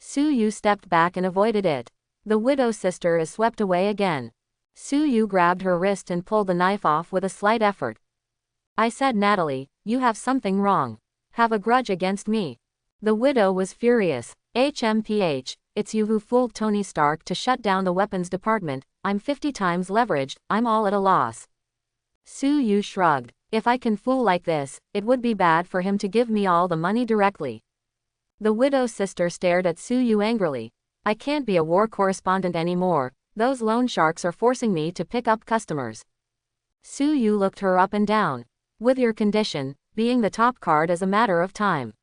Su Yu stepped back and avoided it. The widow sister is swept away again. Su Yu grabbed her wrist and pulled the knife off with a slight effort. I said, Natalie, you have something wrong. Have a grudge against me. The widow was furious. HMPH, it's you who fooled Tony Stark to shut down the weapons department. I'm 50 times leveraged, I'm all at a loss. Su Yu shrugged. If I can fool like this, it would be bad for him to give me all the money directly. The widow's sister stared at Su Yu angrily. I can't be a war correspondent anymore, those loan sharks are forcing me to pick up customers. Su Yu looked her up and down. With your condition, being the top card is a matter of time.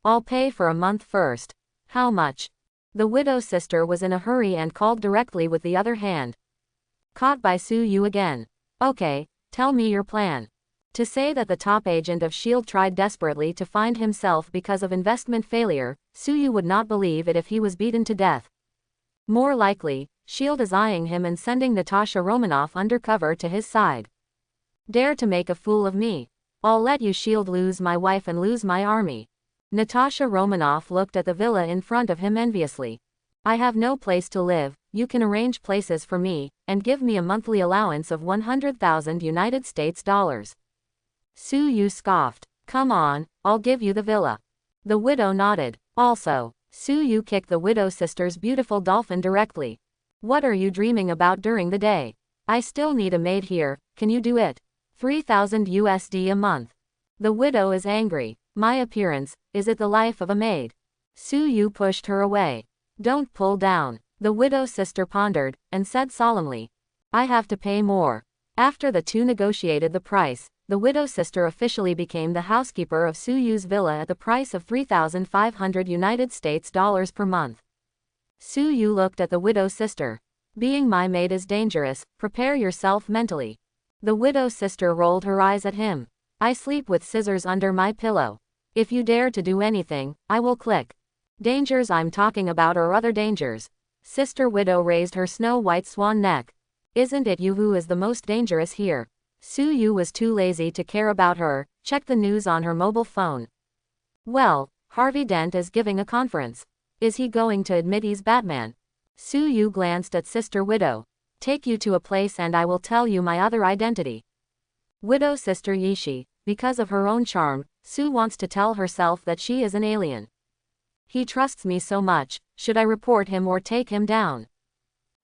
I'll pay for a month first. How much? The widow's sister was in a hurry and called directly with the other hand. Caught by Su Yu again. Okay, tell me your plan. To say that the top agent of S.H.I.E.L.D. tried desperately to find himself because of investment failure, Su Yu would not believe it if he was beaten to death. More likely, S.H.I.E.L.D. is eyeing him and sending Natasha Romanoff undercover to his side. Dare to make a fool of me. I'll let you S.H.I.E.L.D. lose my wife and lose my army. Natasha Romanoff looked at the villa in front of him enviously. I have no place to live, you can arrange places for me, and give me a monthly allowance of 100,000 United States dollars. Su Yu scoffed. Come on, I'll give you the villa. The widow nodded. Also, Su Yu kicked the widow's sister's beautiful dolphin directly. What are you dreaming about during the day? I still need a maid here, can you do it? 3,000 USD a month. The widow is angry. My appearance, is it the life of a maid? Su Yu pushed her away. Don't pull down. The widow's sister pondered, and said solemnly. I have to pay more. After the two negotiated the price, the widow's sister officially became the housekeeper of Su Yu's villa at the price of 3,500 United States dollars per month. Su Yu looked at the widow's sister. Being my maid is dangerous, prepare yourself mentally. The widow's sister rolled her eyes at him. I sleep with scissors under my pillow. If you dare to do anything, I will click. Dangers I'm talking about are other dangers. Sister widow raised her snow-white swan neck. Isn't it you who is the most dangerous here? Su Yu was too lazy to care about her, checked the news on her mobile phone. Well, Harvey Dent is giving a conference. Is he going to admit he's Batman? Su Yu glanced at Sister Widow. Take you to a place and I will tell you my other identity. Widow Sister Yishi, because of her own charm, Su wants to tell herself that she is an alien. He trusts me so much, should I report him or take him down?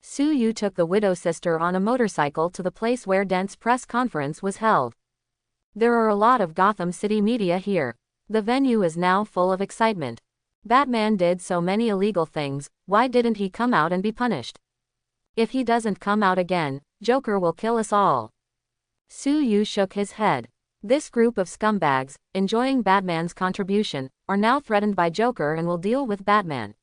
Su Yu took the widow sister on a motorcycle to the place where Dent's press conference was held. There are a lot of Gotham City media here. The venue is now full of excitement. Batman did so many illegal things, why didn't he come out and be punished? If he doesn't come out again, Joker will kill us all. Su Yu shook his head. This group of scumbags, enjoying Batman's contribution, are now threatened by Joker and will deal with Batman.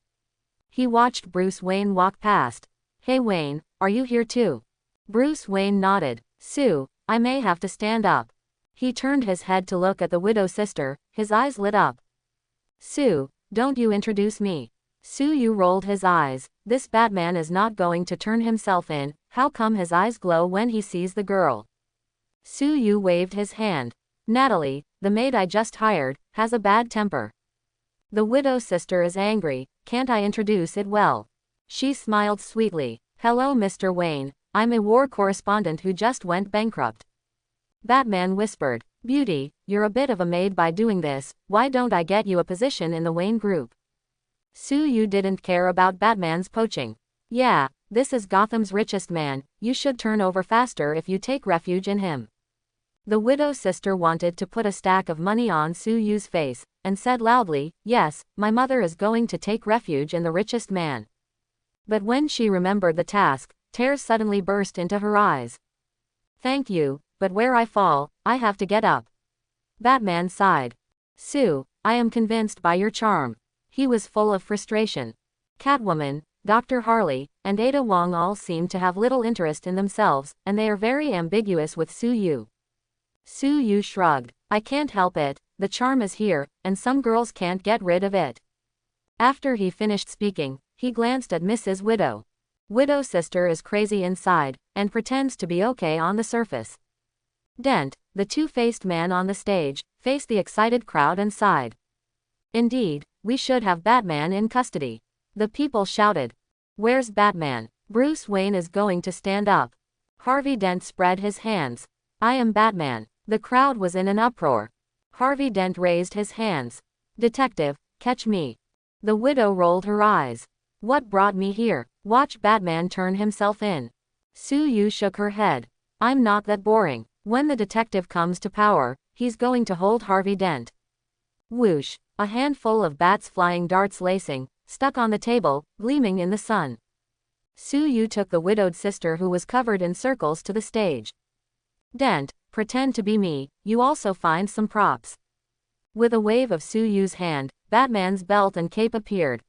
He watched Bruce Wayne walk past. Hey Wayne, are you here too? Bruce Wayne nodded. Su, I may have to stand up. He turned his head to look at the widow's sister, his eyes lit up. Su, don't you introduce me. Su Yu rolled his eyes. This Batman is not going to turn himself in, how come his eyes glow when he sees the girl? Su Yu waved his hand. Natalie, the maid I just hired, has a bad temper. The widow's sister is angry, can't I introduce it well? She smiled sweetly. Hello Mr. Wayne, I'm a war correspondent who just went bankrupt. Batman whispered. Beauty, you're a bit of a maid by doing this, why don't I get you a position in the Wayne Group? Su Yu didn't care about Batman's poaching. Yeah, this is Gotham's richest man, you should turn over faster if you take refuge in him. The widow's sister wanted to put a stack of money on Su Yu's face, and said loudly, yes, my mother is going to take refuge in the richest man. But when she remembered the task, tears suddenly burst into her eyes. Thank you, but where I fall, I have to get up. Batman sighed. Su, I am convinced by your charm. He was full of frustration. Catwoman, Dr. Harley, and Ada Wong all seem to have little interest in themselves, and they are very ambiguous with Su Yu. Su Yu shrugged. I can't help it, the charm is here, and some girls can't get rid of it. After he finished speaking, he glanced at Mrs. Widow. Widow's sister is crazy inside, and pretends to be okay on the surface. Dent, the two-faced man on the stage, faced the excited crowd and sighed. Indeed, we should have Batman in custody. The people shouted. Where's Batman? Bruce Wayne is going to stand up. Harvey Dent spread his hands. I am Batman. The crowd was in an uproar. Harvey Dent raised his hands. Detective, catch me. The widow rolled her eyes. What brought me here? Watch Batman turn himself in. Sue Yu shook her head. I'm not that boring. When the detective comes to power, he's going to hold Harvey Dent. Whoosh, a handful of bats flying darts lacing, stuck on the table, gleaming in the sun. Sue Yu took the widowed sister who was covered in circles to the stage. Dent, pretend to be me, you also find some props. With a wave of Sue Yu's hand, Batman's belt and cape appeared.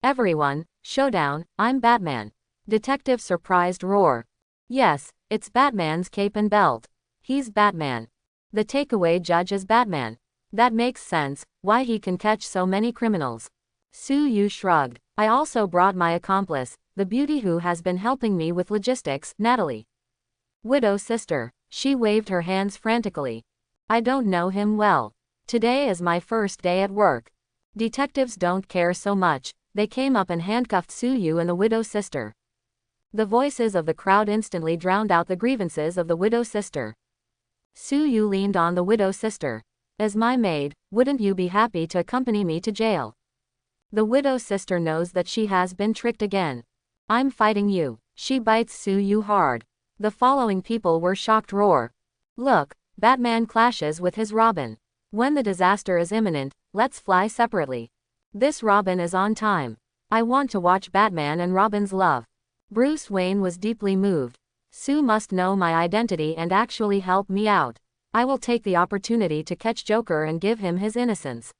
Everyone, showdown, I'm Batman. Detective surprised roar. Yes, it's Batman's cape and belt. He's Batman. The takeaway judge is Batman. That makes sense, why he can catch so many criminals. Sue Yu shrugged. I also brought my accomplice, the beauty who has been helping me with logistics, Natalie. Widow's sister. She waved her hands frantically. I don't know him well. Today is my first day at work. Detectives don't care so much. They came up and handcuffed Sue Yu and the widow's sister. The voices of the crowd instantly drowned out the grievances of the widow's sister. Sue Yu leaned on the widow's sister. As my maid, wouldn't you be happy to accompany me to jail? The widow's sister knows that she has been tricked again. I'm fighting you. She bites Sue Yu hard. The following people were shocked roar. Look, Batman clashes with his Robin. When the disaster is imminent, let's fly separately. This Robin is on time. I want to watch Batman and Robin's love. Bruce Wayne was deeply moved. Sue must know my identity and actually help me out. I will take the opportunity to catch Joker and give him his innocence.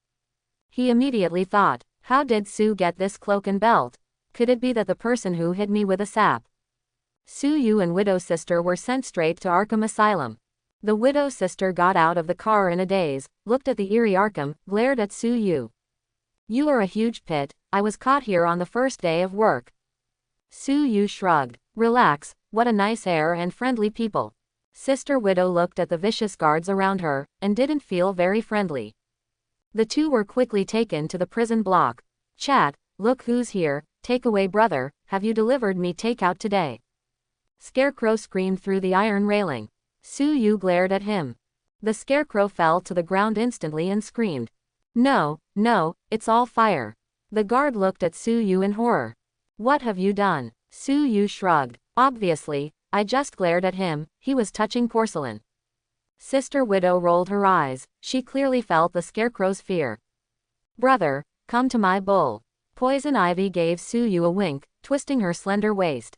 He immediately thought, how did Sue get this cloak and belt? Could it be that the person who hit me with a sap? Sue Yu and widow's sister were sent straight to Arkham Asylum. The widow's sister got out of the car in a daze, looked at the eerie Arkham, glared at Sue Yu. You are a huge pit, I was caught here on the first day of work. Sue Yu shrugged. Relax, what a nice air and friendly people. Sister Widow looked at the vicious guards around her, and didn't feel very friendly. The two were quickly taken to the prison block. Chat, look who's here, takeaway brother, have you delivered me takeout today? Scarecrow screamed through the iron railing. Sue Yu glared at him. The Scarecrow fell to the ground instantly and screamed. No, no, it's all fire. The guard looked at Sue Yu in horror. What have you done? Sue Yu shrugged. Obviously, I just glared at him, he was touching porcelain. Sister Widow rolled her eyes, she clearly felt the Scarecrow's fear. Brother, come to my bowl. Poison Ivy gave Sue Yu a wink, twisting her slender waist.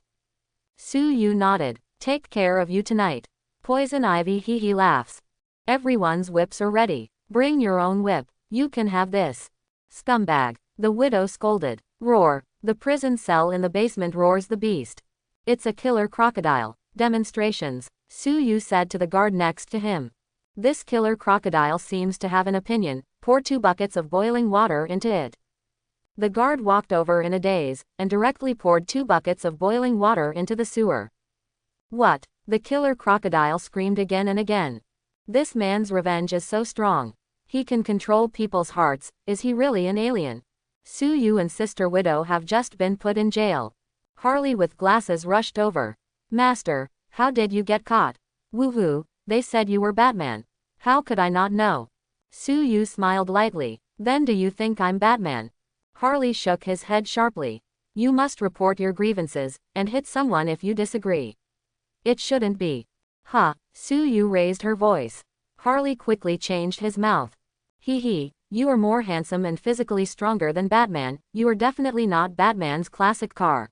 Sue Yu nodded. Take care of you tonight. Poison Ivy hee laughs. Everyone's whips are ready. Bring your own whip. You can have this. Scumbag. The widow scolded. Roar. The prison cell in the basement roars the beast. It's a killer crocodile. Demonstrations. Sue Yu said to the guard next to him. This killer crocodile seems to have an opinion. Pour 2 buckets of boiling water into it. The guard walked over in a daze, and directly poured 2 buckets of boiling water into the sewer. What? The killer crocodile screamed again and again. This man's revenge is so strong. He can control people's hearts. Is he really an alien? Sue Yu and Sister Widow have just been put in jail. Harley with glasses rushed over. Master, how did you get caught? Woohoo, they said you were Batman. How could I not know? Sue Yu smiled lightly. Then do you think I'm Batman? Harley shook his head sharply. You must report your grievances, and hit someone if you disagree. It shouldn't be. Huh, Sue Yu raised her voice. Harley quickly changed his mouth. Hee, you are more handsome and physically stronger than Batman, you are definitely not Batman's classic car.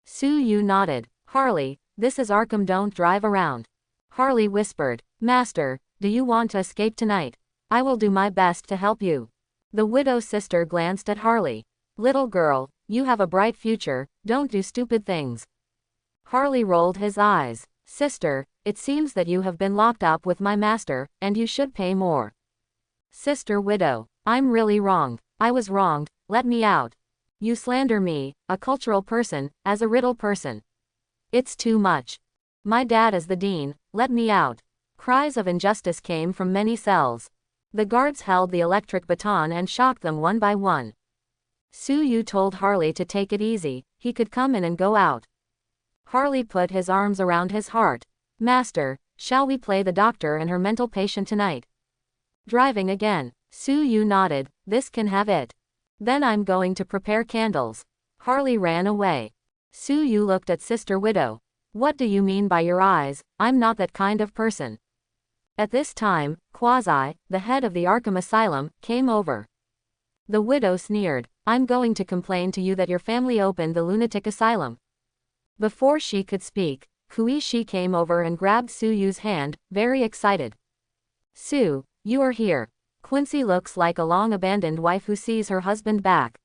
Sue Yu nodded. Harley, this is Arkham, don't drive around. Harley whispered. Master, do you want to escape tonight? I will do my best to help you. The widow's sister glanced at Harley. Little girl, you have a bright future, don't do stupid things. Harley rolled his eyes. Sister, it seems that you have been locked up with my master, and you should pay more. Sister Widow, I'm really wrong. I was wronged, let me out. You slander me, a cultural person, as a riddle person. It's too much. My dad is the dean, let me out. Cries of injustice came from many cells. The guards held the electric baton and shocked them one by one. Su Yu told Harley to take it easy, he could come in and go out. Harley put his arms around his heart. Master, shall we play the doctor and her mental patient tonight? Driving again. Su Yu nodded, this can have it. Then I'm going to prepare candles. Harley ran away. Su Yu looked at Sister Widow. What do you mean by your eyes? I'm not that kind of person. At this time, Quasi, the head of the Arkham Asylum, came over. The widow sneered, I'm going to complain to you that your family opened the lunatic asylum. Before she could speak, Kuishi came over and grabbed Su Yu's hand, very excited. Su, you are here. Quincy looks like a long-abandoned wife who sees her husband back.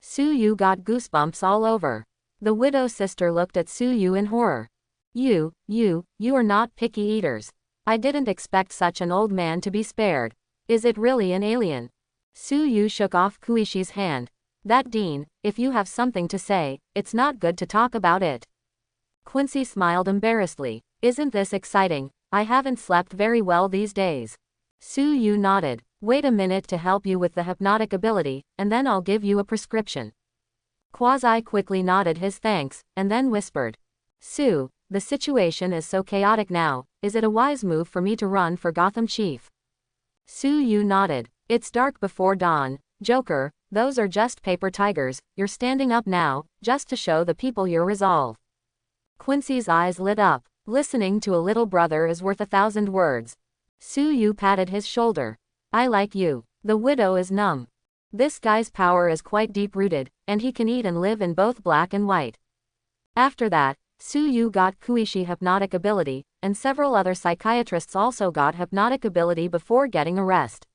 Su Yu got goosebumps all over. The widow's sister looked at Su Yu in horror. You are not picky eaters. I didn't expect such an old man to be spared. Is it really an alien? Su Yu shook off Kuishi's hand. That dean, if you have something to say, it's not good to talk about it. Quincy smiled embarrassedly. Isn't this exciting? I haven't slept very well these days. Su Yu nodded. Wait a minute to help you with the hypnotic ability, and then I'll give you a prescription. Quasi quickly nodded his thanks, and then whispered. Su, the situation is so chaotic now, is it a wise move for me to run for Gotham Chief? Su Yu nodded. It's dark before dawn, Joker, those are just paper tigers, you're standing up now, just to show the people your resolve. Quincy's eyes lit up. Listening to a little brother is worth 1,000 words. Su Yu patted his shoulder. I like you. The widow is numb. This guy's power is quite deep-rooted, and he can eat and live in both black and white. After that, Su Yu got Kuishi hypnotic ability, and several other psychiatrists also got hypnotic ability before getting a rest.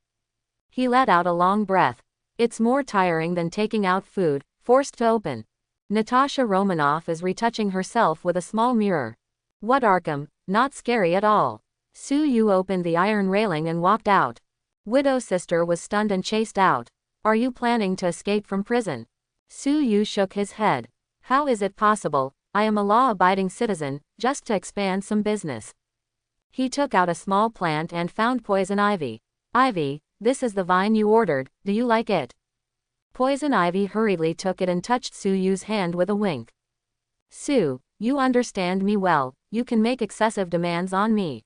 He let out a long breath. It's more tiring than taking out food, forced to open. Natasha Romanoff is retouching herself with a small mirror. What Arkham, not scary at all. Su Yu opened the iron railing and walked out. Widow's sister was stunned and chased out. Are you planning to escape from prison? Su Yu shook his head. How is it possible? I am a law-abiding citizen, just to expand some business. He took out a small plant and found poison ivy. Ivy, this is the vine you ordered, do you like it? Poison ivy hurriedly took it and touched Su Yu's hand with a wink. Su, you understand me well, you can make excessive demands on me.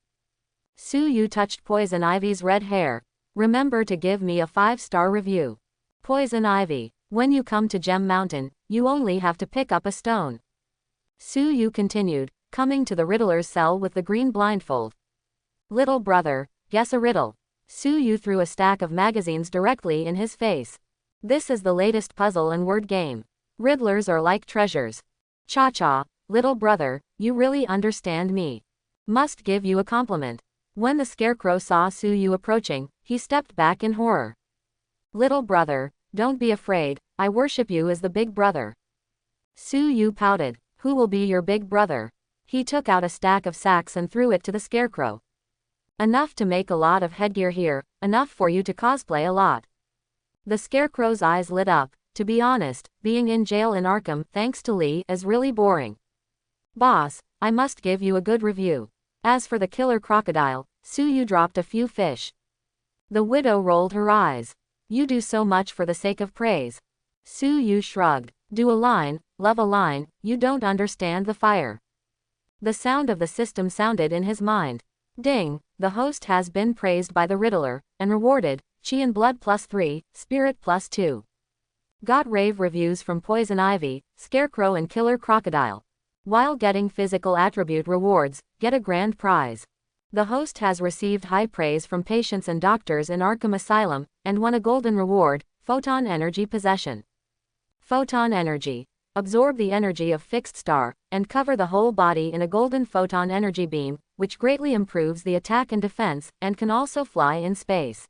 Su Yu touched Poison Ivy's red hair. Remember to give me a 5-star review. Poison Ivy, when you come to Gem Mountain, you only have to pick up a stone. Su Yu continued, coming to the Riddler's cell with the green blindfold. Little brother, guess a riddle. Su Yu threw a stack of magazines directly in his face. This is the latest puzzle and word game. Riddlers are like treasures. Cha-cha, little brother, you really understand me. Must give you a compliment. When the Scarecrow saw Su Yu approaching, he stepped back in horror. Little brother, don't be afraid, I worship you as the big brother. Su Yu pouted. Who will be your big brother? He took out a stack of sacks and threw it to the Scarecrow. Enough to make a lot of headgear here, enough for you to cosplay a lot. The Scarecrow's eyes lit up. To be honest, being in jail in Arkham, thanks to Lee, is really boring. Boss, I must give you a good review. As for the killer crocodile, Su Yu dropped a few fish. The widow rolled her eyes. You do so much for the sake of praise. Su Yu shrugged. Do a line, love a line, you don't understand the fire. The sound of the system sounded in his mind. Ding, the host has been praised by the Riddler, and rewarded, Chi and Blood +3, Spirit +2. Got rave reviews from Poison Ivy, Scarecrow and Killer Crocodile. While getting physical attribute rewards, get a grand prize. The host has received high praise from patients and doctors in Arkham Asylum, and won a golden reward, Photon Energy Possession. Photon Energy. Absorb the energy of fixed star, and cover the whole body in a golden photon energy beam, which greatly improves the attack and defense, and can also fly in space.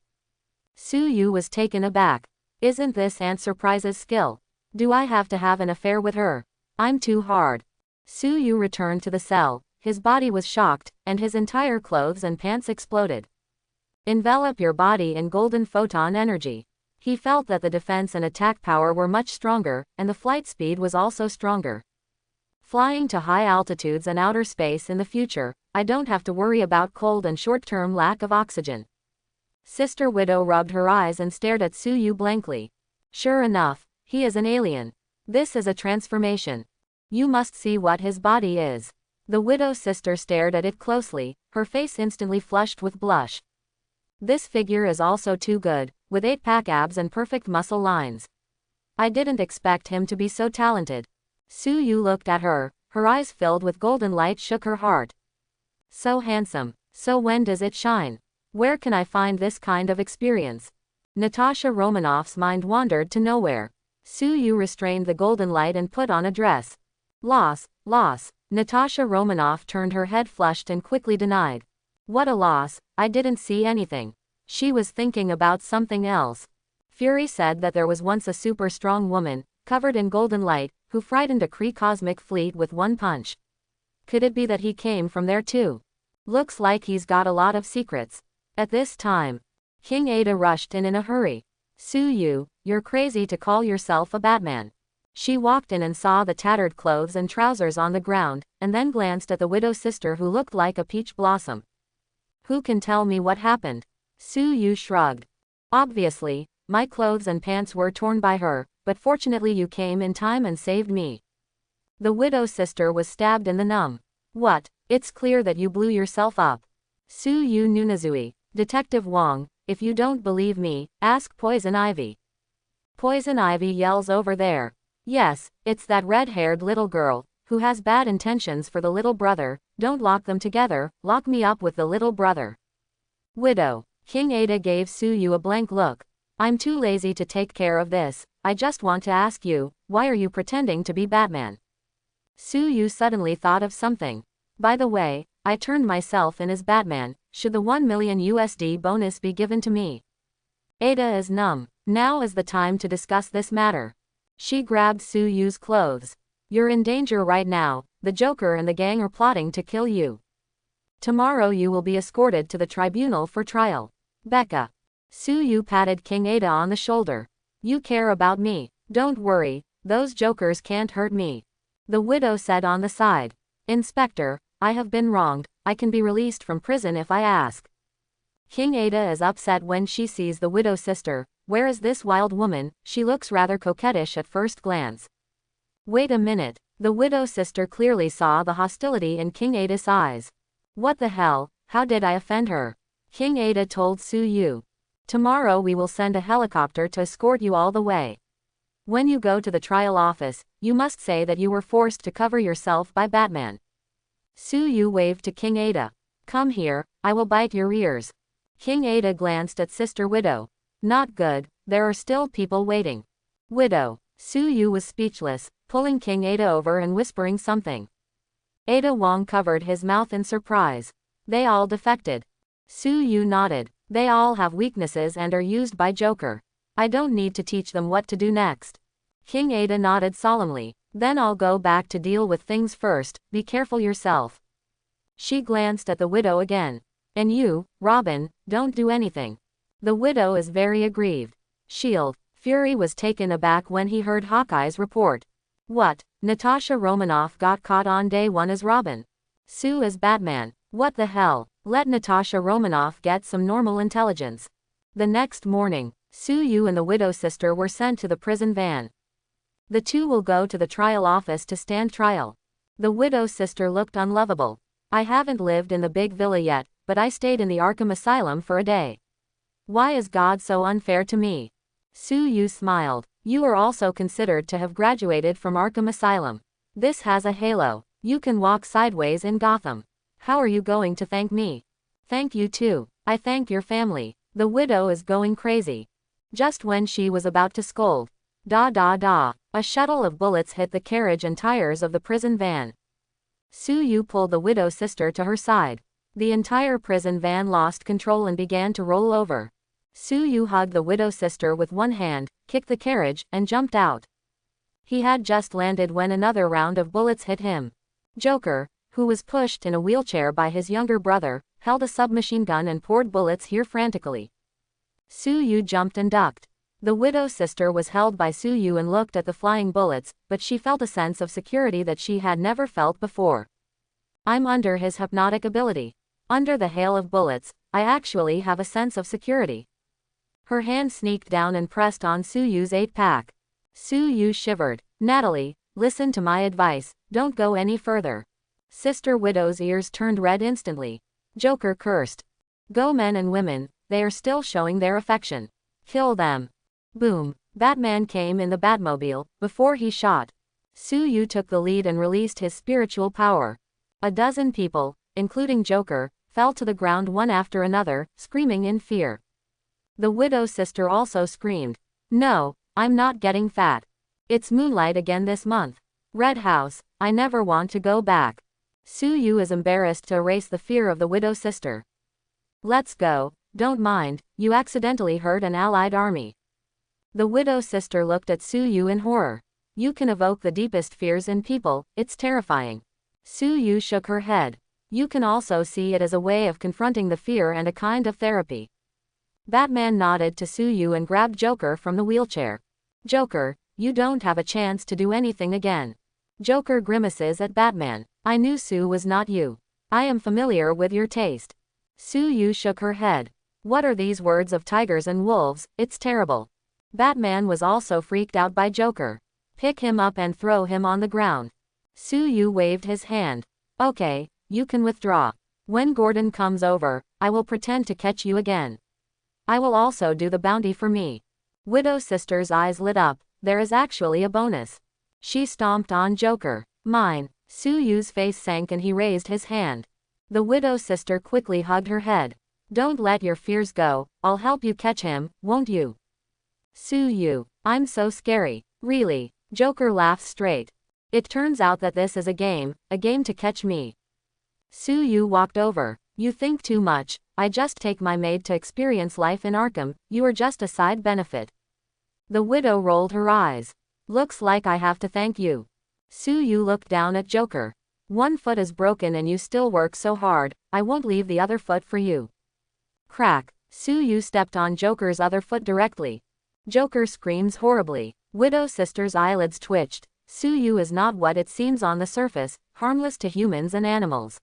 Su Yu was taken aback. Isn't this Aunt Surprise's skill? Do I have to have an affair with her? I'm too hard. Su Yu returned to the cell. his body was shocked, and his entire clothes and pants exploded. Envelop your body in golden photon energy. He felt that the defense and attack power were much stronger, and the flight speed was also stronger. Flying to high altitudes and outer space in the future, I don't have to worry about cold and short-term lack of oxygen. Sister Widow rubbed her eyes and stared at Suyu blankly. Sure enough, he is an alien. This is a transformation. You must see what his body is. The widow's sister stared at it closely, her face instantly flushed with blush. This figure is also too good, with 8-pack abs and perfect muscle lines. I didn't expect him to be so talented. Suyu looked at her, her eyes filled with golden light shook her heart. So handsome. So when does it shine? Where can I find this kind of experience? Natasha Romanoff's mind wandered to nowhere. Suyu restrained the golden light and put on a dress. Loss. Natasha Romanoff turned her head flushed and quickly denied. What a loss, I didn't see anything. She was thinking about something else. Fury said that there was once a super strong woman, covered in golden light, who frightened a Kree cosmic fleet with one punch. Could it be that he came from there too? Looks like he's got a lot of secrets. At this time, King Ada rushed in a hurry. Suyu, you're crazy to call yourself a Batman. She walked in and saw the tattered clothes and trousers on the ground, and then glanced at the widow's sister who looked like a peach blossom. Who can tell me what happened? Suyu shrugged. Obviously, my clothes and pants were torn by her, but fortunately you came in time and saved me. The widow's sister was stabbed in the numb. What? It's clear that you blew yourself up. Suyu Nunazui. Detective Wong, if you don't believe me, ask Poison Ivy. Poison Ivy yells over there. Yes, it's that red-haired little girl, who has bad intentions for the little brother. Don't lock them together, lock me up with the little brother. Widow. King Ada gave Suyu a blank look. I'm too lazy to take care of this, I just want to ask you, why are you pretending to be Batman? Suyu suddenly thought of something. By the way, I turned myself in as Batman, should the $1 million USD bonus be given to me? Ada is numb. Now is the time to discuss this matter. She grabbed Suyu's clothes. You're in danger right now, the Joker and the gang are plotting to kill you. Tomorrow you will be escorted to the tribunal for trial. Becca. Suyu patted King Ada on the shoulder. You care about me. Don't worry, those jokers can't hurt me. The widow said on the side. Inspector, I have been wronged, I can be released from prison if I ask. King Ada is upset when she sees the widow's sister. Where is this wild woman? She looks rather coquettish at first glance. Wait a minute. The widow's sister clearly saw the hostility in King Ada's eyes. What the hell, how did I offend her? King Ada told Suyu. Tomorrow we will send a helicopter to escort you all the way. When you go to the trial office, you must say that you were forced to cover yourself by Batman. Suyu waved to King Ada. Come here, I will bite your ears. King Ada glanced at Sister Widow. Not good, there are still people waiting. Widow. Suyu was speechless, pulling King Ada over and whispering something. Ada Wong covered his mouth in surprise. They all defected. Suyu nodded. They all have weaknesses and are used by Joker. I don't need to teach them what to do next. King Ada nodded solemnly. Then I'll go back to deal with things first, be careful yourself. She glanced at the widow again. And you, Robin, don't do anything. The widow is very aggrieved. Shield. Fury was taken aback when he heard Hawkeye's report. What? Natasha Romanoff got caught on day one as Robin. Sue as Batman. What the hell? Let Natasha Romanoff get some normal intelligence. The next morning, Suyu and the widow's sister were sent to the prison van. The two will go to the trial office to stand trial. The widow's sister looked unlovable. I haven't lived in the big villa yet, but I stayed in the Arkham Asylum for a day. Why is God so unfair to me? Suyu smiled. You are also considered to have graduated from Arkham Asylum. This has a halo. You can walk sideways in Gotham. How are you going to thank me? Thank you too. I thank your family. The widow is going crazy. Just when she was about to scold. A shuttle of bullets hit the carriage and tires of the prison van. Suyu pulled the widow's sister to her side. The entire prison van lost control and began to roll over. Suyu hugged the widow's sister with one hand, kicked the carriage, and jumped out. He had just landed when another round of bullets hit him. Joker, who was pushed in a wheelchair by his younger brother, held a submachine gun and poured bullets here frantically. Su Yu jumped and ducked. The widow's sister was held by Su Yu and looked at the flying bullets, but she felt a sense of security that she had never felt before. I'm under his hypnotic ability. Under the hail of bullets, I actually have a sense of security. Her hand sneaked down and pressed on Su Yu's 8-pack. Su Yu shivered. Natalie, listen to my advice, don't go any further. Sister Widow's ears turned red instantly. Joker cursed. Go men and women, they are still showing their affection. Kill them. Boom. Batman came in the Batmobile, before he shot. Su Yu took the lead and released his spiritual power. A dozen people, including Joker, fell to the ground one after another, screaming in fear. The widow's sister also screamed. No, I'm not getting fat. It's moonlight again this month. Red House, I never want to go back. Su Yu is embarrassed to erase the fear of the widow's sister. Let's go, don't mind, you accidentally hurt an allied army. The widow's sister looked at Su Yu in horror. You can evoke the deepest fears in people, it's terrifying. Su Yu shook her head. You can also see it as a way of confronting the fear and a kind of therapy. Batman nodded to Su Yu and grabbed Joker from the wheelchair. Joker, you don't have a chance to do anything again. Joker grimaces at Batman. I knew Sue was not you. I am familiar with your taste. Su Yu shook her head. What are these words of tigers and wolves? It's terrible. Batman was also freaked out by Joker. Pick him up and throw him on the ground. Su Yu waved his hand. Okay, you can withdraw. When Gordon comes over, I will pretend to catch you again. I will also do the bounty for me. Widow's sister's eyes lit up. There is actually a bonus. She stomped on Joker. Mine. Su Yu's face sank and he raised his hand. The widow's sister quickly hugged her head. Don't let your fears go, I'll help you catch him, won't you? Su Yu. I'm so scary. Really? Joker laughed straight. It turns out that this is a game to catch me. Su Yu walked over. You think too much, I just take my maid to experience life in Arkham, you are just a side benefit. The widow rolled her eyes. Looks like I have to thank you. Su Yu looked down at Joker. One foot is broken and you still work so hard, I won't leave the other foot for you. Crack. Su Yu stepped on Joker's other foot directly. Joker screams horribly. Widow's sister's eyelids twitched. Su Yu is not what it seems on the surface, harmless to humans and animals.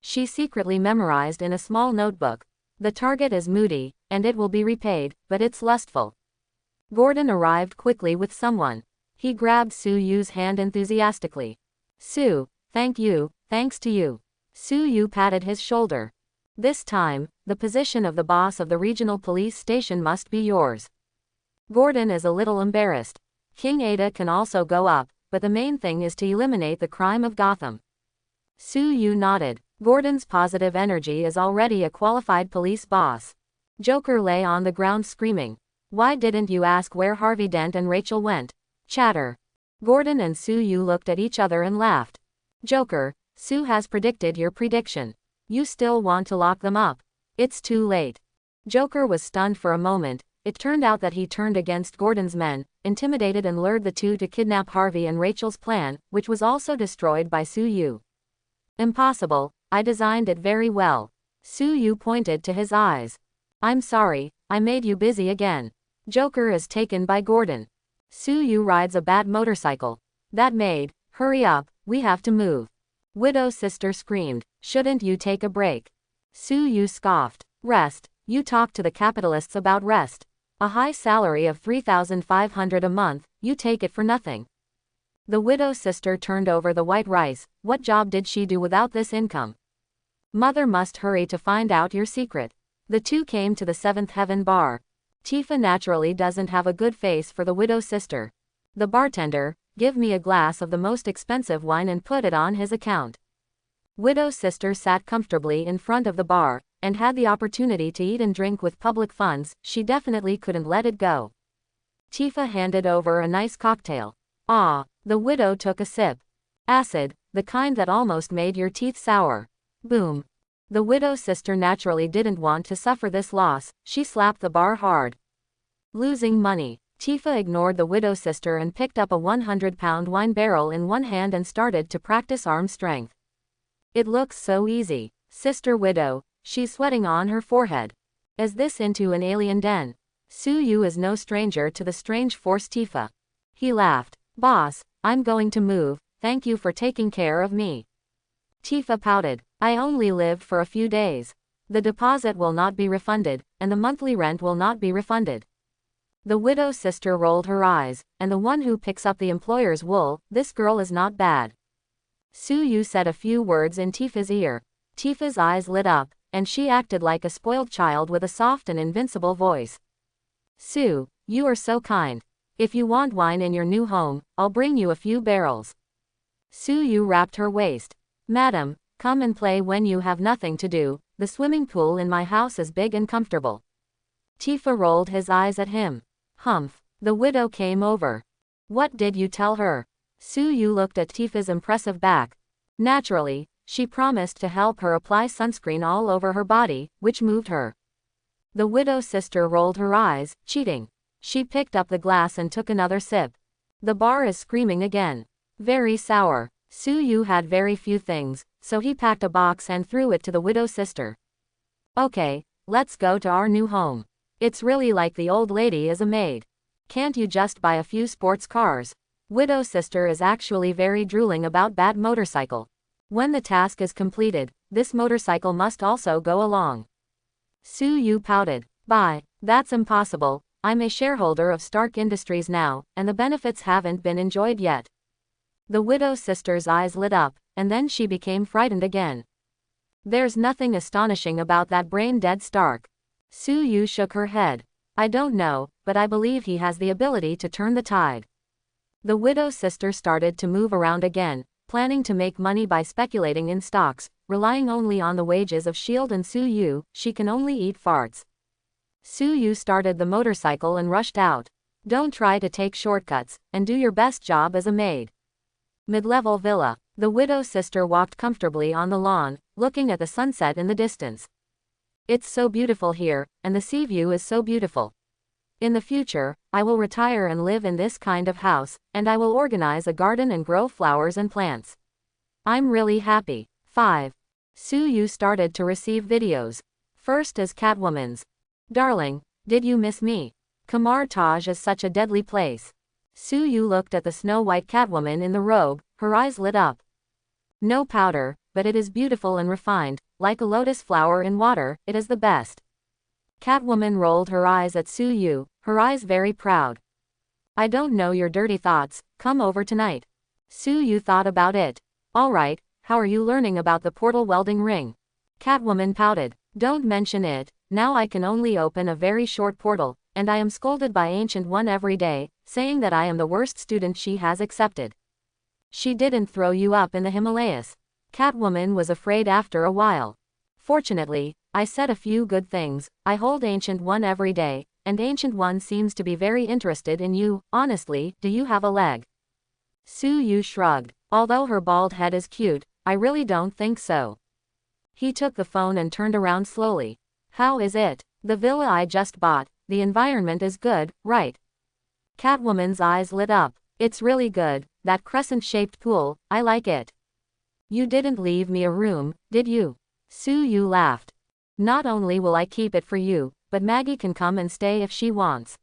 She secretly memorized in a small notebook. The target is moody, and it will be repaid, but it's lustful. Gordon arrived quickly with someone. He grabbed Su Yu's hand enthusiastically. Sue, thank you, thanks to you. Su Yu patted his shoulder. This time, the position of the boss of the regional police station must be yours. Gordon is a little embarrassed. King Ada can also go up, but the main thing is to eliminate the crime of Gotham. Su Yu nodded. Gordon's positive energy is already a qualified police boss. Joker lay on the ground screaming. Why didn't you ask where Harvey Dent and Rachel went? Chatter. Gordon and Su Yu looked at each other and laughed. Joker, Sue has predicted your prediction. You still want to lock them up. It's too late. Joker was stunned for a moment. It turned out that he turned against Gordon's men, intimidated and lured the two to kidnap Harvey and Rachel's plan, which was also destroyed by Su Yu. Impossible, I designed it very well. Su Yu pointed to his eyes. I'm sorry, I made you busy again. Joker is taken by Gordon. Su Yu rides a bad motorcycle. That maid, hurry up, we have to move. Widow's sister screamed, shouldn't you take a break? Su Yu scoffed. Rest, you talk to the capitalists about rest. A high salary of $3,500 a month, you take it for nothing. The widow's sister turned over the white rice. What job did she do without this income? Mother must hurry to find out your secret. The two came to the Seventh Heaven bar. Tifa naturally doesn't have a good face for the widow's sister. The bartender, give me a glass of the most expensive wine and put it on his account. Widow's sister sat comfortably in front of the bar, and had the opportunity to eat and drink with public funds, she definitely couldn't let it go. Tifa handed over a nice cocktail. Ah, the widow took a sip. Acid, the kind that almost made your teeth sour. Boom. The widow's sister naturally didn't want to suffer this loss, she slapped the bar hard. Losing money. Tifa ignored the widow's sister and picked up a 100-pound wine barrel in one hand and started to practice arm strength. It looks so easy. Sister widow, she's sweating on her forehead. Is this into an alien den? Su Yu is no stranger to the strange force Tifa. He laughed. Boss, I'm going to move, thank you for taking care of me. Tifa pouted. I only lived for a few days. The deposit will not be refunded, and the monthly rent will not be refunded. The widow's sister rolled her eyes, and the one who picks up the employer's wool, this girl is not bad. Su Yu said a few words in Tifa's ear. Tifa's eyes lit up, and she acted like a spoiled child with a soft and invincible voice. Su, you are so kind. If you want wine in your new home, I'll bring you a few barrels. Su Yu wrapped her waist. Madam, come and play when you have nothing to do, the swimming pool in my house is big and comfortable. Tifa rolled his eyes at him. Humph, the widow came over. What did you tell her? Su Yu looked at Tifa's impressive back. Naturally, she promised to help her apply sunscreen all over her body, which moved her. The widow's sister rolled her eyes, cheating. She picked up the glass and took another sip. The bar is screaming again. Very sour. Su Yu had very few things, so he packed a box and threw it to the widow's sister. Okay, let's go to our new home. It's really like the old lady is a maid. Can't you just buy a few sports cars? Widow's sister is actually very drooling about bad motorcycle. When the task is completed, this motorcycle must also go along. Su Yu pouted. Bye, that's impossible, I'm a shareholder of Stark Industries now, and the benefits haven't been enjoyed yet. The widow's sister's eyes lit up, and then she became frightened again. There's nothing astonishing about that brain-dead Stark. Su Yu shook her head. I don't know, but I believe he has the ability to turn the tide. The widow's sister started to move around again, planning to make money by speculating in stocks, relying only on the wages of S.H.I.E.L.D. and Su Yu, she can only eat farts. Su Yu started the motorcycle and rushed out. Don't try to take shortcuts, and do your best job as a maid. Mid-level villa. The widow's sister walked comfortably on the lawn, looking at the sunset in the distance. It's so beautiful here, and the sea view is so beautiful. In the future, I will retire and live in this kind of house, and I will organize a garden and grow flowers and plants. I'm really happy. 5. Su Yu started to receive videos. First is Catwoman's. Darling, did you miss me? Kamar Taj is such a deadly place. Su Yu looked at the snow-white Catwoman in the robe, her eyes lit up. No powder, but it is beautiful and refined, like a lotus flower in water, it is the best. Catwoman rolled her eyes at Su Yu, her eyes very proud. I don't know your dirty thoughts, come over tonight. Su Yu thought about it. Alright, how are you learning about the portal welding ring? Catwoman pouted. Don't mention it, now I can only open a very short portal, and I am scolded by Ancient One every day, saying that I am the worst student she has accepted. She didn't throw you up in the Himalayas. Catwoman was afraid after a while. Fortunately, I said a few good things, I hold Ancient One every day, and Ancient One seems to be very interested in you. Honestly, do you have a leg? Su Yu shrugged. Although her bald head is cute, I really don't think so. He took the phone and turned around slowly. How is it? The villa I just bought, the environment is good, right? Catwoman's eyes lit up. It's really good, that crescent-shaped pool, I like it. You didn't leave me a room, did you? Su Yu laughed. Not only will I keep it for you, but Maggie can come and stay if she wants.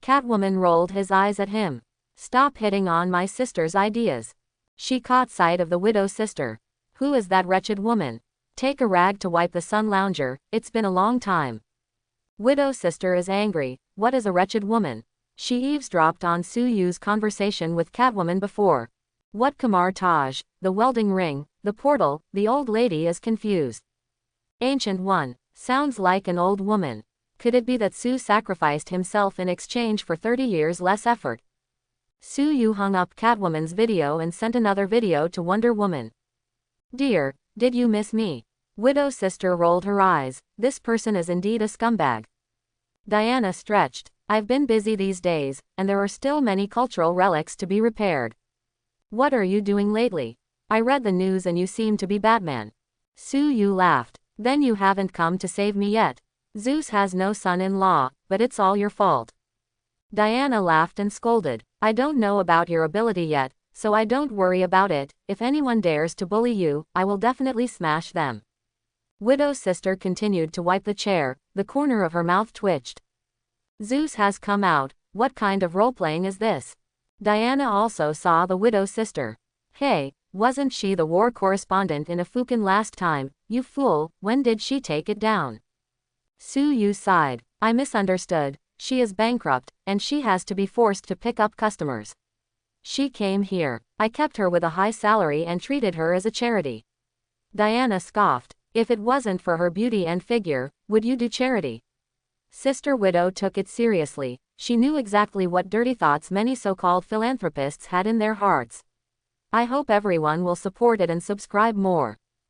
Catwoman rolled his eyes at him. Stop hitting on my sister's ideas. She caught sight of the widow's sister. Who is that wretched woman? Take a rag to wipe the sun lounger, it's been a long time. Widow's sister is angry. What is a wretched woman? She eavesdropped on Su Yu's conversation with Catwoman before. What Kamar Taj, the welding ring, the portal, the old lady is confused. Ancient One, sounds like an old woman. Could it be that Su sacrificed himself in exchange for 30 years less effort? Su Yu hung up Catwoman's video and sent another video to Wonder Woman. Dear, did you miss me? Widow's sister rolled her eyes. This person is indeed a scumbag. Diana stretched. I've been busy these days, and there are still many cultural relics to be repaired. What are you doing lately? I read the news and you seem to be Batman. Su Yu laughed. Then you haven't come to save me yet. Zeus has no son-in-law, but it's all your fault. Diana laughed and scolded. I don't know about your ability yet, so I don't worry about it. If anyone dares to bully you, I will definitely smash them. Widow's sister continued to wipe the chair, the corner of her mouth twitched. Zeus has come out, what kind of role-playing is this? Diana also saw the widow's sister. Hey, wasn't she the war correspondent in Afukin last time, you fool, when did she take it down? Su Yu sighed. I misunderstood, she is bankrupt, and she has to be forced to pick up customers. She came here. I kept her with a high salary and treated her as a charity. Diana scoffed. If it wasn't for her beauty and figure, would you do charity? Sister Widow took it seriously. She knew exactly what dirty thoughts many so-called philanthropists had in their hearts. I hope everyone will support it and subscribe more.